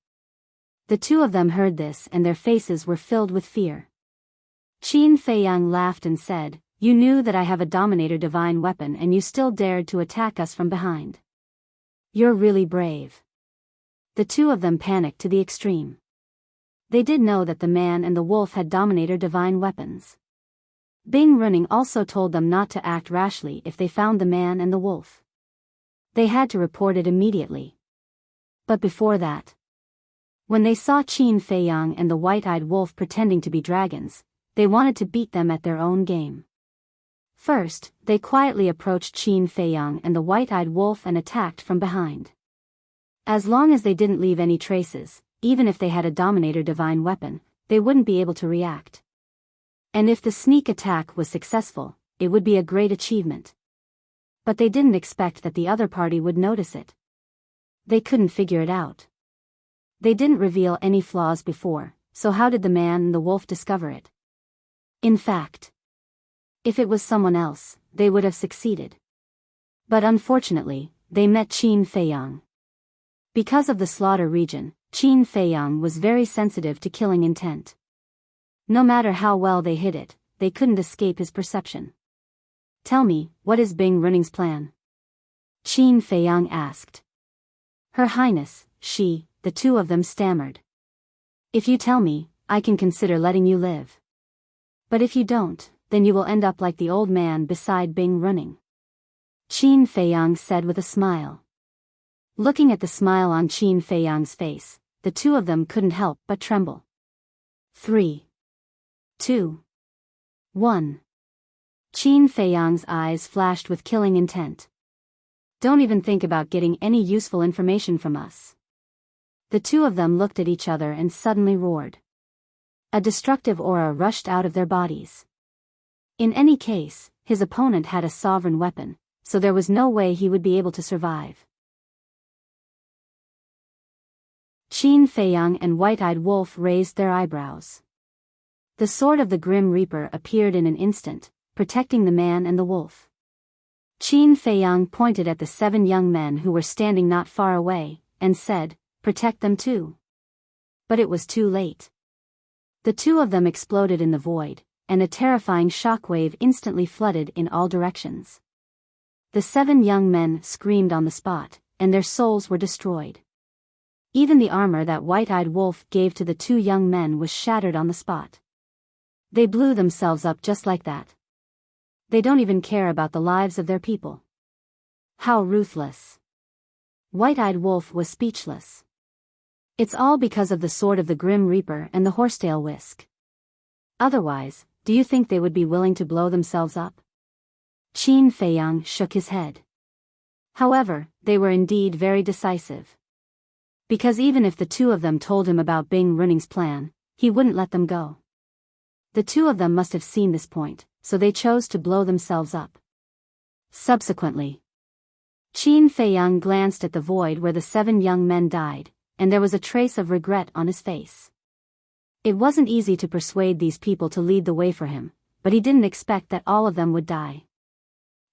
The two of them heard this and their faces were filled with fear. Qin Feiyang laughed and said, you knew that I have a Dominator Divine weapon and you still dared to attack us from behind. You're really brave. The two of them panicked to the extreme. They did know that the man and the wolf had Dominator Divine weapons. Bing Running also told them not to act rashly if they found the man and the wolf. They had to report it immediately. But before that, when they saw Qin Feiyang and the white-eyed wolf pretending to be dragons, they wanted to beat them at their own game. First, they quietly approached Qin Feiyang and the white-eyed wolf and attacked from behind. As long as they didn't leave any traces, even if they had a Dominator Divine weapon, they wouldn't be able to react. And if the sneak attack was successful, it would be a great achievement. But they didn't expect that the other party would notice it. They couldn't figure it out. They didn't reveal any flaws before, so how did the man and the wolf discover it? In fact, if it was someone else, they would have succeeded. But unfortunately, they met Qin Feiyang. Because of the slaughter region, Qin Feiyang was very sensitive to killing intent. No matter how well they hid it, they couldn't escape his perception. Tell me, what is Bing Running's plan? Qin Feiyang asked. Her Highness, the two of them stammered. If you tell me, I can consider letting you live. But if you don't, then you will end up like the old man beside Bing Running. Qin Feiyang said with a smile. Looking at the smile on Qin Feiyang's face, the two of them couldn't help but tremble. 3, 2, 1. Qin Feiyang's eyes flashed with killing intent. Don't even think about getting any useful information from us. The two of them looked at each other and suddenly roared. A destructive aura rushed out of their bodies. In any case, his opponent had a sovereign weapon, so there was no way he would be able to survive. Qin Feiyang and White-Eyed Wolf raised their eyebrows. The sword of the Grim Reaper appeared in an instant, protecting the man and the wolf. Qin Feiyang pointed at the 7 young men who were standing not far away, and said, "Protect them too." But it was too late. The two of them exploded in the void, and a terrifying shockwave instantly flooded in all directions. The 7 young men screamed on the spot, and their souls were destroyed. Even the armor that White-Eyed Wolf gave to the 2 young men was shattered on the spot. They blew themselves up just like that. They don't even care about the lives of their people. How ruthless. White-Eyed Wolf was speechless. It's all because of the sword of the Grim Reaper and the horsetail whisk. Otherwise, do you think they would be willing to blow themselves up? Qin Feiyang shook his head. However, they were indeed very decisive. Because even if the two of them told him about Bing Running's plan, he wouldn't let them go. The two of them must have seen this point, so they chose to blow themselves up. Subsequently, Qin Feiyang glanced at the void where the 7 young men died, and there was a trace of regret on his face. It wasn't easy to persuade these people to lead the way for him, but he didn't expect that all of them would die.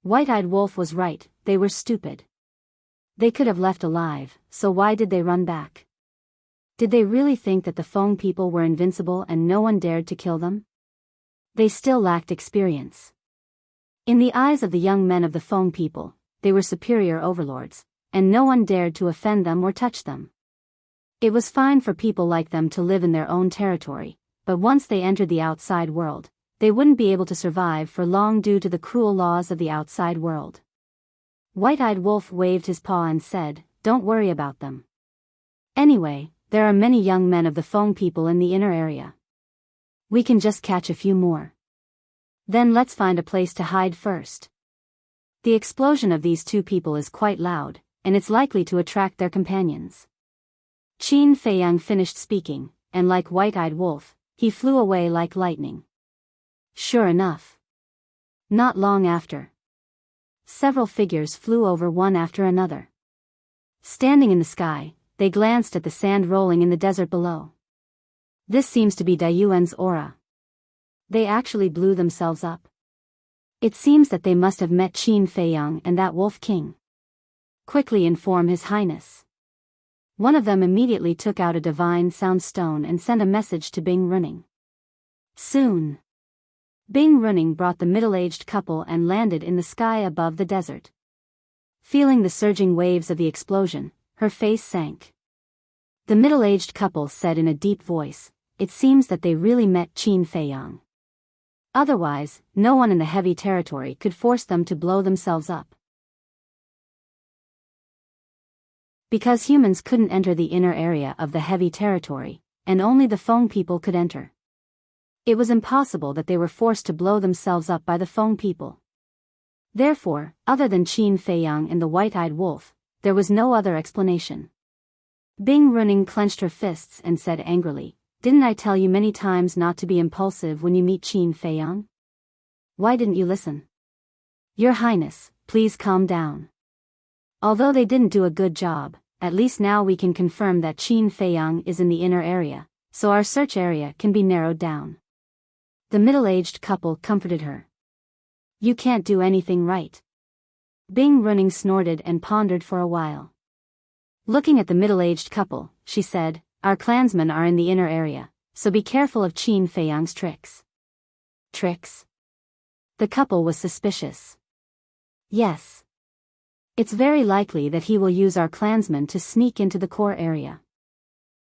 White-Eyed Wolf was right, they were stupid. They could have left alive, so why did they run back? Did they really think that the Feng people were invincible and no one dared to kill them? They still lacked experience. In the eyes of the young men of the Feng people, they were superior overlords, and no one dared to offend them or touch them. It was fine for people like them to live in their own territory, but once they entered the outside world, they wouldn't be able to survive for long due to the cruel laws of the outside world. White-Eyed Wolf waved his paw and said, "Don't worry about them. Anyway, there are many young men of the Feng people in the inner area. We can just catch a few more. Then let's find a place to hide first. The explosion of these 2 people is quite loud, and it's likely to attract their companions." Qin Feiyang finished speaking, and like White-Eyed Wolf, he flew away like lightning. Sure enough. Not long after, several figures flew over one after another. Standing in the sky, they glanced at the sand rolling in the desert below. This seems to be Daiyuan's aura. They actually blew themselves up. It seems that they must have met Qin Feiyang and that Wolf King. Quickly inform His Highness. One of them immediately took out a divine sound stone and sent a message to Bing Running. Soon, Bing Running brought the middle-aged couple and landed in the sky above the desert. Feeling the surging waves of the explosion, her face sank. The middle-aged couple said in a deep voice, "It seems that they really met Qin Feiyang. Otherwise, no one in the heavy territory could force them to blow themselves up." Because humans couldn't enter the inner area of the heavy territory, and only the Feng people could enter. It was impossible that they were forced to blow themselves up by the Feng people. Therefore, other than Qin Feiyang and the White-Eyed Wolf, there was no other explanation. Bing Running clenched her fists and said angrily, "Didn't I tell you many times not to be impulsive when you meet Qin Feiyang? Why didn't you listen? Your Highness, please calm down. Although they didn't do a good job, at least now we can confirm that Qin Feiyang is in the inner area, so our search area can be narrowed down." The middle-aged couple comforted her. "You can't do anything right." Bing Running snorted and pondered for a while. Looking at the middle-aged couple, she said, "Our clansmen are in the inner area, so be careful of Qin Feiyang's tricks." Tricks? The couple was suspicious. Yes. It's very likely that he will use our clansmen to sneak into the core area.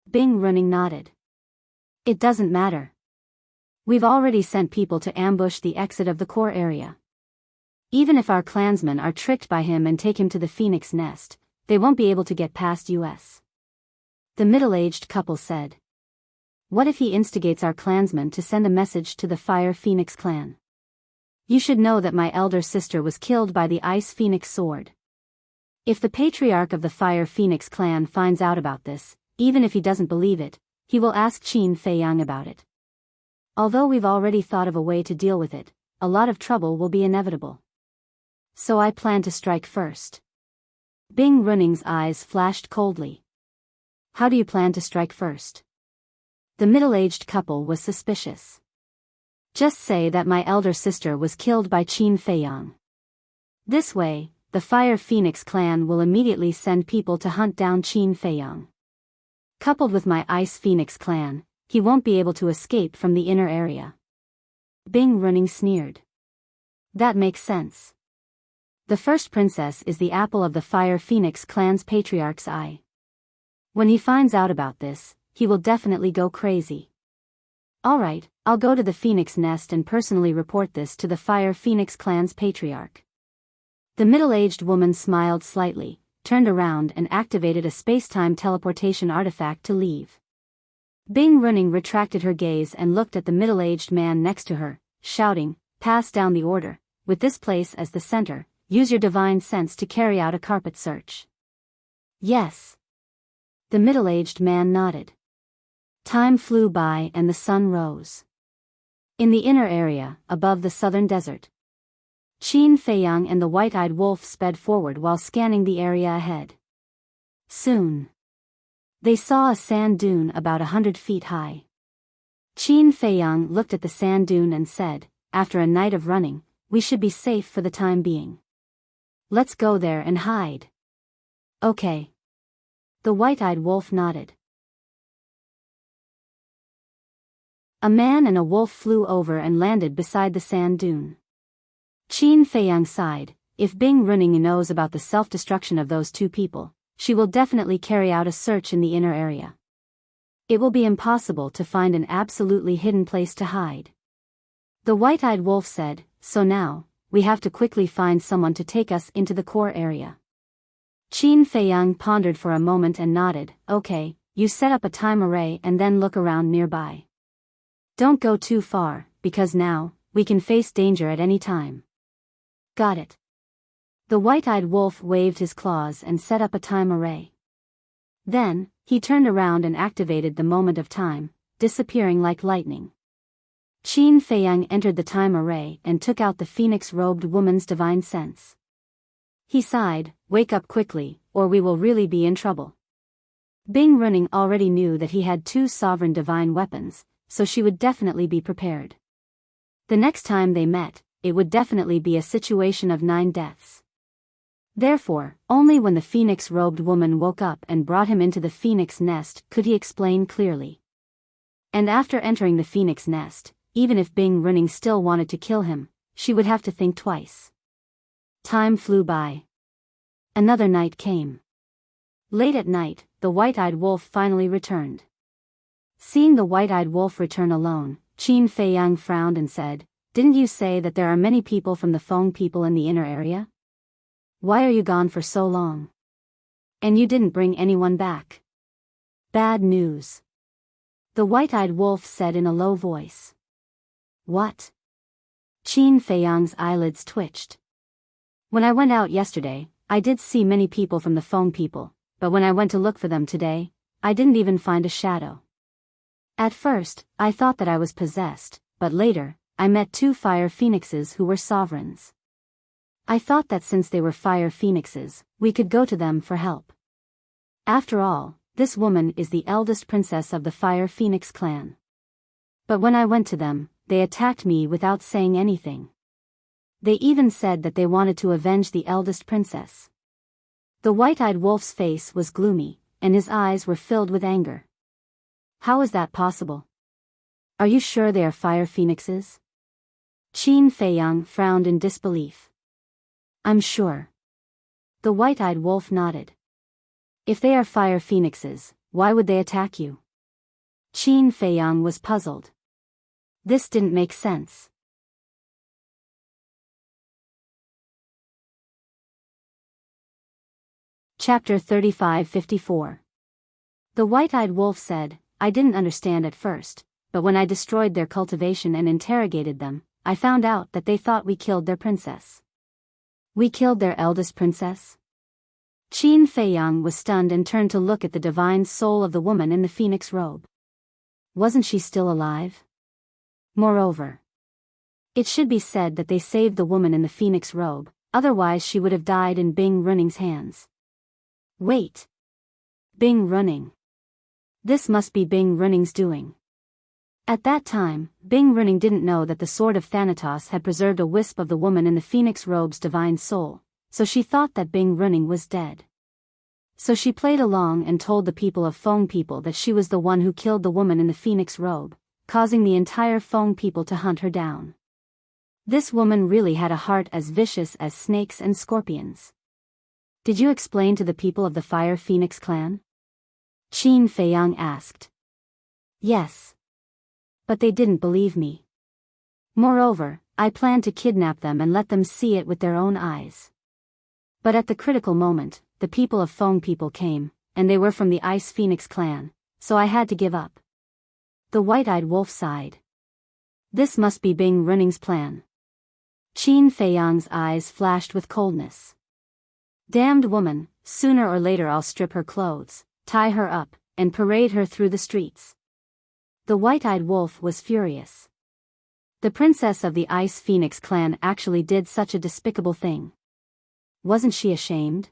Bing Running nodded. "It doesn't matter. We've already sent people to ambush the exit of the core area. Even if our clansmen are tricked by him and take him to the Phoenix Nest, they won't be able to get past us." The middle-aged couple said. "What if he instigates our clansmen to send a message to the Fire Phoenix clan? You should know that my elder sister was killed by the Ice Phoenix sword. If the patriarch of the Fire Phoenix clan finds out about this, even if he doesn't believe it, he will ask Qin Feiyang about it. Although we've already thought of a way to deal with it, a lot of trouble will be inevitable. So I plan to strike first." Bing Running's eyes flashed coldly. "How do you plan to strike first?" The middle-aged couple was suspicious. "Just say that my elder sister was killed by Qin Feiyang. This way, the Fire Phoenix clan will immediately send people to hunt down Qin Feiyang. Coupled with my Ice Phoenix clan, he won't be able to escape from the inner area." Bing Running sneered. "That makes sense. The first princess is the apple of the Fire Phoenix clan's patriarch's eye. When he finds out about this, he will definitely go crazy. Alright, I'll go to the Phoenix Nest and personally report this to the Fire Phoenix clan's patriarch." The middle-aged woman smiled slightly, turned around and activated a space-time teleportation artifact to leave. Bing Running retracted her gaze and looked at the middle-aged man next to her, shouting, "Pass down the order. With this place as the center, use your divine sense to carry out a carpet search." "Yes." The middle-aged man nodded. Time flew by and the sun rose. In the inner area, above the southern desert, Qin Feiyang and the white-eyed wolf sped forward while scanning the area ahead. Soon, they saw a sand dune about 100 feet high. Qin Feiyang looked at the sand dune and said, "After a night of running, we should be safe for the time being. Let's go there and hide." "Okay." The white-eyed wolf nodded. A man and a wolf flew over and landed beside the sand dune. Qin Feiyang sighed. If Bing Running knows about the self-destruction of those two people, she will definitely carry out a search in the inner area. It will be impossible to find an absolutely hidden place to hide. The white-eyed wolf said, "So now, we have to quickly find someone to take us into the core area." Qin Feiyang pondered for a moment and nodded. "Okay, you set up a time array and then look around nearby. Don't go too far, because now, we can face danger at any time." "Got it." The white-eyed wolf waved his claws and set up a time array. Then, he turned around and activated the moment of time, disappearing like lightning. Qin Feiyang entered the time array and took out the phoenix-robed woman's divine sense. He sighed, "Wake up quickly, or we will really be in trouble." Bing Running already knew that he had two sovereign divine weapons, so she would definitely be prepared. The next time they met, it would definitely be a situation of 9 deaths. Therefore, only when the phoenix-robed woman woke up and brought him into the phoenix nest could he explain clearly. And after entering the phoenix nest, even if Bing Running still wanted to kill him, she would have to think twice. Time flew by. Another night came. Late at night, the white-eyed wolf finally returned. Seeing the white-eyed wolf return alone, Qin Feiyang frowned and said, "Didn't you say that there are many people from the Feng people in the inner area? Why are you gone for so long? And you didn't bring anyone back." "Bad news," the white-eyed wolf said in a low voice. "What?" Qin Feiyang's eyelids twitched. "When I went out yesterday, I did see many people from the Feng people, but when I went to look for them today, I didn't even find a shadow. At first, I thought that I was possessed, but later, I met 2 fire phoenixes who were sovereigns. I thought that since they were fire phoenixes, we could go to them for help. After all, this woman is the eldest princess of the fire phoenix clan. But when I went to them, they attacked me without saying anything. They even said that they wanted to avenge the eldest princess." The white-eyed wolf's face was gloomy, and his eyes were filled with anger. "How is that possible? Are you sure they are fire phoenixes?" Qin Feiyang frowned in disbelief. "I'm sure." The white-eyed wolf nodded. "If they are fire phoenixes, why would they attack you?" Qin Feiyang was puzzled. This didn't make sense. Chapter 3554. The white-eyed wolf said, "I didn't understand at first, but when I destroyed their cultivation and interrogated them, I found out that they thought we killed their princess." "We killed their eldest princess?" Qin Feiyang was stunned and turned to look at the divine soul of the woman in the phoenix robe. Wasn't she still alive? Moreover, it should be said that they saved the woman in the phoenix robe, otherwise she would have died in Bing Running's hands. Wait. Bing Running. This must be Bing Running's doing. At that time, Bing Running didn't know that the sword of Thanatos had preserved a wisp of the woman in the phoenix robe's divine soul, so she thought that Bing Running was dead. So she played along and told the people of Feng people that she was the one who killed the woman in the phoenix robe, causing the entire Feng people to hunt her down. This woman really had a heart as vicious as snakes and scorpions. "Did you explain to the people of the Fire Phoenix clan?" Qin Feiyang asked. "Yes. But they didn't believe me. Moreover, I planned to kidnap them and let them see it with their own eyes. But at the critical moment, the people of Foam People came, and they were from the Ice Phoenix clan, so I had to give up. The white-eyed wolf sighed. This must be Bing Running's plan. Qin Feiyang's eyes flashed with coldness. Damned woman, sooner or later I'll strip her clothes, tie her up, and parade her through the streets. The white-eyed wolf was furious. The princess of the Ice Phoenix clan actually did such a despicable thing. Wasn't she ashamed?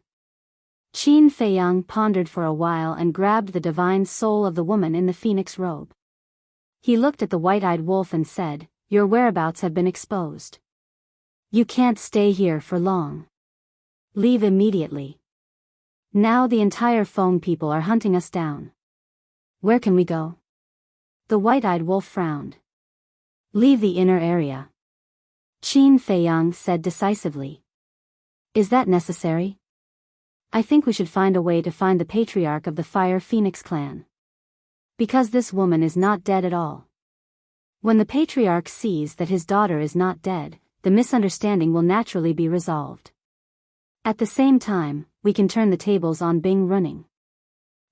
Qin Feiyang pondered for a while and grabbed the divine soul of the woman in the phoenix robe. He looked at the white-eyed wolf and said, "Your whereabouts have been exposed. You can't stay here for long. Leave immediately. Now the entire Foam People are hunting us down. Where can we go?" The white-eyed wolf frowned. "Leave the inner area," Qin Feiyang said decisively. "Is that necessary? I think we should find a way to find the patriarch of the Fire Phoenix clan. Because this woman is not dead at all. When the patriarch sees that his daughter is not dead, the misunderstanding will naturally be resolved. At the same time, we can turn the tables on Bing Running."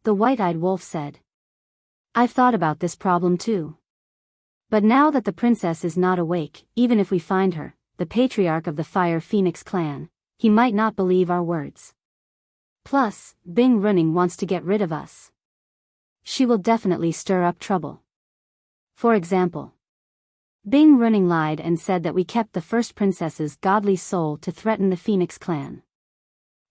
The white-eyed wolf said. "I've thought about this problem too. But now that the princess is not awake, even if we find her, the patriarch of the Fire Phoenix clan, he might not believe our words. Plus, Bing Running wants to get rid of us. She will definitely stir up trouble. For example, Bing Running lied and said that we kept the first princess's godly soul to threaten the Phoenix clan.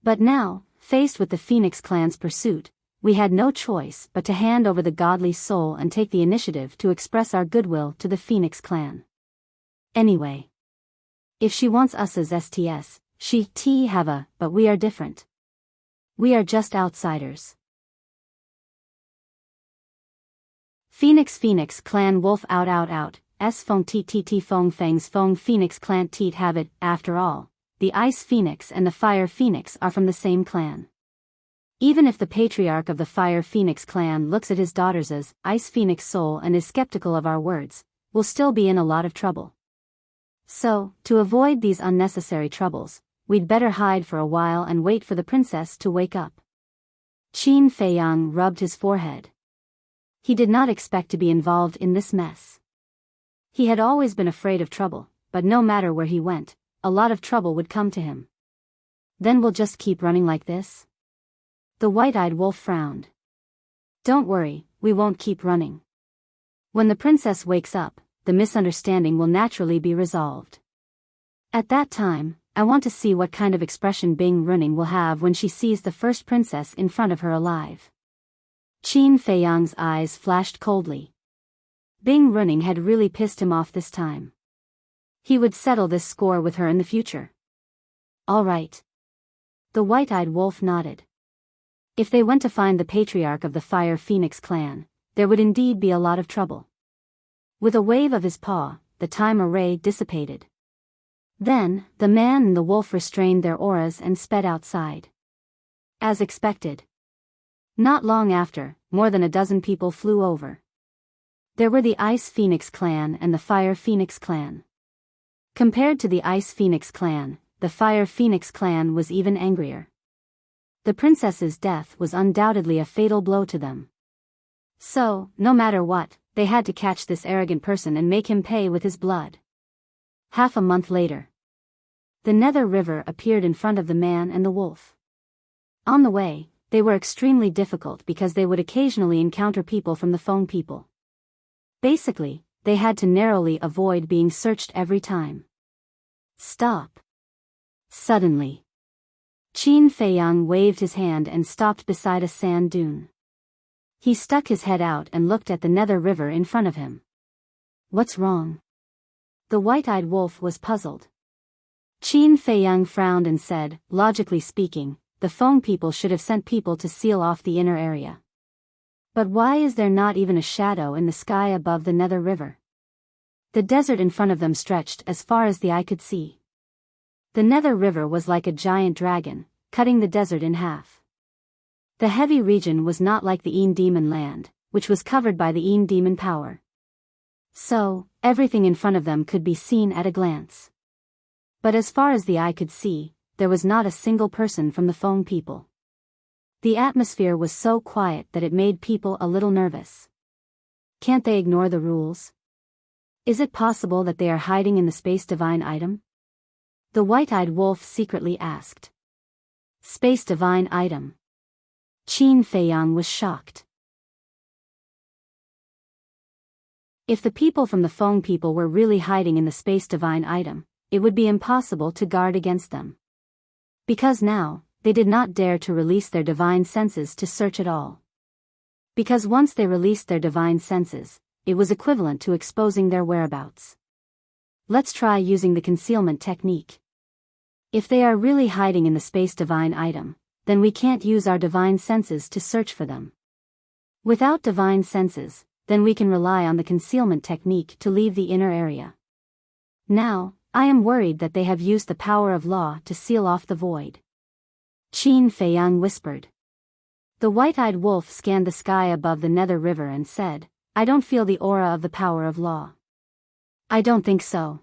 But now, faced with the Phoenix clan's pursuit, we had no choice but to hand over the godly soul and take the initiative to express our goodwill to the Phoenix clan. Anyway, if she wants us as STS, she have a, but we are different. We are just outsiders. Phoenix clan wolf out, S Fong Tt Fong Fangs Fong Phoenix clan Teat have it. After all, the Ice Phoenix and the Fire Phoenix are from the same clan. Even if the patriarch of the Fire Phoenix clan looks at his daughters as Ice Phoenix soul and is skeptical of our words, we'll still be in a lot of trouble. So, to avoid these unnecessary troubles, we'd better hide for a while and wait for the princess to wake up. Qin Feiyang rubbed his forehead. He did not expect to be involved in this mess. He had always been afraid of trouble, but no matter where he went, a lot of trouble would come to him. Then we'll just keep running like this? The white-eyed wolf frowned. Don't worry, we won't keep running. When the princess wakes up, the misunderstanding will naturally be resolved. At that time, I want to see what kind of expression Bing Running will have when she sees the first princess in front of her alive. Qin Feiyang's eyes flashed coldly. Bing Running had really pissed him off this time. He would settle this score with her in the future. All right. The white-eyed wolf nodded. If they went to find the patriarch of the Fire Phoenix clan, there would indeed be a lot of trouble. With a wave of his paw, the time array dissipated. Then, the man and the wolf restrained their auras and sped outside. As expected. Not long after, more than a dozen people flew over. There were the Ice Phoenix clan and the Fire Phoenix clan. Compared to the Ice Phoenix clan, the Fire Phoenix clan was even angrier. The princess's death was undoubtedly a fatal blow to them. So, no matter what, they had to catch this arrogant person and make him pay with his blood. Half a month later, the Nether River appeared in front of the man and the wolf. On the way, they were extremely difficult because they would occasionally encounter people from the Foam People. Basically, they had to narrowly avoid being searched every time. Stop. Suddenly, Qin Feiyang waved his hand and stopped beside a sand dune. He stuck his head out and looked at the Nether River in front of him. What's wrong? The white-eyed wolf was puzzled. Qin Feiyang frowned and said, logically speaking, the Foam People should have sent people to seal off the inner area. But why is there not even a shadow in the sky above the Nether River? The desert in front of them stretched as far as the eye could see. The Nether River was like a giant dragon, cutting the desert in half. The heavy region was not like the Een Demon land, which was covered by the Een Demon power. So, everything in front of them could be seen at a glance. But as far as the eye could see, there was not a single person from the Foam People. The atmosphere was so quiet that it made people a little nervous. Can't they ignore the rules? Is it possible that they are hiding in the space divine item? The white-eyed wolf secretly asked. Space divine item. Qin Feiyang was shocked. If the people from the Feng people were really hiding in the space divine item, it would be impossible to guard against them. Because now, they did not dare to release their divine senses to search at all. Because once they released their divine senses, it was equivalent to exposing their whereabouts. Let's try using the concealment technique. If they are really hiding in the space divine item, then we can't use our divine senses to search for them. Without divine senses, then we can rely on the concealment technique to leave the inner area. Now, I am worried that they have used the power of law to seal off the void. Qin Feiyang whispered. The white-eyed wolf scanned the sky above the Nether River and said, I don't feel the aura of the power of law. I don't think so.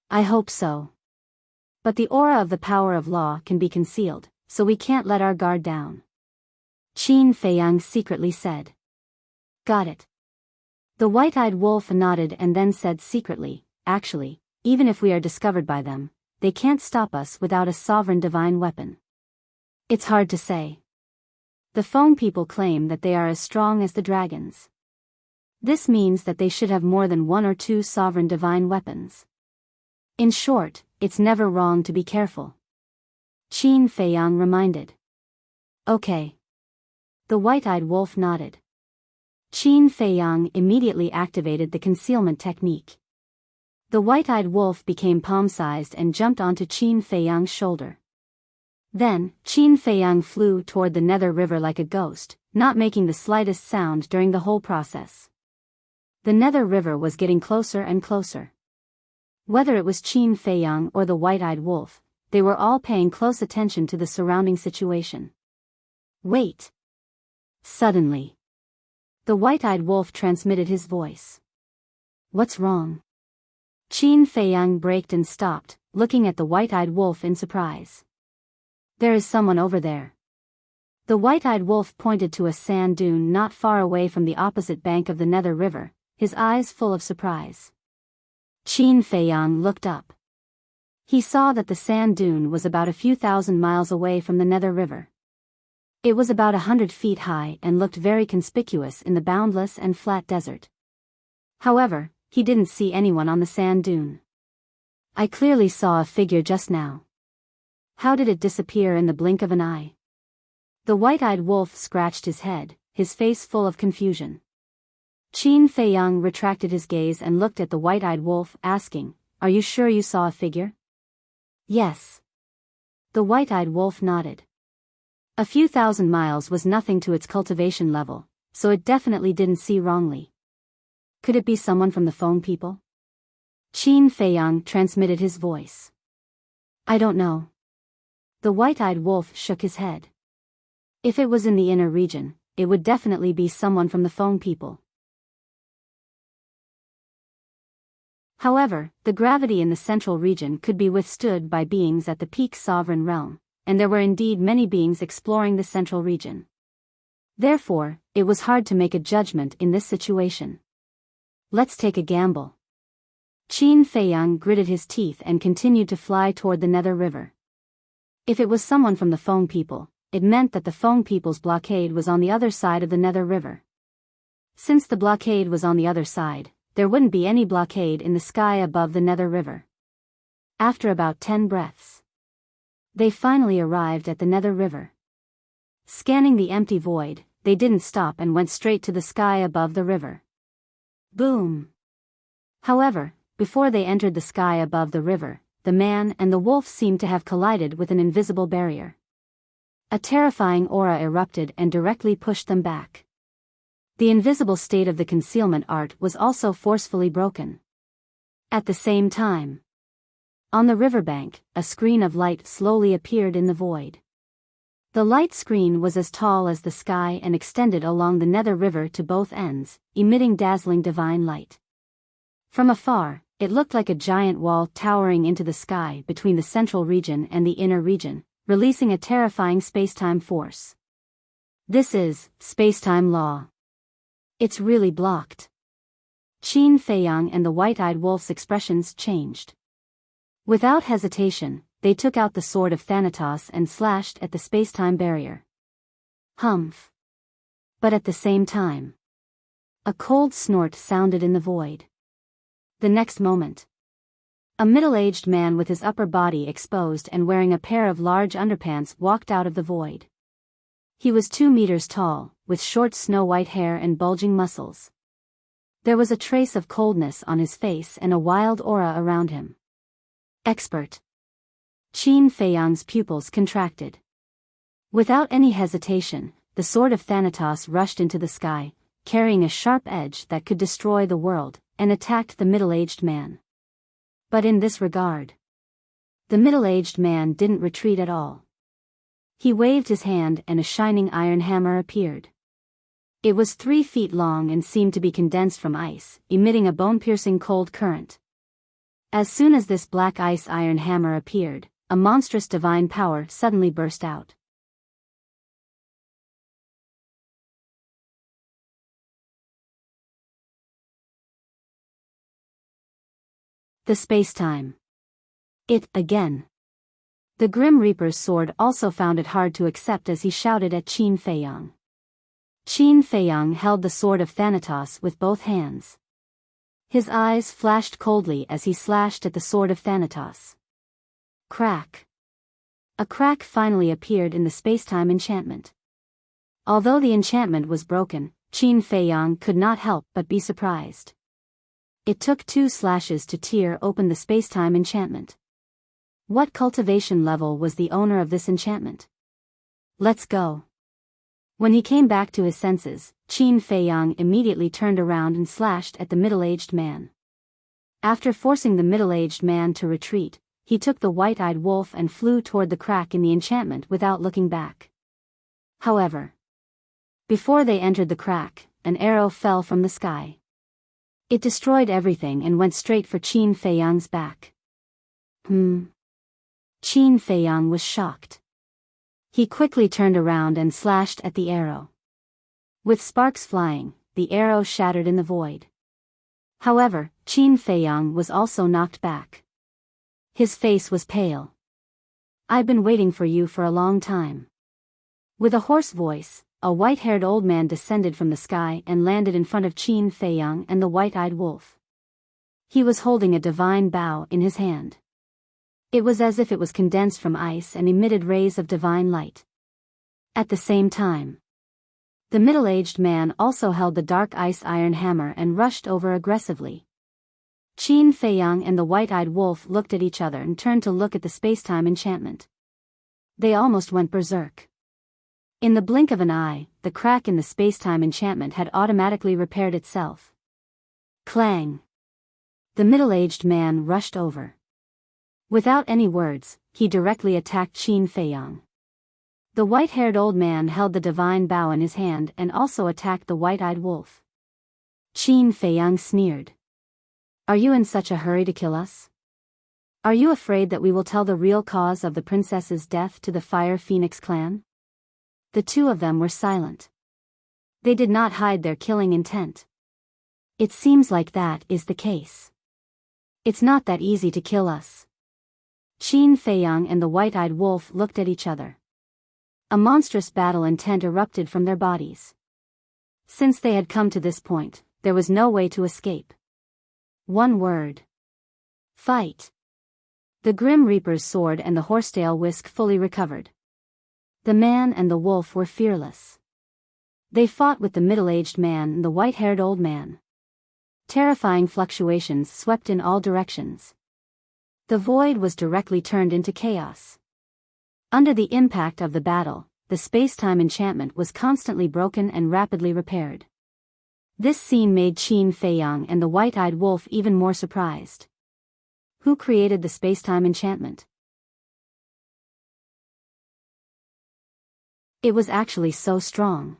I hope so. But the aura of the power of law can be concealed, so we can't let our guard down. Qin Feiyang secretly said. Got it. The white-eyed wolf nodded and then said secretly, actually, even if we are discovered by them, they can't stop us without a sovereign divine weapon. It's hard to say. The Feng people claim that they are as strong as the dragons. This means that they should have more than one or two sovereign divine weapons. In short, it's never wrong to be careful. Qin Feiyang reminded. Okay. The white-eyed wolf nodded. Qin Feiyang immediately activated the concealment technique. The white-eyed wolf became palm-sized and jumped onto Qin Feiyang's shoulder. Then, Qin Feiyang flew toward the Nether River like a ghost, not making the slightest sound during the whole process. The Nether River was getting closer and closer. Whether it was Qin Feiyang or the white-eyed wolf, they were all paying close attention to the surrounding situation. Wait! Suddenly, the white-eyed wolf transmitted his voice. What's wrong? Qin Feiyang braked and stopped, looking at the white-eyed wolf in surprise. There is someone over there. The white-eyed wolf pointed to a sand dune not far away from the opposite bank of the Nether River, his eyes full of surprise. Qin Feiyang looked up. He saw that the sand dune was about a few thousand miles away from the Nether River. It was about 100 feet high and looked very conspicuous in the boundless and flat desert. However, he didn't see anyone on the sand dune. I clearly saw a figure just now. How did it disappear in the blink of an eye? The white-eyed wolf scratched his head, his face full of confusion. Qin Feiyang retracted his gaze and looked at the white-eyed wolf, asking, Are you sure you saw a figure? Yes. The white-eyed wolf nodded. A few thousand miles was nothing to its cultivation level, so it definitely didn't see wrongly. Could it be someone from the Feng people? Qin Feiyang transmitted his voice. I don't know. The white-eyed wolf shook his head. If it was in the inner region, it would definitely be someone from the Feng people. However, the gravity in the central region could be withstood by beings at the peak sovereign realm, and there were indeed many beings exploring the central region. Therefore, it was hard to make a judgment in this situation. Let's take a gamble. Qin Feiyang gritted his teeth and continued to fly toward the Nether River. If it was someone from the Feng people, it meant that the Feng people's blockade was on the other side of the Nether River. Since the blockade was on the other side, there wouldn't be any blockade in the sky above the Nether River. After about 10 breaths, they finally arrived at the Nether River. Scanning the empty void, they didn't stop and went straight to the sky above the river. Boom! However, before they entered the sky above the river, the man and the wolf seemed to have collided with an invisible barrier. A terrifying aura erupted and directly pushed them back. The invisible state of the concealment art was also forcefully broken. At the same time, on the riverbank, a screen of light slowly appeared in the void. The light screen was as tall as the sky and extended along the Nether River to both ends, emitting dazzling divine light. From afar, it looked like a giant wall towering into the sky between the central region and the inner region, releasing a terrifying space-time force. This is space-time law. It's really blocked. Qin Feiyang and the white-eyed wolf's expressions changed. Without hesitation, they took out the sword of Thanatos and slashed at the space-time barrier. Humph. But at the same time, a cold snort sounded in the void. The next moment, a middle-aged man with his upper body exposed and wearing a pair of large underpants walked out of the void. He was 2 meters tall, with short snow-white hair and bulging muscles. There was a trace of coldness on his face and a wild aura around him. Expert. Qin Feiyang's pupils contracted. Without any hesitation, the sword of Thanatos rushed into the sky, carrying a sharp edge that could destroy the world, and attacked the middle-aged man. But in this regard, the middle-aged man didn't retreat at all. He waved his hand and a shining iron hammer appeared. It was 3 feet long and seemed to be condensed from ice, emitting a bone-piercing cold current. As soon as this black ice iron hammer appeared, a monstrous divine power suddenly burst out. The space-time. It, again. The Grim Reaper's sword also found it hard to accept as he shouted at Qin Feiyang. Qin Feiyang held the sword of Thanatos with both hands. His eyes flashed coldly as he slashed at the sword of Thanatos. Crack. A crack finally appeared in the space-time enchantment. Although the enchantment was broken, Qin Feiyang could not help but be surprised. It took 2 slashes to tear open the space-time enchantment. What cultivation level was the owner of this enchantment? Let's go. When he came back to his senses, Qin Feiyang immediately turned around and slashed at the middle-aged man. After forcing the middle-aged man to retreat, he took the white-eyed wolf and flew toward the crack in the enchantment without looking back. However, before they entered the crack, an arrow fell from the sky. It destroyed everything and went straight for Qin Feiyang's back. Qin Feiyang was shocked. He quickly turned around and slashed at the arrow. With sparks flying, the arrow shattered in the void. However, Qin Feiyang was also knocked back. His face was pale. "I've been waiting for you for a long time." With a hoarse voice, a white-haired old man descended from the sky and landed in front of Qin Feiyang and the white-eyed wolf. He was holding a divine bow in his hand. It was as if it was condensed from ice and emitted rays of divine light. At the same time, the middle-aged man also held the dark ice iron hammer and rushed over aggressively. Qin Feiyang and the white-eyed wolf looked at each other and turned to look at the space-time enchantment. They almost went berserk. In the blink of an eye, the crack in the space-time enchantment had automatically repaired itself. Clang! The middle-aged man rushed over. Without any words, he directly attacked Qin Feiyang. The white-haired old man held the divine bow in his hand and also attacked the white-eyed wolf. Qin Feiyang sneered. "Are you in such a hurry to kill us? Are you afraid that we will tell the real cause of the princess's death to the Fire Phoenix clan?" The 2 of them were silent. They did not hide their killing intent. "It seems like that is the case. It's not that easy to kill us." Qin Feiyang and the white-eyed wolf looked at each other. A monstrous battle intent erupted from their bodies. Since they had come to this point, there was no way to escape. One word. Fight. The Grim Reaper's sword and the horsetail whisk fully recovered. The man and the wolf were fearless. They fought with the middle-aged man and the white-haired old man. Terrifying fluctuations swept in all directions. The void was directly turned into chaos. Under the impact of the battle, the space-time enchantment was constantly broken and rapidly repaired. This scene made Qin Feiyang and the white-eyed wolf even more surprised. Who created the space-time enchantment? It was actually so strong.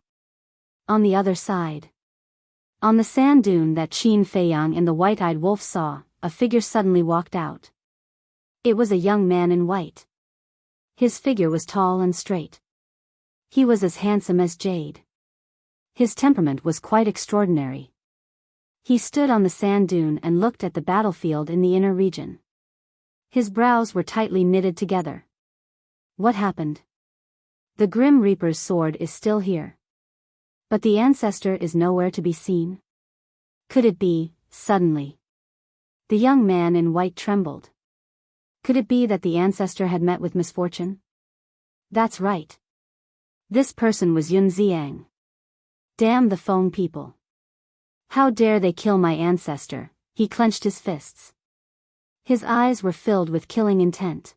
On the other side, on the sand dune that Qin Feiyang and the white-eyed wolf saw, a figure suddenly walked out. It was a young man in white. His figure was tall and straight. He was as handsome as jade. His temperament was quite extraordinary. He stood on the sand dune and looked at the battlefield in the inner region. His brows were tightly knitted together. What happened? The Grim Reaper's sword is still here. But the ancestor is nowhere to be seen. Could it be, suddenly? The young man in white trembled. Could it be that the ancestor had met with misfortune? That's right. This person was Yun Xiang. Damn the Feng people. How dare they kill my ancestor? He clenched his fists. His eyes were filled with killing intent.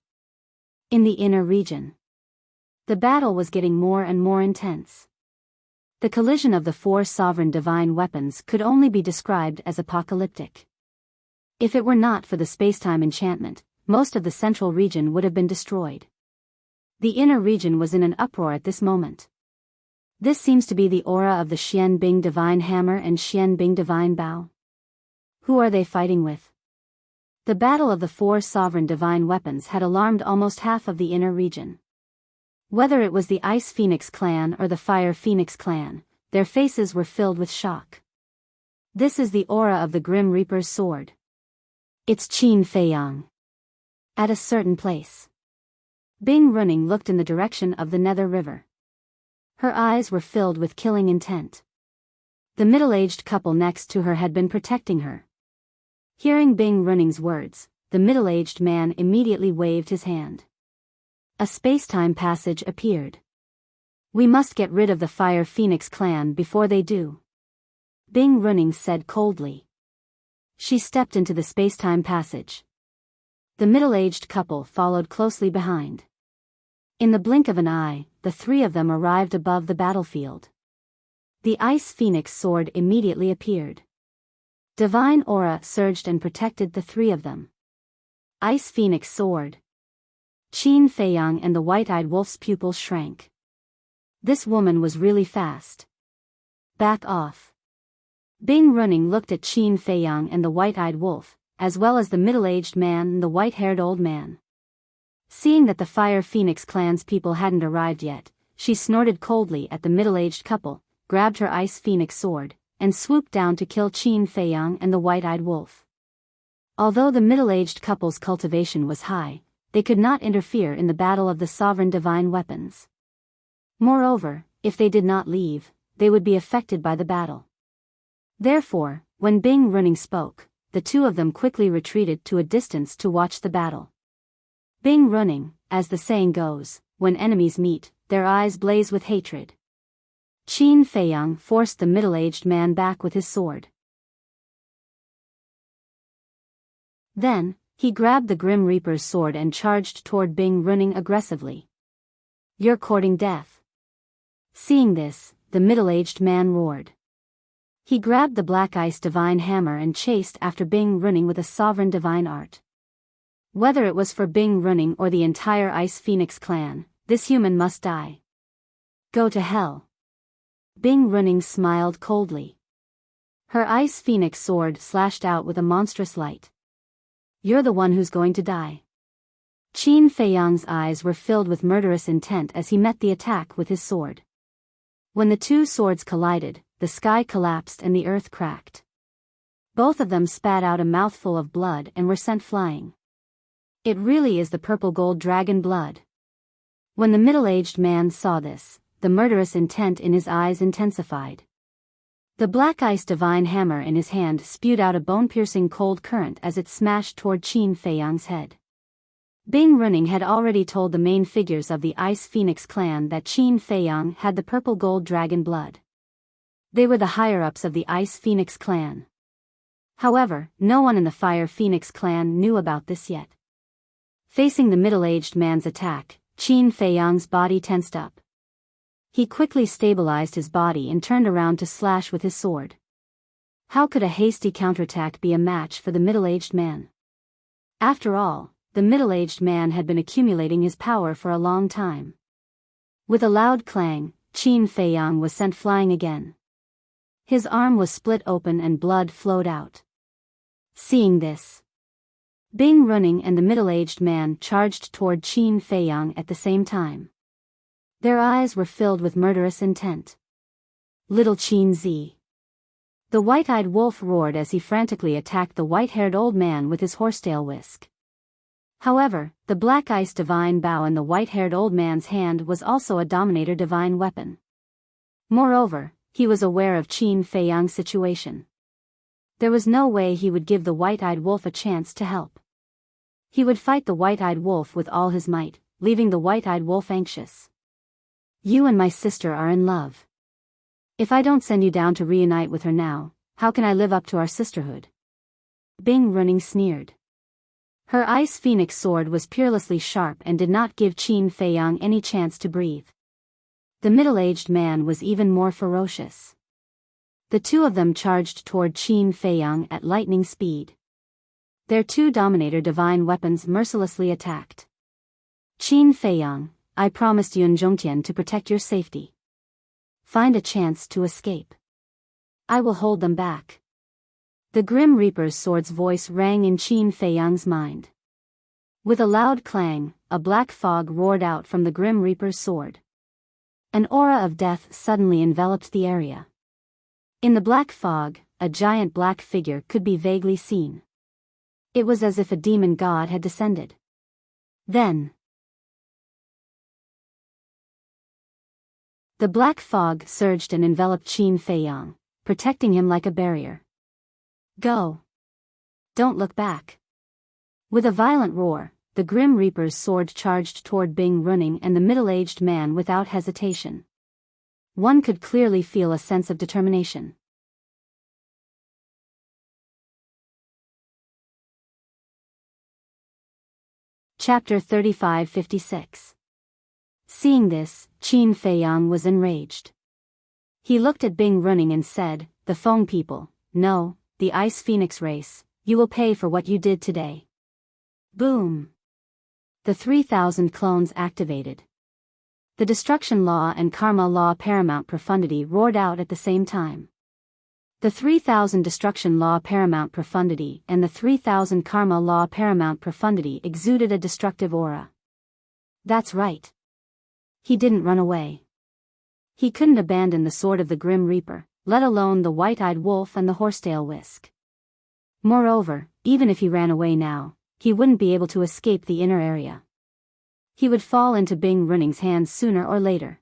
In the inner region, the battle was getting more and more intense. The collision of the four sovereign divine weapons could only be described as apocalyptic. If it were not for the spacetime enchantment, most of the central region would have been destroyed. The inner region was in an uproar at this moment. This seems to be the aura of the Xian Bing Divine Hammer and Xian Bing Divine Bow. Who are they fighting with? The battle of the four sovereign divine weapons had alarmed almost half of the inner region. Whether it was the Ice Phoenix clan or the Fire Phoenix clan, their faces were filled with shock. This is the aura of the Grim Reaper's sword. It's Qin Feiyang. At a certain place. Bing Running looked in the direction of the Nether River. Her eyes were filled with killing intent. The middle-aged couple next to her had been protecting her. Hearing Bing Running's words, the middle-aged man immediately waved his hand. A space-time passage appeared. We must get rid of the Fire Phoenix clan before they do. Bing Running said coldly. She stepped into the space-time passage. The middle-aged couple followed closely behind. In the blink of an eye, the three of them arrived above the battlefield. The Ice Phoenix sword immediately appeared. Divine aura surged and protected the three of them. Ice Phoenix sword. Qin Feiyang and the white-eyed wolf's pupils shrank. This woman was really fast. Back off. Bing Running looked at Qin Feiyang and the white-eyed wolf, as well as the middle-aged man and the white-haired old man. Seeing that the Fire Phoenix clan's people hadn't arrived yet, she snorted coldly at the middle-aged couple, grabbed her Ice Phoenix sword, and swooped down to kill Qin Feiyang and the white-eyed wolf. Although the middle-aged couple's cultivation was high, they could not interfere in the battle of the sovereign divine weapons. Moreover, if they did not leave, they would be affected by the battle. Therefore, when Bing Running spoke, the two of them quickly retreated to a distance to watch the battle. Bing Running, as the saying goes, when enemies meet, their eyes blaze with hatred. Qin Feiyang forced the middle-aged man back with his sword. Then, he grabbed the Grim Reaper's sword and charged toward Bing Running aggressively. You're courting death. Seeing this, the middle-aged man roared. He grabbed the Black Ice Divine Hammer and chased after Bing Running with a sovereign divine art. Whether it was for Bing Running or the entire Ice Phoenix clan, this human must die. Go to hell. Bing Running smiled coldly. Her Ice Phoenix sword slashed out with a monstrous light. You're the one who's going to die. Qin Feiyang's eyes were filled with murderous intent as he met the attack with his sword. When the two swords collided, the sky collapsed and the earth cracked. Both of them spat out a mouthful of blood and were sent flying. It really is the purple gold dragon blood. When the middle-aged man saw this, the murderous intent in his eyes intensified. The Black Ice Divine Hammer in his hand spewed out a bone-piercing cold current as it smashed toward Qin Feiyang's head. Bing Running had already told the main figures of the Ice Phoenix clan that Qin Feiyang had the purple gold dragon blood. They were the higher-ups of the Ice Phoenix clan. However, no one in the Fire Phoenix clan knew about this yet. Facing the middle-aged man's attack, Qin Feiyang's body tensed up. He quickly stabilized his body and turned around to slash with his sword. How could a hasty counterattack be a match for the middle-aged man? After all, the middle-aged man had been accumulating his power for a long time. With a loud clang, Qin Feiyang was sent flying again. His arm was split open and blood flowed out. Seeing this, Bing Running and the middle-aged man charged toward Qin Feiyang at the same time. Their eyes were filled with murderous intent. Little Qin Zi. The white-eyed wolf roared as he frantically attacked the white-haired old man with his horsetail whisk. However, the black ice divine bow in the white-haired old man's hand was also a dominator divine weapon. Moreover, he was aware of Qin Feiyang's situation. There was no way he would give the white-eyed wolf a chance to help. He would fight the white-eyed wolf with all his might, leaving the white-eyed wolf anxious. You and my sister are in love. If I don't send you down to reunite with her now, how can I live up to our sisterhood? Bing Running sneered. Her ice phoenix sword was peerlessly sharp and did not give Qin Feiyang any chance to breathe. The middle-aged man was even more ferocious. The two of them charged toward Qin Feiyang at lightning speed. Their two dominator divine weapons mercilessly attacked. Qin Feiyang, I promised Yun Zhongtian to protect your safety. Find a chance to escape. I will hold them back. The Grim Reaper's sword's voice rang in Qin Feiyang's mind. With a loud clang, a black fog roared out from the Grim Reaper's sword. An aura of death suddenly enveloped the area. In the black fog, a giant black figure could be vaguely seen. It was as if a demon god had descended. Then, the black fog surged and enveloped Qin Feiyang, protecting him like a barrier. Go. Don't look back. With a violent roar, the Grim Reaper's sword charged toward Bing Running and the middle-aged man without hesitation. One could clearly feel a sense of determination. Chapter 3556. Seeing this, Qin Feiyang was enraged. He looked at Bing Running and said, the Feng people, no, the Ice Phoenix race, you will pay for what you did today. Boom. The 3,000 clones activated. The Destruction Law and Karma Law Paramount Profundity roared out at the same time. The 3,000 Destruction Law Paramount Profundity and the 3,000 Karma Law Paramount Profundity exuded a destructive aura. That's right. He didn't run away. He couldn't abandon the sword of the Grim Reaper, let alone the white-eyed wolf and the horsetail whisk. Moreover, even if he ran away now, he wouldn't be able to escape the inner area. He would fall into Bing Running's hands sooner or later.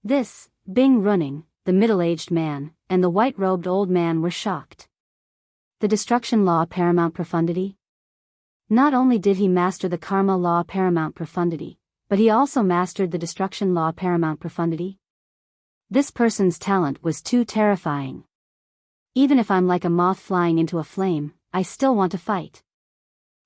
This, Bing Running, the middle-aged man, and the white-robed old man were shocked. The Destruction Law Paramount Profundity? Not only did he master the Karma Law Paramount Profundity, but he also mastered the Destruction Law Paramount Profundity? This person's talent was too terrifying. Even if I'm like a moth flying into a flame, I still want to fight.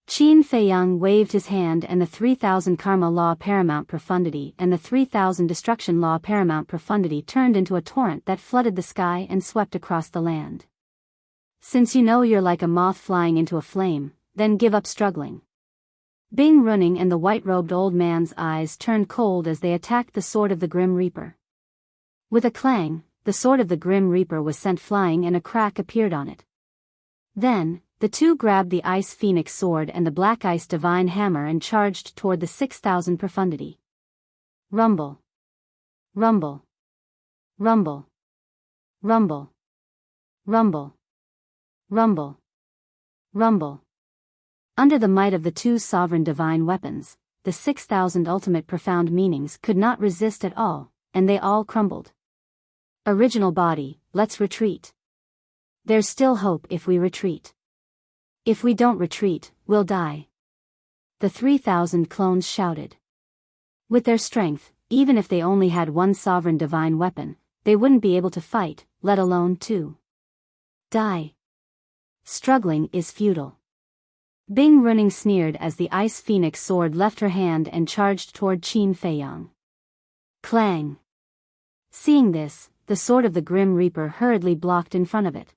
Qin Feiyang waved his hand and the 3,000 Karma Law Paramount Profundity and the 3,000 Destruction Law Paramount Profundity turned into a torrent that flooded the sky and swept across the land. Since you know you're like a moth flying into a flame, then give up struggling. Bing Running and the white-robed old man's eyes turned cold as they attacked the sword of the Grim Reaper. With a clang, the sword of the Grim Reaper was sent flying and a crack appeared on it. Then, the two grabbed the Ice Phoenix sword and the Black Ice Divine Hammer and charged toward the 6,000 Profundity. Rumble. Rumble. Rumble. Rumble. Rumble. Rumble. Rumble. Under the might of the two sovereign divine weapons, the 6,000 ultimate profound meanings could not resist at all, and they all crumbled. Original body, let's retreat. There's still hope if we retreat. If we don't retreat, we'll die. The 3,000 clones shouted. With their strength, even if they only had one sovereign divine weapon, they wouldn't be able to fight, let alone two. Die. Struggling is futile. Bing Running sneered as the Ice Phoenix sword left her hand and charged toward Qin Feiyang. Clang. Seeing this, the sword of the Grim Reaper hurriedly blocked in front of it.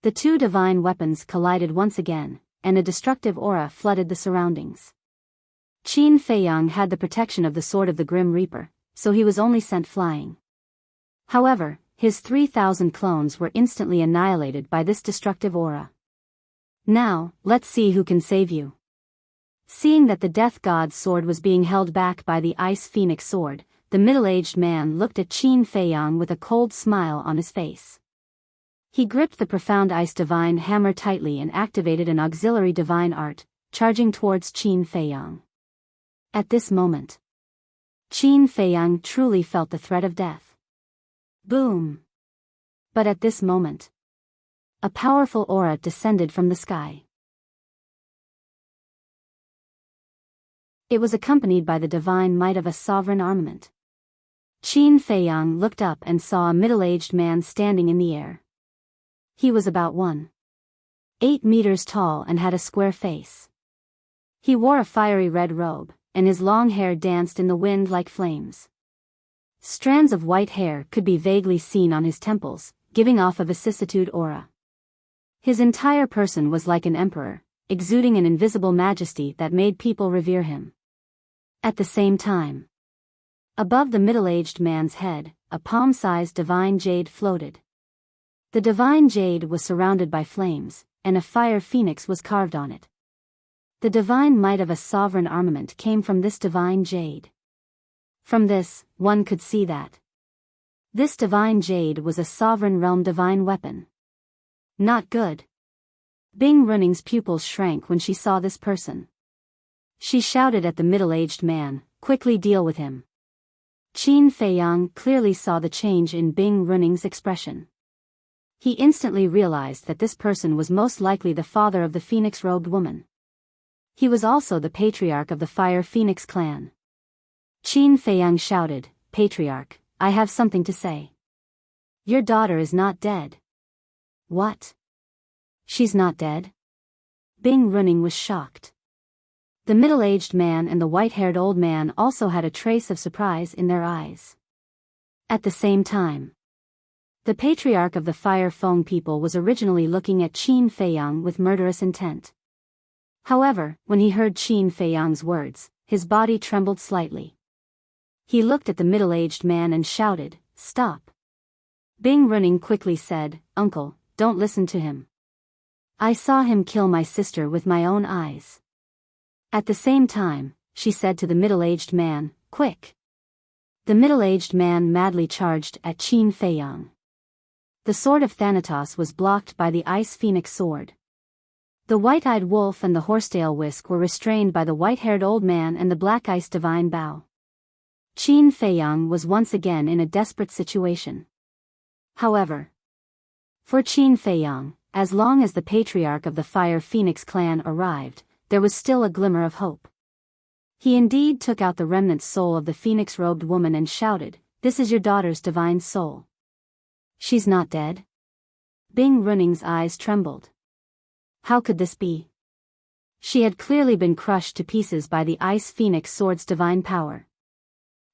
The two divine weapons collided once again, and a destructive aura flooded the surroundings. Qin Feiyang had the protection of the sword of the Grim Reaper, so he was only sent flying. However, his 3,000 clones were instantly annihilated by this destructive aura. Now, let's see who can save you. Seeing that the Death God's sword was being held back by the Ice Phoenix sword, the middle-aged man looked at Qin Feiyang with a cold smile on his face. He gripped the profound ice divine hammer tightly and activated an auxiliary divine art, charging towards Qin Feiyang. At this moment, Qin Feiyang truly felt the threat of death. Boom! But at this moment, a powerful aura descended from the sky. It was accompanied by the divine might of a sovereign armament. Qin Feiyang looked up and saw a middle-aged man standing in the air. He was about 1.8 meters tall and had a square face. He wore a fiery red robe, and his long hair danced in the wind like flames. Strands of white hair could be vaguely seen on his temples, giving off a vicissitude aura. His entire person was like an emperor, exuding an invisible majesty that made people revere him. At the same time, above the middle-aged man's head, a palm-sized divine jade floated. The divine jade was surrounded by flames, and a fire phoenix was carved on it. The divine might of a sovereign armament came from this divine jade. From this, one could see that this divine jade was a sovereign realm divine weapon. Not good. Bing Running's pupils shrank when she saw this person. She shouted at the middle-aged man, "Quickly deal with him." Qin Feiyang clearly saw the change in Bing Running's expression. He instantly realized that this person was most likely the father of the phoenix-robed woman. He was also the patriarch of the Fire Phoenix clan. Qin Feiyang shouted, "Patriarch, I have something to say. Your daughter is not dead." "What? She's not dead?" Bing Running was shocked. The middle-aged man and the white-haired old man also had a trace of surprise in their eyes. At the same time, the patriarch of the Fire Feng people was originally looking at Qin Feiyang with murderous intent. However, when he heard Qin Feiyang's words, his body trembled slightly. He looked at the middle-aged man and shouted, "Stop." Bing Running quickly said, "Uncle, don't listen to him. I saw him kill my sister with my own eyes." At the same time, she said to the middle-aged man, "Quick." The middle-aged man madly charged at Qin Feiyang. The sword of Thanatos was blocked by the Ice Phoenix sword. The white-eyed wolf and the horsetail whisk were restrained by the white-haired old man and the black ice divine Bao. Qin Feiyang was once again in a desperate situation. However, for Qin Feiyang, as long as the patriarch of the Fire Phoenix clan arrived, there was still a glimmer of hope. He indeed took out the remnant soul of the phoenix-robed woman and shouted, "This is your daughter's divine soul." "She's not dead?" Bing Running's eyes trembled. How could this be? She had clearly been crushed to pieces by the Ice Phoenix sword's divine power.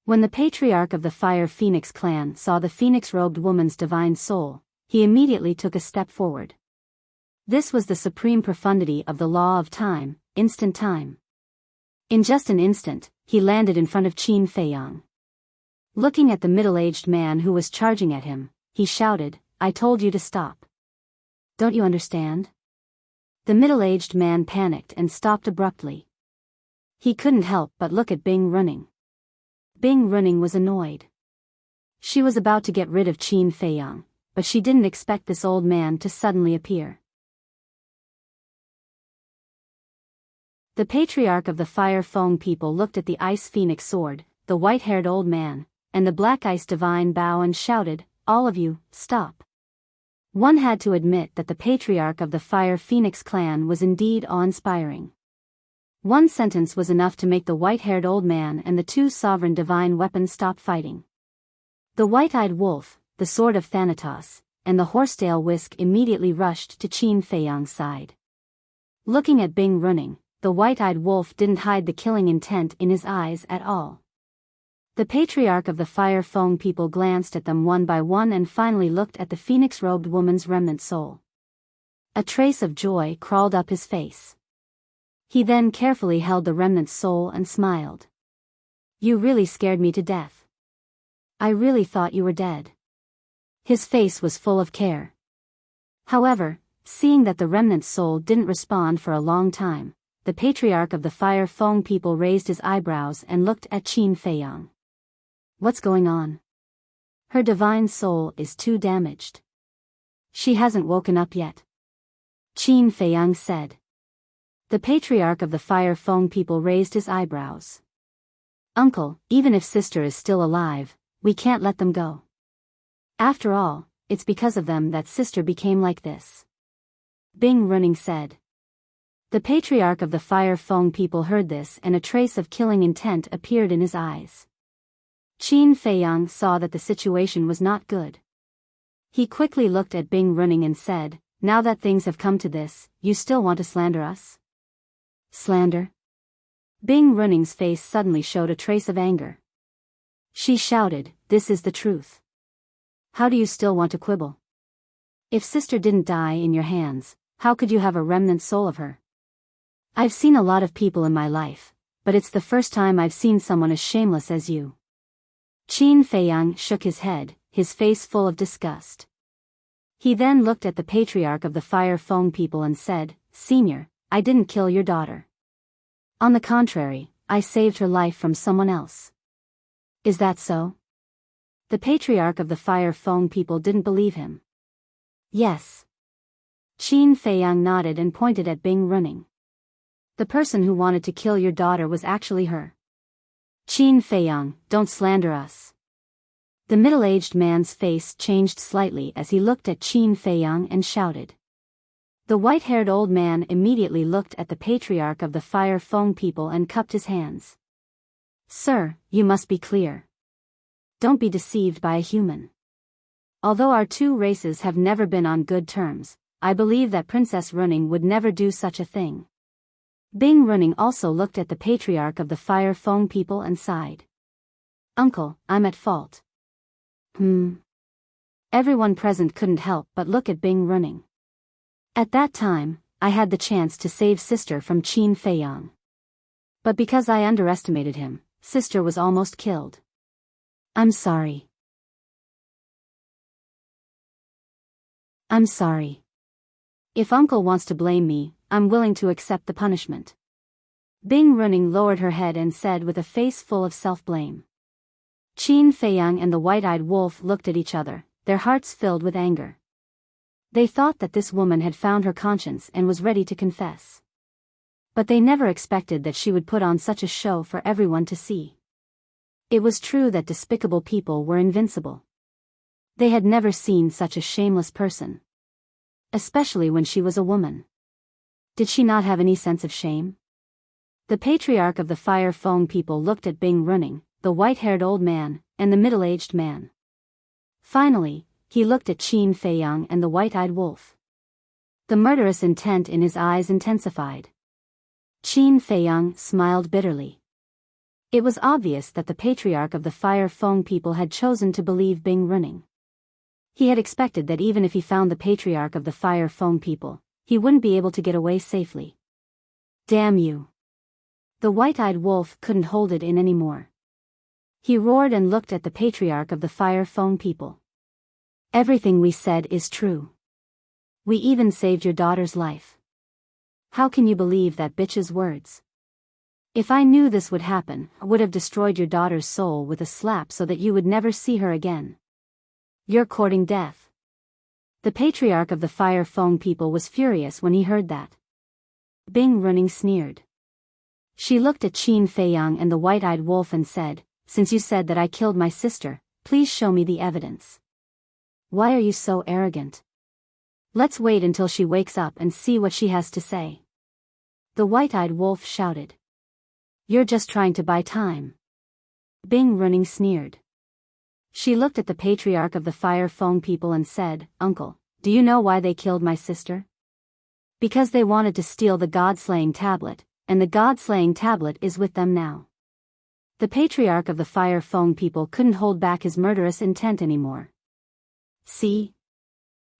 When the patriarch of the Fire Phoenix clan saw the phoenix-robed woman's divine soul, he immediately took a step forward. This was the supreme profundity of the law of time, instant time. In just an instant, he landed in front of Qin Feiyang. Looking at the middle-aged man who was charging at him, he shouted, "I told you to stop. Don't you understand?" The middle-aged man panicked and stopped abruptly. He couldn't help but look at Bing Running. Bing Running was annoyed. She was about to get rid of Qin Feiyang, but she didn't expect this old man to suddenly appear. The patriarch of the Fire Feng people looked at the Ice Phoenix sword, the white-haired old man, and the black ice divine Bao and shouted, "All of you, stop." One had to admit that the patriarch of the Fire Phoenix clan was indeed awe-inspiring. One sentence was enough to make the white-haired old man and the two sovereign divine weapons stop fighting. The white-eyed wolf, the sword of Thanatos, and the horsetail whisk immediately rushed to Qin Feiyang's side. Looking at Bing Running, the white-eyed wolf didn't hide the killing intent in his eyes at all. The patriarch of the Fire Feng people glanced at them one by one and finally looked at the phoenix-robed woman's remnant soul. A trace of joy crawled up his face. He then carefully held the remnant soul and smiled. "You really scared me to death. I really thought you were dead." His face was full of care. However, seeing that the remnant soul didn't respond for a long time, the patriarch of the Fire Feng people raised his eyebrows and looked at Qin Feiyang. What's going on? Her divine soul is too damaged. She hasn't woken up yet. Qin Feiyang said. The patriarch of the Fire Feng people raised his eyebrows. Uncle, even if sister is still alive, we can't let them go. After all, it's because of them that sister became like this. Bing Running said. The patriarch of the Fire Feng people heard this and a trace of killing intent appeared in his eyes. Qin Feiyang saw that the situation was not good. He quickly looked at Bing Running and said, now that things have come to this, you still want to slander us? Slander? Bing Running's face suddenly showed a trace of anger. She shouted, this is the truth. How do you still want to quibble? If sister didn't die in your hands, how could you have a remnant soul of her? I've seen a lot of people in my life, but it's the first time I've seen someone as shameless as you. Qin Feiyang shook his head, his face full of disgust. He then looked at the patriarch of the Fire Feng people and said, Senior, I didn't kill your daughter. On the contrary, I saved her life from someone else. Is that so? The patriarch of the Fire Feng people didn't believe him. Yes. Qin Feiyang nodded and pointed at Bing Running. The person who wanted to kill your daughter was actually her. Qin Feiyang, don't slander us. The middle-aged man's face changed slightly as he looked at Qin Feiyang and shouted. The white-haired old man immediately looked at the patriarch of the Fire Feng people and cupped his hands. Sir, you must be clear. Don't be deceived by a human. Although our two races have never been on good terms, I believe that Princess Running would never do such a thing. Bing Running also looked at the patriarch of the Fire Feng people and sighed. Uncle, I'm at fault. Everyone present couldn't help but look at Bing Running. At that time, I had the chance to save sister from Qin Feiyang. But because I underestimated him, sister was almost killed. I'm sorry. I'm sorry. If uncle wants to blame me, I'm willing to accept the punishment. Bing Running lowered her head and said with a face full of self-blame. Qin Feiyang and the white-eyed wolf looked at each other, their hearts filled with anger. They thought that this woman had found her conscience and was ready to confess. But they never expected that she would put on such a show for everyone to see. It was true that despicable people were invincible. They had never seen such a shameless person. Especially when she was a woman. Did she not have any sense of shame? The patriarch of the Fire Feng people looked at Bing Running, the white-haired old man, and the middle-aged man. Finally, he looked at Qin Feiyang and the white-eyed wolf. The murderous intent in his eyes intensified. Qin Feiyang smiled bitterly. It was obvious that the patriarch of the Fire Feng people had chosen to believe Bing Running. He had expected that even if he found the patriarch of the Fire Feng people, he wouldn't be able to get away safely. Damn you. The white-eyed wolf couldn't hold it in anymore. He roared and looked at the patriarch of the Fire Feng people. Everything we said is true. We even saved your daughter's life. How can you believe that bitch's words? If I knew this would happen, I would have destroyed your daughter's soul with a slap so that you would never see her again. You're courting death. The patriarch of the Fire Feng people was furious when he heard that. Bing Running sneered. She looked at Qin Feiyang and the white-eyed wolf and said, Since you said that I killed my sister, please show me the evidence. Why are you so arrogant? Let's wait until she wakes up and see what she has to say. The white-eyed wolf shouted. You're just trying to buy time. Bing Running sneered. She looked at the patriarch of the Fire Feng people and said, Uncle, do you know why they killed my sister? Because they wanted to steal the God-slaying tablet, and the God-slaying tablet is with them now. The patriarch of the Fire Feng people couldn't hold back his murderous intent anymore. See?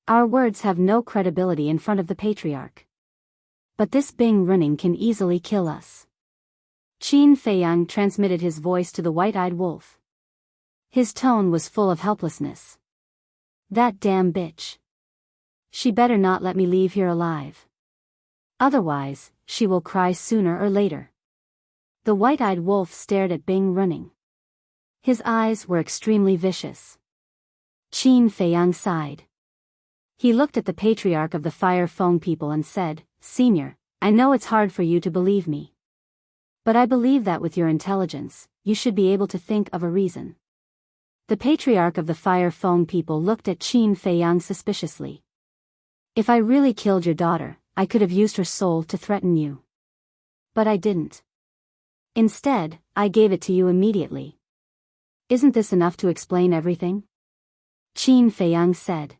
Our words have no credibility in front of the patriarch. But this Bing Running can easily kill us. Qin Feiyang transmitted his voice to the white-eyed wolf. His tone was full of helplessness. That damn bitch. She better not let me leave here alive. Otherwise, she will cry sooner or later. The white-eyed wolf stared at Bing Running. His eyes were extremely vicious. Qin Feiyang sighed. He looked at the patriarch of the Fire Feng people and said, "Senior, I know it's hard for you to believe me. But I believe that with your intelligence, you should be able to think of a reason." The patriarch of the Fire Feng people looked at Qin Feiyang suspiciously. "If I really killed your daughter, I could have used her soul to threaten you. But I didn't. Instead, I gave it to you immediately. Isn't this enough to explain everything?" Qin Feiyang said.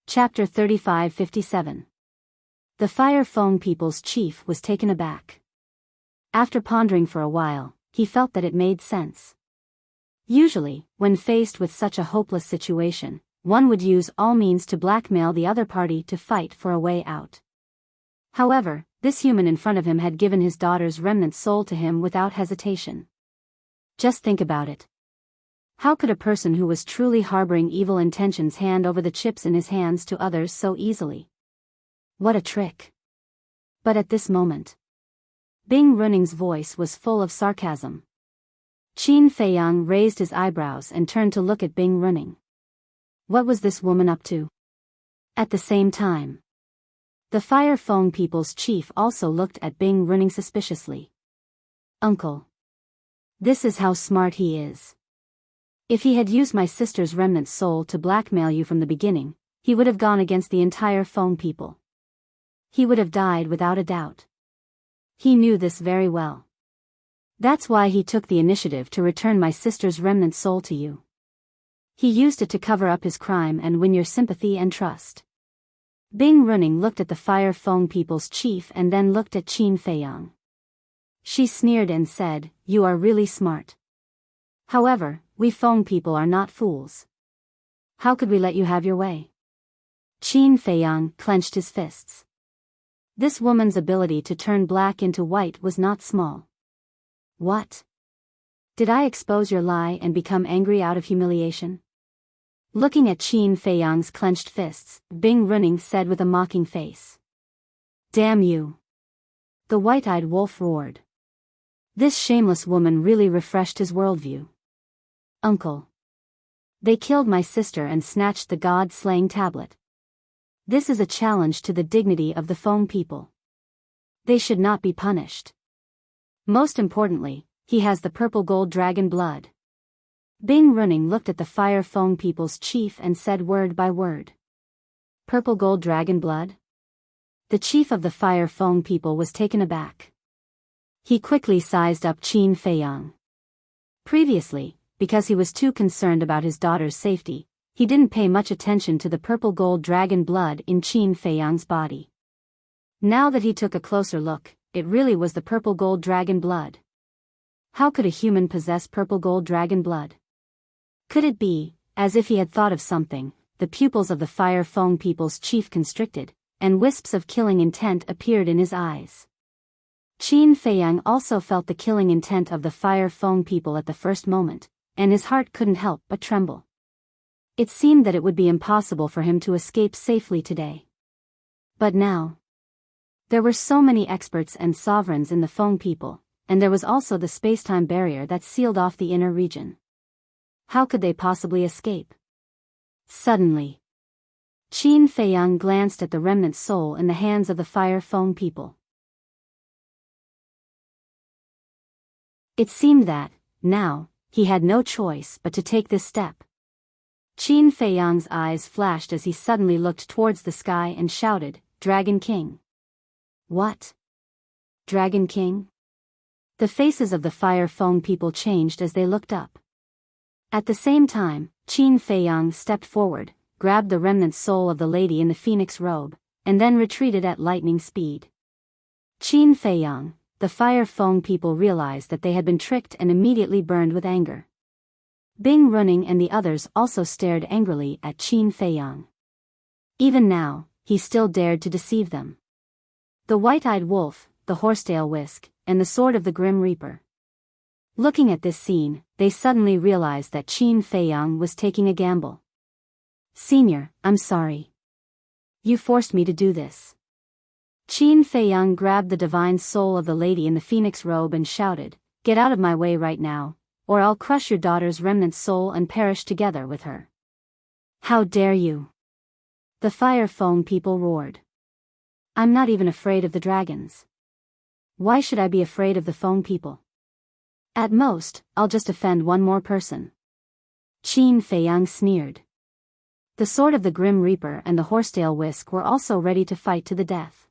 Chapter 3557. The Fire Feng people's chief was taken aback. After pondering for a while, he felt that it made sense. Usually, when faced with such a hopeless situation, one would use all means to blackmail the other party to fight for a way out. However, this human in front of him had given his daughter's remnant soul to him without hesitation. Just think about it. How could a person who was truly harboring evil intentions hand over the chips in his hands to others so easily? What a trick. But at this moment, Bing Running's voice was full of sarcasm. Qin Feiyang raised his eyebrows and turned to look at Bing Running. What was this woman up to? At the same time, the Fire Feng people's chief also looked at Bing Running suspiciously. "Uncle. This is how smart he is. If he had used my sister's remnant soul to blackmail you from the beginning, he would have gone against the entire Feng people. He would have died without a doubt. He knew this very well. That's why he took the initiative to return my sister's remnant soul to you. He used it to cover up his crime and win your sympathy and trust." Bing Running looked at the Fire Feng people's chief and then looked at Qin Feiyang. She sneered and said, "You are really smart. However, we Feng people are not fools. How could we let you have your way?" Qin Feiyang clenched his fists. This woman's ability to turn black into white was not small. "What? Did I expose your lie and become angry out of humiliation?" Looking at Qin Feiyang's clenched fists, Bing Running said with a mocking face. "Damn you!" The white-eyed wolf roared. This shameless woman really refreshed his worldview. "Uncle. They killed my sister and snatched the god-slaying tablet. This is a challenge to the dignity of the Feng people. They should not be punished. Most importantly, he has the purple gold dragon blood." Bing Running looked at the Fire Feng people's chief and said word by word. "Purple gold dragon blood?" The chief of the Fire Feng people was taken aback. He quickly sized up Qin Feiyang. Previously, because he was too concerned about his daughter's safety, he didn't pay much attention to the purple gold dragon blood in Qin Feiyang's body. Now that he took a closer look, it really was the purple gold dragon blood. How could a human possess purple gold dragon blood? Could it be, as if he had thought of something, the pupils of the Fire Feng people's chief constricted, and wisps of killing intent appeared in his eyes. Qin Feiyang also felt the killing intent of the Fire Feng people at the first moment, and his heart couldn't help but tremble. It seemed that it would be impossible for him to escape safely today. But now, there were so many experts and sovereigns in the Feng people, and there was also the space-time barrier that sealed off the inner region. How could they possibly escape? Suddenly, Qin Feiyang glanced at the remnant soul in the hands of the Fire Feng people. It seemed that, now, he had no choice but to take this step. Qin Feiyang's eyes flashed as he suddenly looked towards the sky and shouted, "Dragon King!" "What? Dragon King?" The faces of the Fire Feng people changed as they looked up. At the same time, Qin Feiyang stepped forward, grabbed the remnant soul of the lady in the phoenix robe, and then retreated at lightning speed. Qin Feiyang, the Fire Feng people realized that they had been tricked and immediately burned with anger. Bing Running and the others also stared angrily at Qin Feiyang. Even now, he still dared to deceive them. The white-eyed wolf, the horsetail whisk, and the sword of the Grim Reaper. Looking at this scene, they suddenly realized that Qin Feiyang was taking a gamble. "Senior, I'm sorry. You forced me to do this." Qin Feiyang grabbed the divine soul of the lady in the phoenix robe and shouted, "Get out of my way right now, or I'll crush your daughter's remnant soul and perish together with her." "How dare you!" the Fire Foam people roared. "I'm not even afraid of the dragons. Why should I be afraid of the Foam people? At most, I'll just offend one more person." Qin Feiyang sneered. The sword of the Grim Reaper and the horsetail whisk were also ready to fight to the death.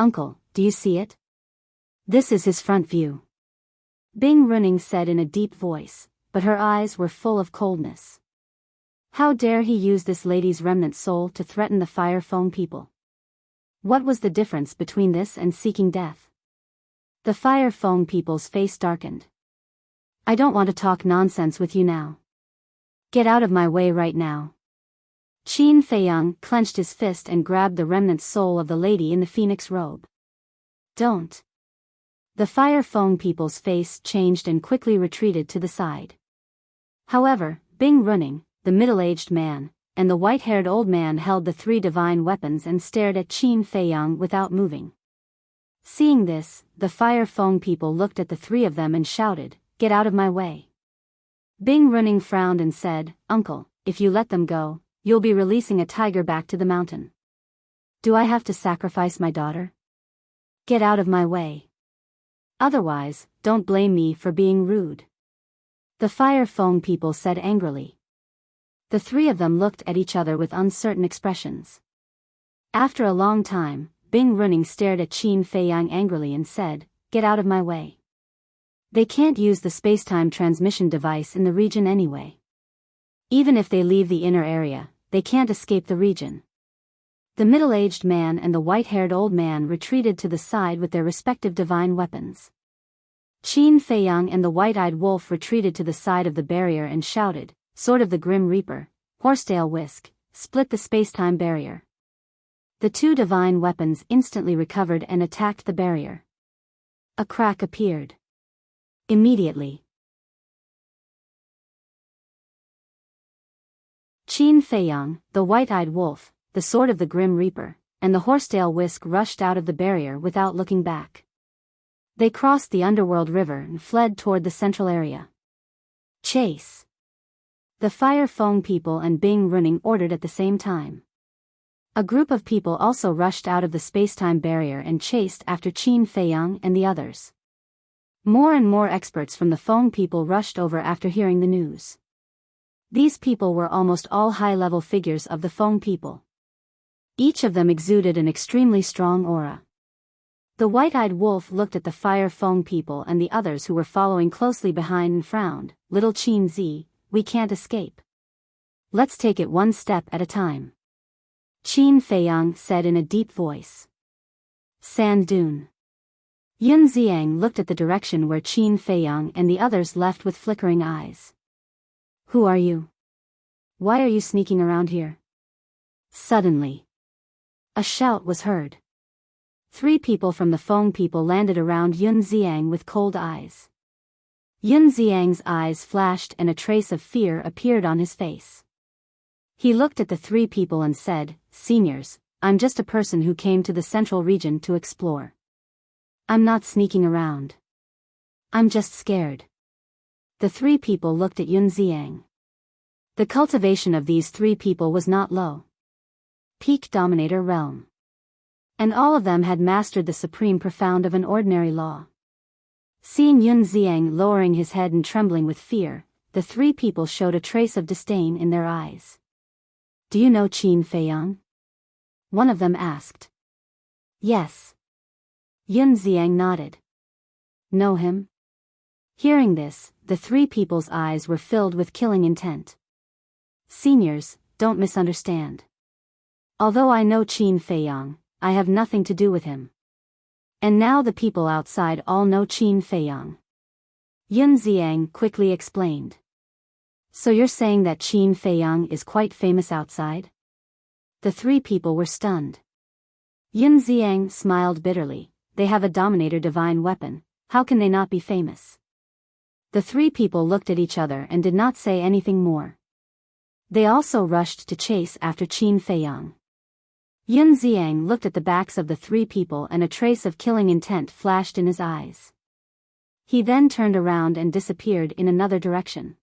"Uncle, do you see it? This is his front view," Bing Running said in a deep voice, but her eyes were full of coldness. How dare he use this lady's remnant soul to threaten the Fire Foam people? What was the difference between this and seeking death? The Fire Foam people's face darkened. "I don't want to talk nonsense with you now. Get out of my way right now." Qin Feiyang clenched his fist and grabbed the remnant soul of the lady in the phoenix robe. "Don't." The Fire Foam people's face changed and quickly retreated to the side. However, Bing Running, the middle-aged man, and the white-haired old man held the three divine weapons and stared at Qin Feiyang without moving. Seeing this, the Fire Foam people looked at the three of them and shouted, "Get out of my way." Bing Running frowned and said, "Uncle, if you let them go, you'll be releasing a tiger back to the mountain. Do I have to sacrifice my daughter? Get out of my way. Otherwise, don't blame me for being rude." The Fire Foam people said angrily. The three of them looked at each other with uncertain expressions. After a long time, Bing Running stared at Qin Feiyang angrily and said, "Get out of my way. They can't use the spacetime transmission device in the region anyway. Even if they leave the inner area, they can't escape the region." The middle-aged man and the white-haired old man retreated to the side with their respective divine weapons. Qin Feiyang and the white-eyed wolf retreated to the side of the barrier and shouted, "Sword of the Grim Reaper, horsetail whisk, split the spacetime barrier." The two divine weapons instantly recovered and attacked the barrier. A crack appeared. Immediately, Qin Feiyang, the white-eyed wolf, the sword of the Grim Reaper, and the horsetail whisk rushed out of the barrier without looking back. They crossed the underworld river and fled toward the central area. "Chase!" The Fire Foam people and Bing Running ordered at the same time. A group of people also rushed out of the spacetime barrier and chased after Qin Feiyang and the others. More and more experts from the Foam people rushed over after hearing the news. These people were almost all high-level figures of the Foam people. Each of them exuded an extremely strong aura. The white-eyed wolf looked at the Fire Foam people and the others who were following closely behind and frowned. "Little Qin Zi, we can't escape. Let's take it one step at a time," Qin Feiyang said in a deep voice. Sand dune. Yun Xiang looked at the direction where Qin Feiyang and the others left with flickering eyes. "Who are you? Why are you sneaking around here?" Suddenly, a shout was heard. Three people from the Foam people landed around Yun Xiang with cold eyes. Yun Xiang's eyes flashed and a trace of fear appeared on his face. He looked at the three people and said, "Seniors, I'm just a person who came to the central region to explore. I'm not sneaking around. I'm just scared." The three people looked at Yun Xiang. The cultivation of these three people was not low. Peak Dominator Realm. And all of them had mastered the supreme profound of an ordinary law. Seeing Yun Xiang lowering his head and trembling with fear, the three people showed a trace of disdain in their eyes. "Do you know Qin Feiyang?" one of them asked. "Yes." Yun Xiang nodded. "Know him?" Hearing this, the three people's eyes were filled with killing intent. "Seniors, don't misunderstand. Although I know Qin Feiyang, I have nothing to do with him. And now the people outside all know Qin Feiyang." Yun Xiang quickly explained. "So you're saying that Qin Feiyang is quite famous outside?" The three people were stunned. Yun Xiang smiled bitterly. "They have a Dominator divine weapon, how can they not be famous?" The three people looked at each other and did not say anything more. They also rushed to chase after Qin Feiyang. Yun Xiang looked at the backs of the three people and a trace of killing intent flashed in his eyes. He then turned around and disappeared in another direction.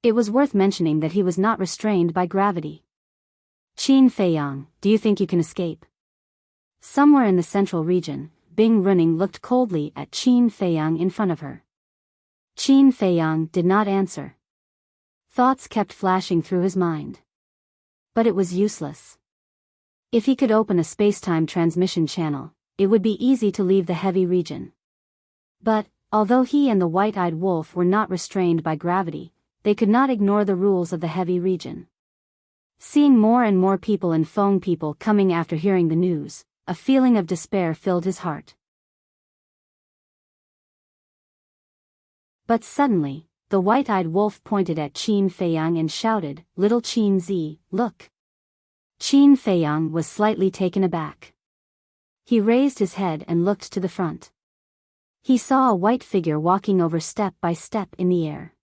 It was worth mentioning that he was not restrained by gravity. Qin Feiyang, do you think you can escape? Somewhere in the central region, Bing Running looked coldly at Qin Feiyang in front of her. Qin Feiyang did not answer. Thoughts kept flashing through his mind. But it was useless. If he could open a space-time transmission channel, it would be easy to leave the heavy region. But, although he and the white-eyed wolf were not restrained by gravity, they could not ignore the rules of the heavy region. Seeing more and more people and Feng people coming after hearing the news, a feeling of despair filled his heart. But suddenly, the white-eyed wolf pointed at Qin Feiyang and shouted, "Little Qin Zi, look!" Qin Feiyang was slightly taken aback. He raised his head and looked to the front. He saw a white figure walking over step by step in the air.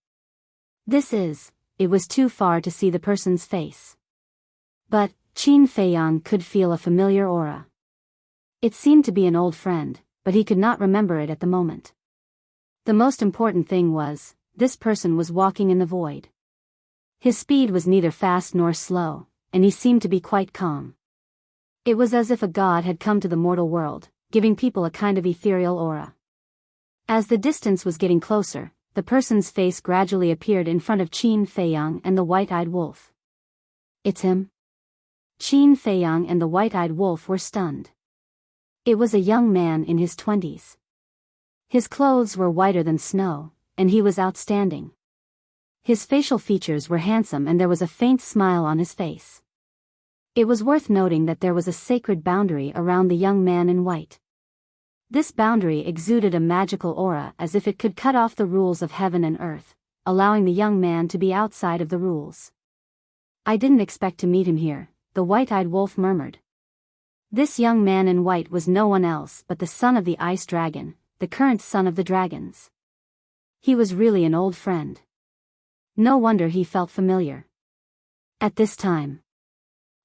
It was too far to see the person's face. But, Qin Feiyang could feel a familiar aura. It seemed to be an old friend, but he could not remember it at the moment. The most important thing was, this person was walking in the void. His speed was neither fast nor slow, and he seemed to be quite calm. It was as if a god had come to the mortal world, giving people a kind of ethereal aura. As the distance was getting closer, the person's face gradually appeared in front of Qin Feiyang and the white-eyed wolf. It's him? Qin Feiyang and the white-eyed wolf were stunned. It was a young man in his 20s. His clothes were whiter than snow, and he was outstanding. His facial features were handsome and there was a faint smile on his face. It was worth noting that there was a sacred boundary around the young man in white. This boundary exuded a magical aura as if it could cut off the rules of heaven and earth, allowing the young man to be outside of the rules. I didn't expect to meet him here, the white-eyed wolf murmured. This young man in white was no one else but the son of the ice dragon, the current son of the dragons. He was really an old friend. No wonder he felt familiar. At this time,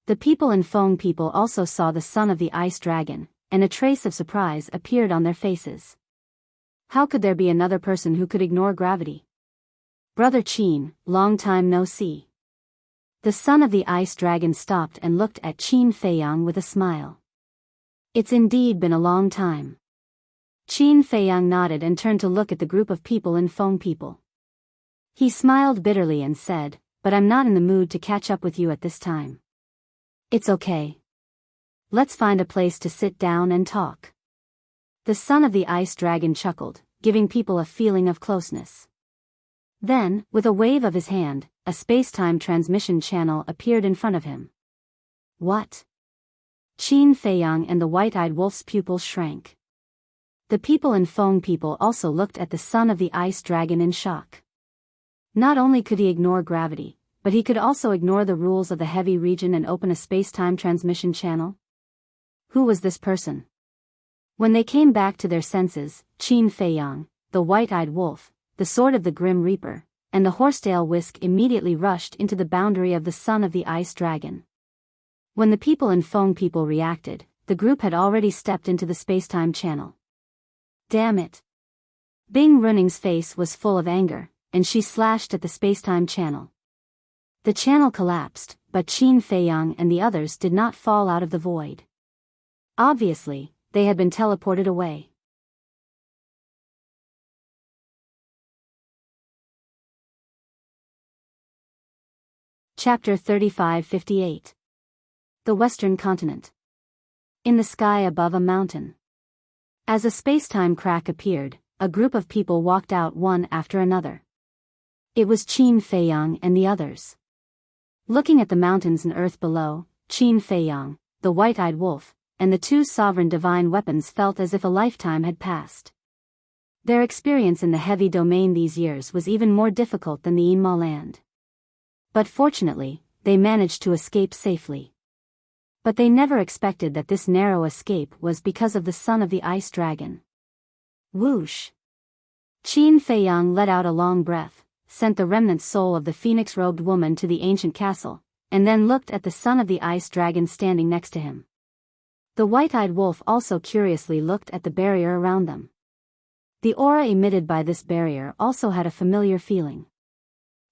the people and Feng people also saw the son of the ice dragon, and a trace of surprise appeared on their faces. How could there be another person who could ignore gravity? Brother Qin, long time no see. The son of the ice dragon stopped and looked at Qin Feiyang with a smile. It's indeed been a long time. Qin Feiyang nodded and turned to look at the group of people and Feng people. He smiled bitterly and said, "But I'm not in the mood to catch up with you at this time. It's okay. Let's find a place to sit down and talk." The son of the ice dragon chuckled, giving people a feeling of closeness. Then, with a wave of his hand, a space-time transmission channel appeared in front of him. What? Qin Feiyang and the white-eyed wolf's pupils shrank. The people and Feng people also looked at the son of the ice dragon in shock. Not only could he ignore gravity, but he could also ignore the rules of the heavy region and open a space-time transmission channel. Who was this person? When they came back to their senses, Qin Feiyang, the white-eyed wolf, the sword of the Grim Reaper, and the horsetail whisk immediately rushed into the boundary of the son of the ice dragon. When the people and Feng people reacted, the group had already stepped into the space-time channel. Damn it! Bing Running's face was full of anger, and she slashed at the space-time channel. The channel collapsed, but Qin Feiyang and the others did not fall out of the void. Obviously, they had been teleported away. Chapter 3558. The Western Continent. In the sky above a mountain. As a space-time crack appeared, a group of people walked out one after another. It was Qin Feiyang and the others. Looking at the mountains and earth below, Qin Feiyang, the white-eyed wolf, and the two sovereign divine weapons felt as if a lifetime had passed. Their experience in the heavy domain these years was even more difficult than the Inma land. But fortunately, they managed to escape safely. But they never expected that this narrow escape was because of the son of the ice dragon. Whoosh! Qin Feiyang let out a long breath, sent the remnant soul of the phoenix-robed woman to the ancient castle, and then looked at the son of the ice dragon standing next to him. The white-eyed wolf also curiously looked at the barrier around them. The aura emitted by this barrier also had a familiar feeling.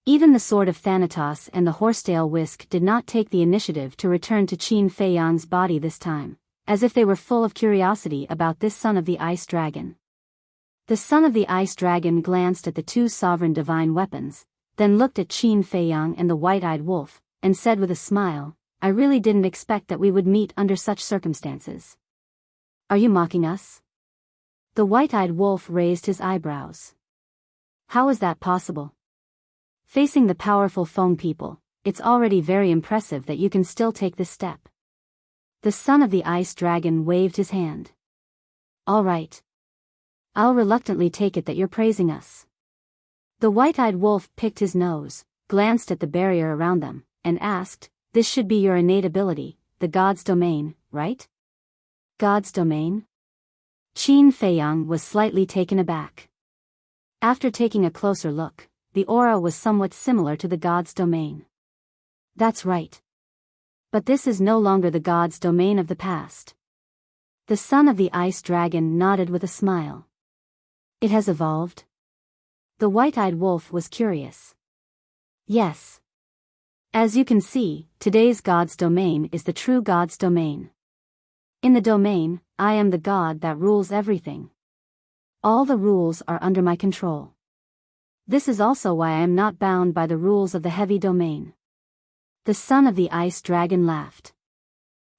Even the sword of Thanatos and the horsetail whisk did not take the initiative to return to Qin Fei Yang's body this time, as if they were full of curiosity about this son of the ice dragon. The son of the ice dragon glanced at the two sovereign divine weapons, then looked at Qin Fei Yang and the white-eyed wolf, and said with a smile, "I really didn't expect that we would meet under such circumstances. Are you mocking us?" The white-eyed wolf raised his eyebrows. "How is that possible? Facing the powerful foam people, it's already very impressive that you can still take this step." The son of the ice dragon waved his hand. "All right. I'll reluctantly take it that you're praising us." The white-eyed wolf picked his nose, glanced at the barrier around them, and asked, "This should be your innate ability, the god's domain, right?" "God's domain?" Qin Fei Yang was slightly taken aback. After taking a closer look, the aura was somewhat similar to the god's domain. "That's right. But this is no longer the god's domain of the past." The son of the ice dragon nodded with a smile. "It has evolved?" The white-eyed wolf was curious. "Yes. As you can see, today's god's domain is the true god's domain. In the domain, I am the god that rules everything. All the rules are under my control. This is also why I am not bound by the rules of the heavy domain." The son of the ice dragon laughed.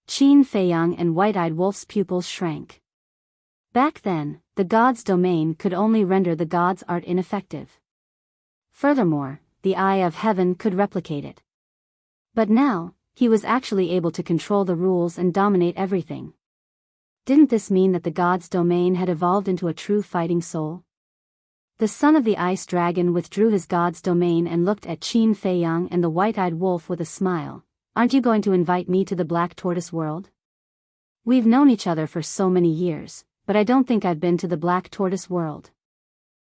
Qin Fei Yang and white-eyed wolf's pupils shrank. Back then, the god's domain could only render the god's art ineffective. Furthermore, the eye of heaven could replicate it. But now, he was actually able to control the rules and dominate everything. Didn't this mean that the god's domain had evolved into a true fighting soul? The son of the ice dragon withdrew his god's domain and looked at Qin Fei Yang and the white-eyed wolf with a smile. "Aren't you going to invite me to the Black Tortoise world? We've known each other for so many years, but I don't think I've been to the Black Tortoise world."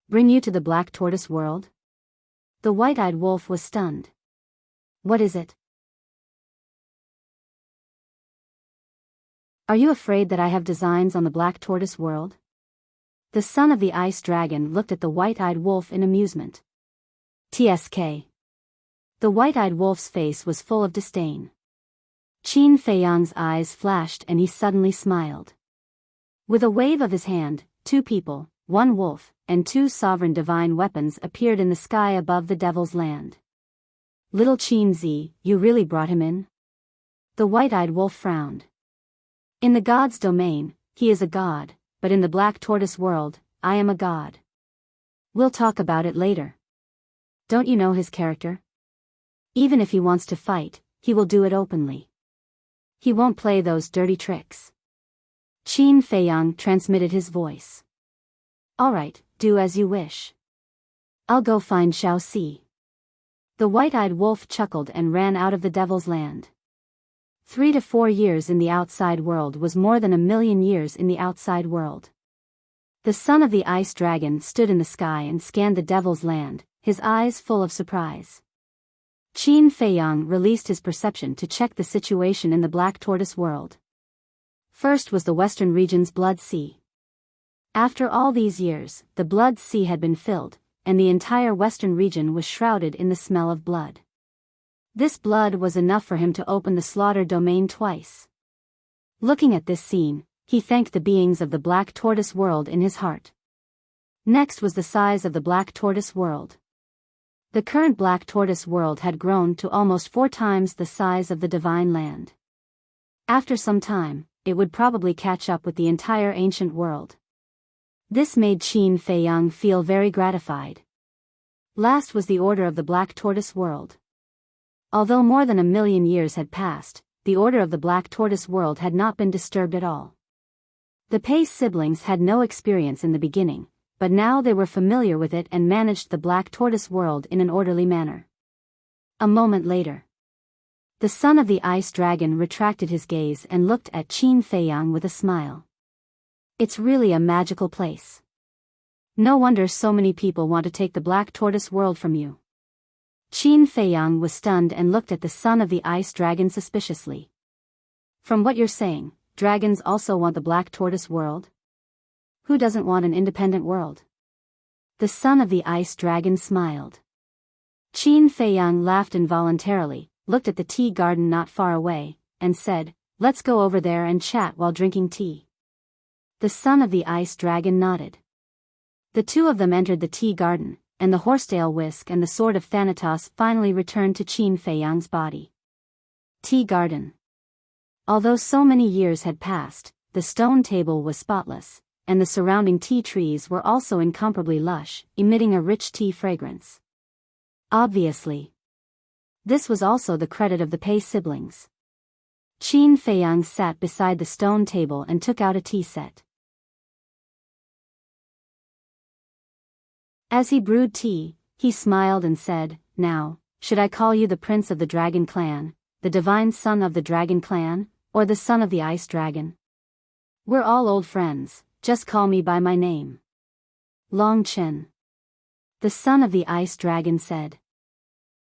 "Bring you to the Black Tortoise world?" The white-eyed wolf was stunned. "What is it? Are you afraid that I have designs on the Black Tortoise world?" The son of the ice dragon looked at the white-eyed wolf in amusement. "TSK." The white-eyed wolf's face was full of disdain. Qin Fei Yang's eyes flashed and he suddenly smiled. With a wave of his hand, two people, one wolf, and two sovereign divine weapons appeared in the sky above the Devil's Land. "Little Qin Zi, you really brought him in?" The white-eyed wolf frowned. "In the god's domain, he is a god, but in the Black Tortoise world, I am a god. We'll talk about it later. Don't you know his character? Even if he wants to fight, he will do it openly. He won't play those dirty tricks." Qin Fei Yang transmitted his voice. "All right, do as you wish. I'll go find Xiao Si." The white-eyed wolf chuckled and ran out of the Devil's Land. 3 to 4 years in the outside world was more than 1,000,000 years in the outside world. The son of the ice dragon stood in the sky and scanned the Devil's Land, his eyes full of surprise. Qin Fei Yang released his perception to check the situation in the Black Tortoise world. First was the western region's Blood Sea. After all these years, the Blood Sea had been filled, and the entire western region was shrouded in the smell of blood. This blood was enough for him to open the slaughter domain twice. Looking at this scene, he thanked the beings of the Black Tortoise world in his heart. Next was the size of the Black Tortoise world. The current Black Tortoise world had grown to almost 4 times the size of the Divine Land. After some time, it would probably catch up with the entire ancient world. This made Qin Fei Yang feel very gratified. Last was the order of the Black Tortoise world. Although more than 1,000,000 years had passed, the order of the Black Tortoise world had not been disturbed at all. The Pace siblings had no experience in the beginning, but now they were familiar with it and managed the Black Tortoise world in an orderly manner. A moment later, the son of the ice dragon retracted his gaze and looked at Qin Fei Yang with a smile. "It's really a magical place. No wonder so many people want to take the Black Tortoise world from you. Qin Feiyang was stunned and looked at the son of the ice dragon suspiciously. From what you're saying, dragons also want the black tortoise world? Who doesn't want an independent world? The son of the ice dragon smiled. Qin Feiyang laughed involuntarily, looked at the tea garden not far away, and said, "Let's go over there and chat while drinking tea." The son of the ice dragon nodded. The two of them entered the tea garden, and the horsetail whisk and the sword of Thanatos finally returned to Qin Feiyang's body. Tea garden. Although so many years had passed, the stone table was spotless, and the surrounding tea trees were also incomparably lush, emitting a rich tea fragrance. Obviously. This was also the credit of the Pei siblings. Qin Feiyang sat beside the stone table and took out a tea set. As he brewed tea, he smiled and said, "Now, should I call you the Prince of the Dragon Clan, the Divine Son of the Dragon Clan, or the Son of the Ice Dragon? We're all old friends, just call me by my name." "Long Chen." The Son of the Ice Dragon said.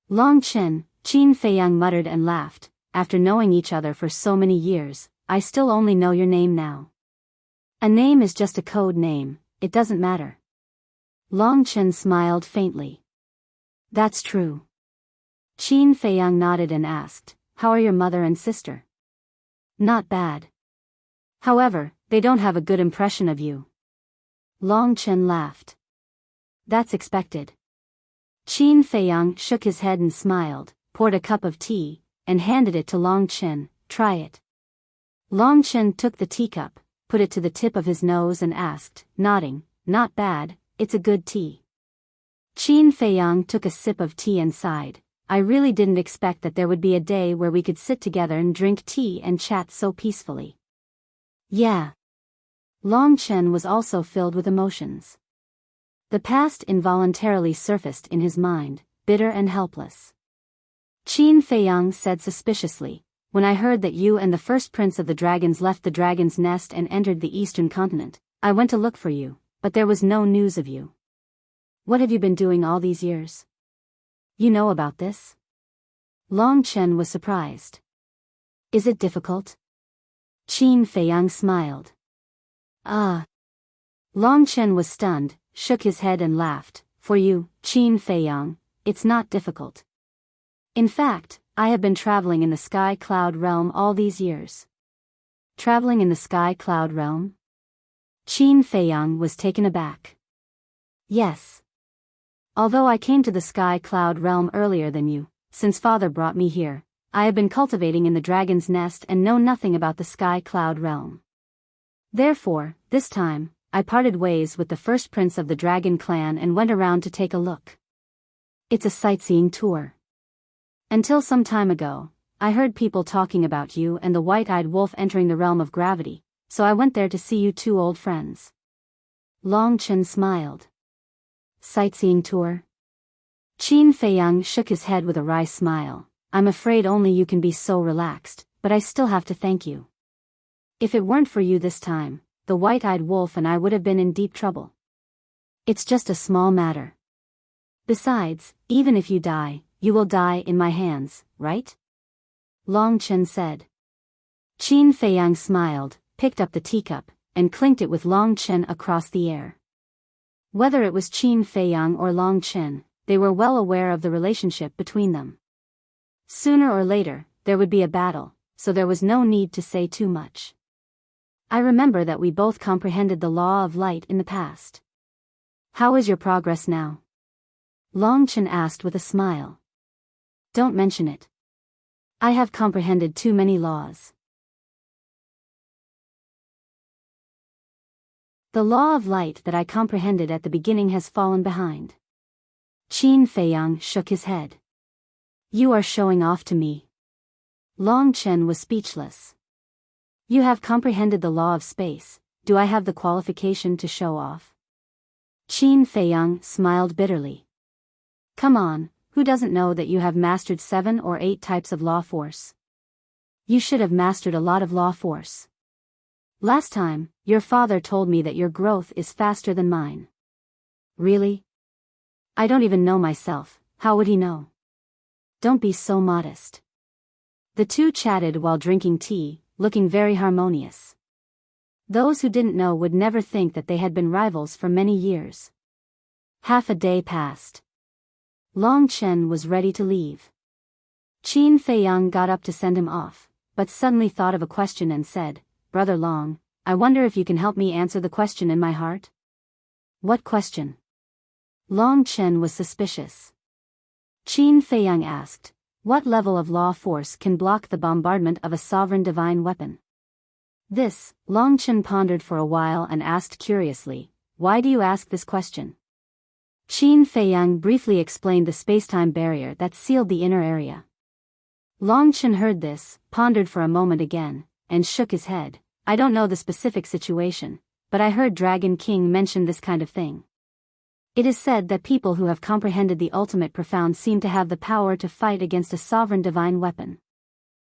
"Long Chen," Qin Feiyang muttered and laughed, "after knowing each other for so many years, I still only know your name now. A name is just a code name, it doesn't matter." Long Chen smiled faintly. "That's true." Qin Feiyang nodded and asked, "How are your mother and sister?" "Not bad. However, they don't have a good impression of you." Long Chen laughed. "That's expected." Qin Feiyang shook his head and smiled, poured a cup of tea, and handed it to Long Chen. "Try it." Long Chen took the teacup, put it to the tip of his nose and asked, nodding, "Not bad. It's a good tea." Qin Feiyang took a sip of tea and sighed. "I really didn't expect that there would be a day where we could sit together and drink tea and chat so peacefully." "Yeah." Long Chen was also filled with emotions. The past involuntarily surfaced in his mind, bitter and helpless. Qin Feiyang said suspiciously, "When I heard that you and the first prince of the dragons left the dragon's nest and entered the eastern continent, I went to look for you, but there was no news of you. What have you been doing all these years? You know about this?" Long Chen was surprised. "Is it difficult?" Qin Feiyang smiled. "Ah." Long Chen was stunned, shook his head and laughed. "For you, Qin Feiyang, it's not difficult. In fact, I have been traveling in the sky cloud realm all these years." "Traveling in the sky cloud realm?" Qin Feiyang was taken aback. "Yes. Although I came to the sky cloud realm earlier than you, since father brought me here, I have been cultivating in the dragon's nest and know nothing about the sky cloud realm. Therefore, this time, I parted ways with the first prince of the dragon clan and went around to take a look. It's a sightseeing tour. Until some time ago, I heard people talking about you and the white-eyed wolf entering the realm of gravity, so I went there to see you two old friends." Long Chen smiled. "Sightseeing tour?" Qin Feiyang shook his head with a wry smile. "I'm afraid only you can be so relaxed, but I still have to thank you. If it weren't for you this time, the white-eyed wolf and I would have been in deep trouble. It's just a small matter. Besides, even if you die, you will die in my hands, right?" Long Chen said. Qin Feiyang smiled, picked up the teacup, and clinked it with Long Chen across the air. Whether it was Qin Feiyang or Long Chen, they were well aware of the relationship between them. Sooner or later, there would be a battle, so there was no need to say too much. "I remember that we both comprehended the law of light in the past. How is your progress now?" Long Chen asked with a smile. "Don't mention it. I have comprehended too many laws. The law of light that I comprehended at the beginning has fallen behind." Qin Feiyang shook his head. "You are showing off to me." Long Chen was speechless. "You have comprehended the law of space, do I have the qualification to show off?" Qin Feiyang smiled bitterly. "Come on, who doesn't know that you have mastered 7 or 8 types of law force? You should have mastered a lot of law force. Last time, your father told me that your growth is faster than mine." "Really? I don't even know myself, how would he know?" Don't be so modest. The two chatted while drinking tea, looking very harmonious. Those who didn't know would never think that they had been rivals for many years. Half a day passed. Long Chen was ready to leave. Qin Feiyang got up to send him off, but suddenly thought of a question and said, "Brother Long, I wonder if you can help me answer the question in my heart?" "What question?" Long Chen was suspicious. Qin Feiyang asked, "What level of law force can block the bombardment of a sovereign divine weapon?" This, Long Chen pondered for a while and asked curiously, "Why do you ask this question?" Qin Feiyang briefly explained the spacetime barrier that sealed the inner area. Long Chen heard this, pondered for a moment again, and shook his head. "I don't know the specific situation, but I heard Dragon King mention this kind of thing. It is said that people who have comprehended the ultimate profound seem to have the power to fight against a sovereign divine weapon."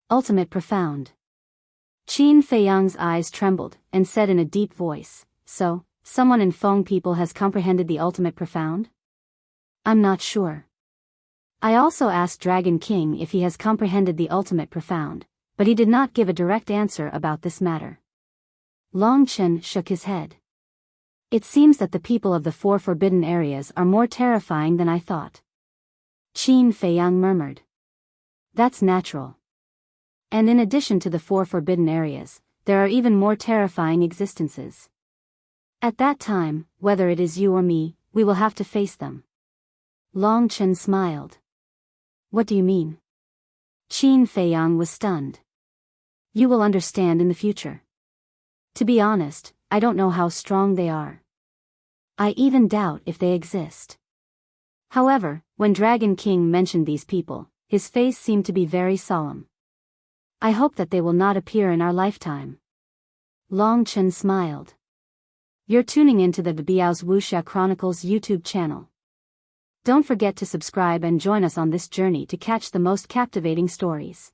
Ultimate profound. Qin Feiyang's eyes trembled, and said in a deep voice, "So, someone in Feng people has comprehended the ultimate profound?" "I'm not sure. I also asked Dragon King if he has comprehended the ultimate profound, but he did not give a direct answer about this matter." Long Chen shook his head. "It seems that the people of the four forbidden areas are more terrifying than I thought." Qin Feiyang murmured. "That's natural. And in addition to the four forbidden areas, there are even more terrifying existences. At that time, whether it is you or me, we will have to face them." Long Chen smiled. "What do you mean?" Qin Feiyang was stunned. "You will understand in the future. To be honest, I don't know how strong they are. I even doubt if they exist." However, when Dragon King mentioned these people, his face seemed to be very solemn. "I hope that they will not appear in our lifetime." Long Chen smiled. You're tuning into the Biyao's Wuxia Chronicles YouTube channel. Don't forget to subscribe and join us on this journey to catch the most captivating stories.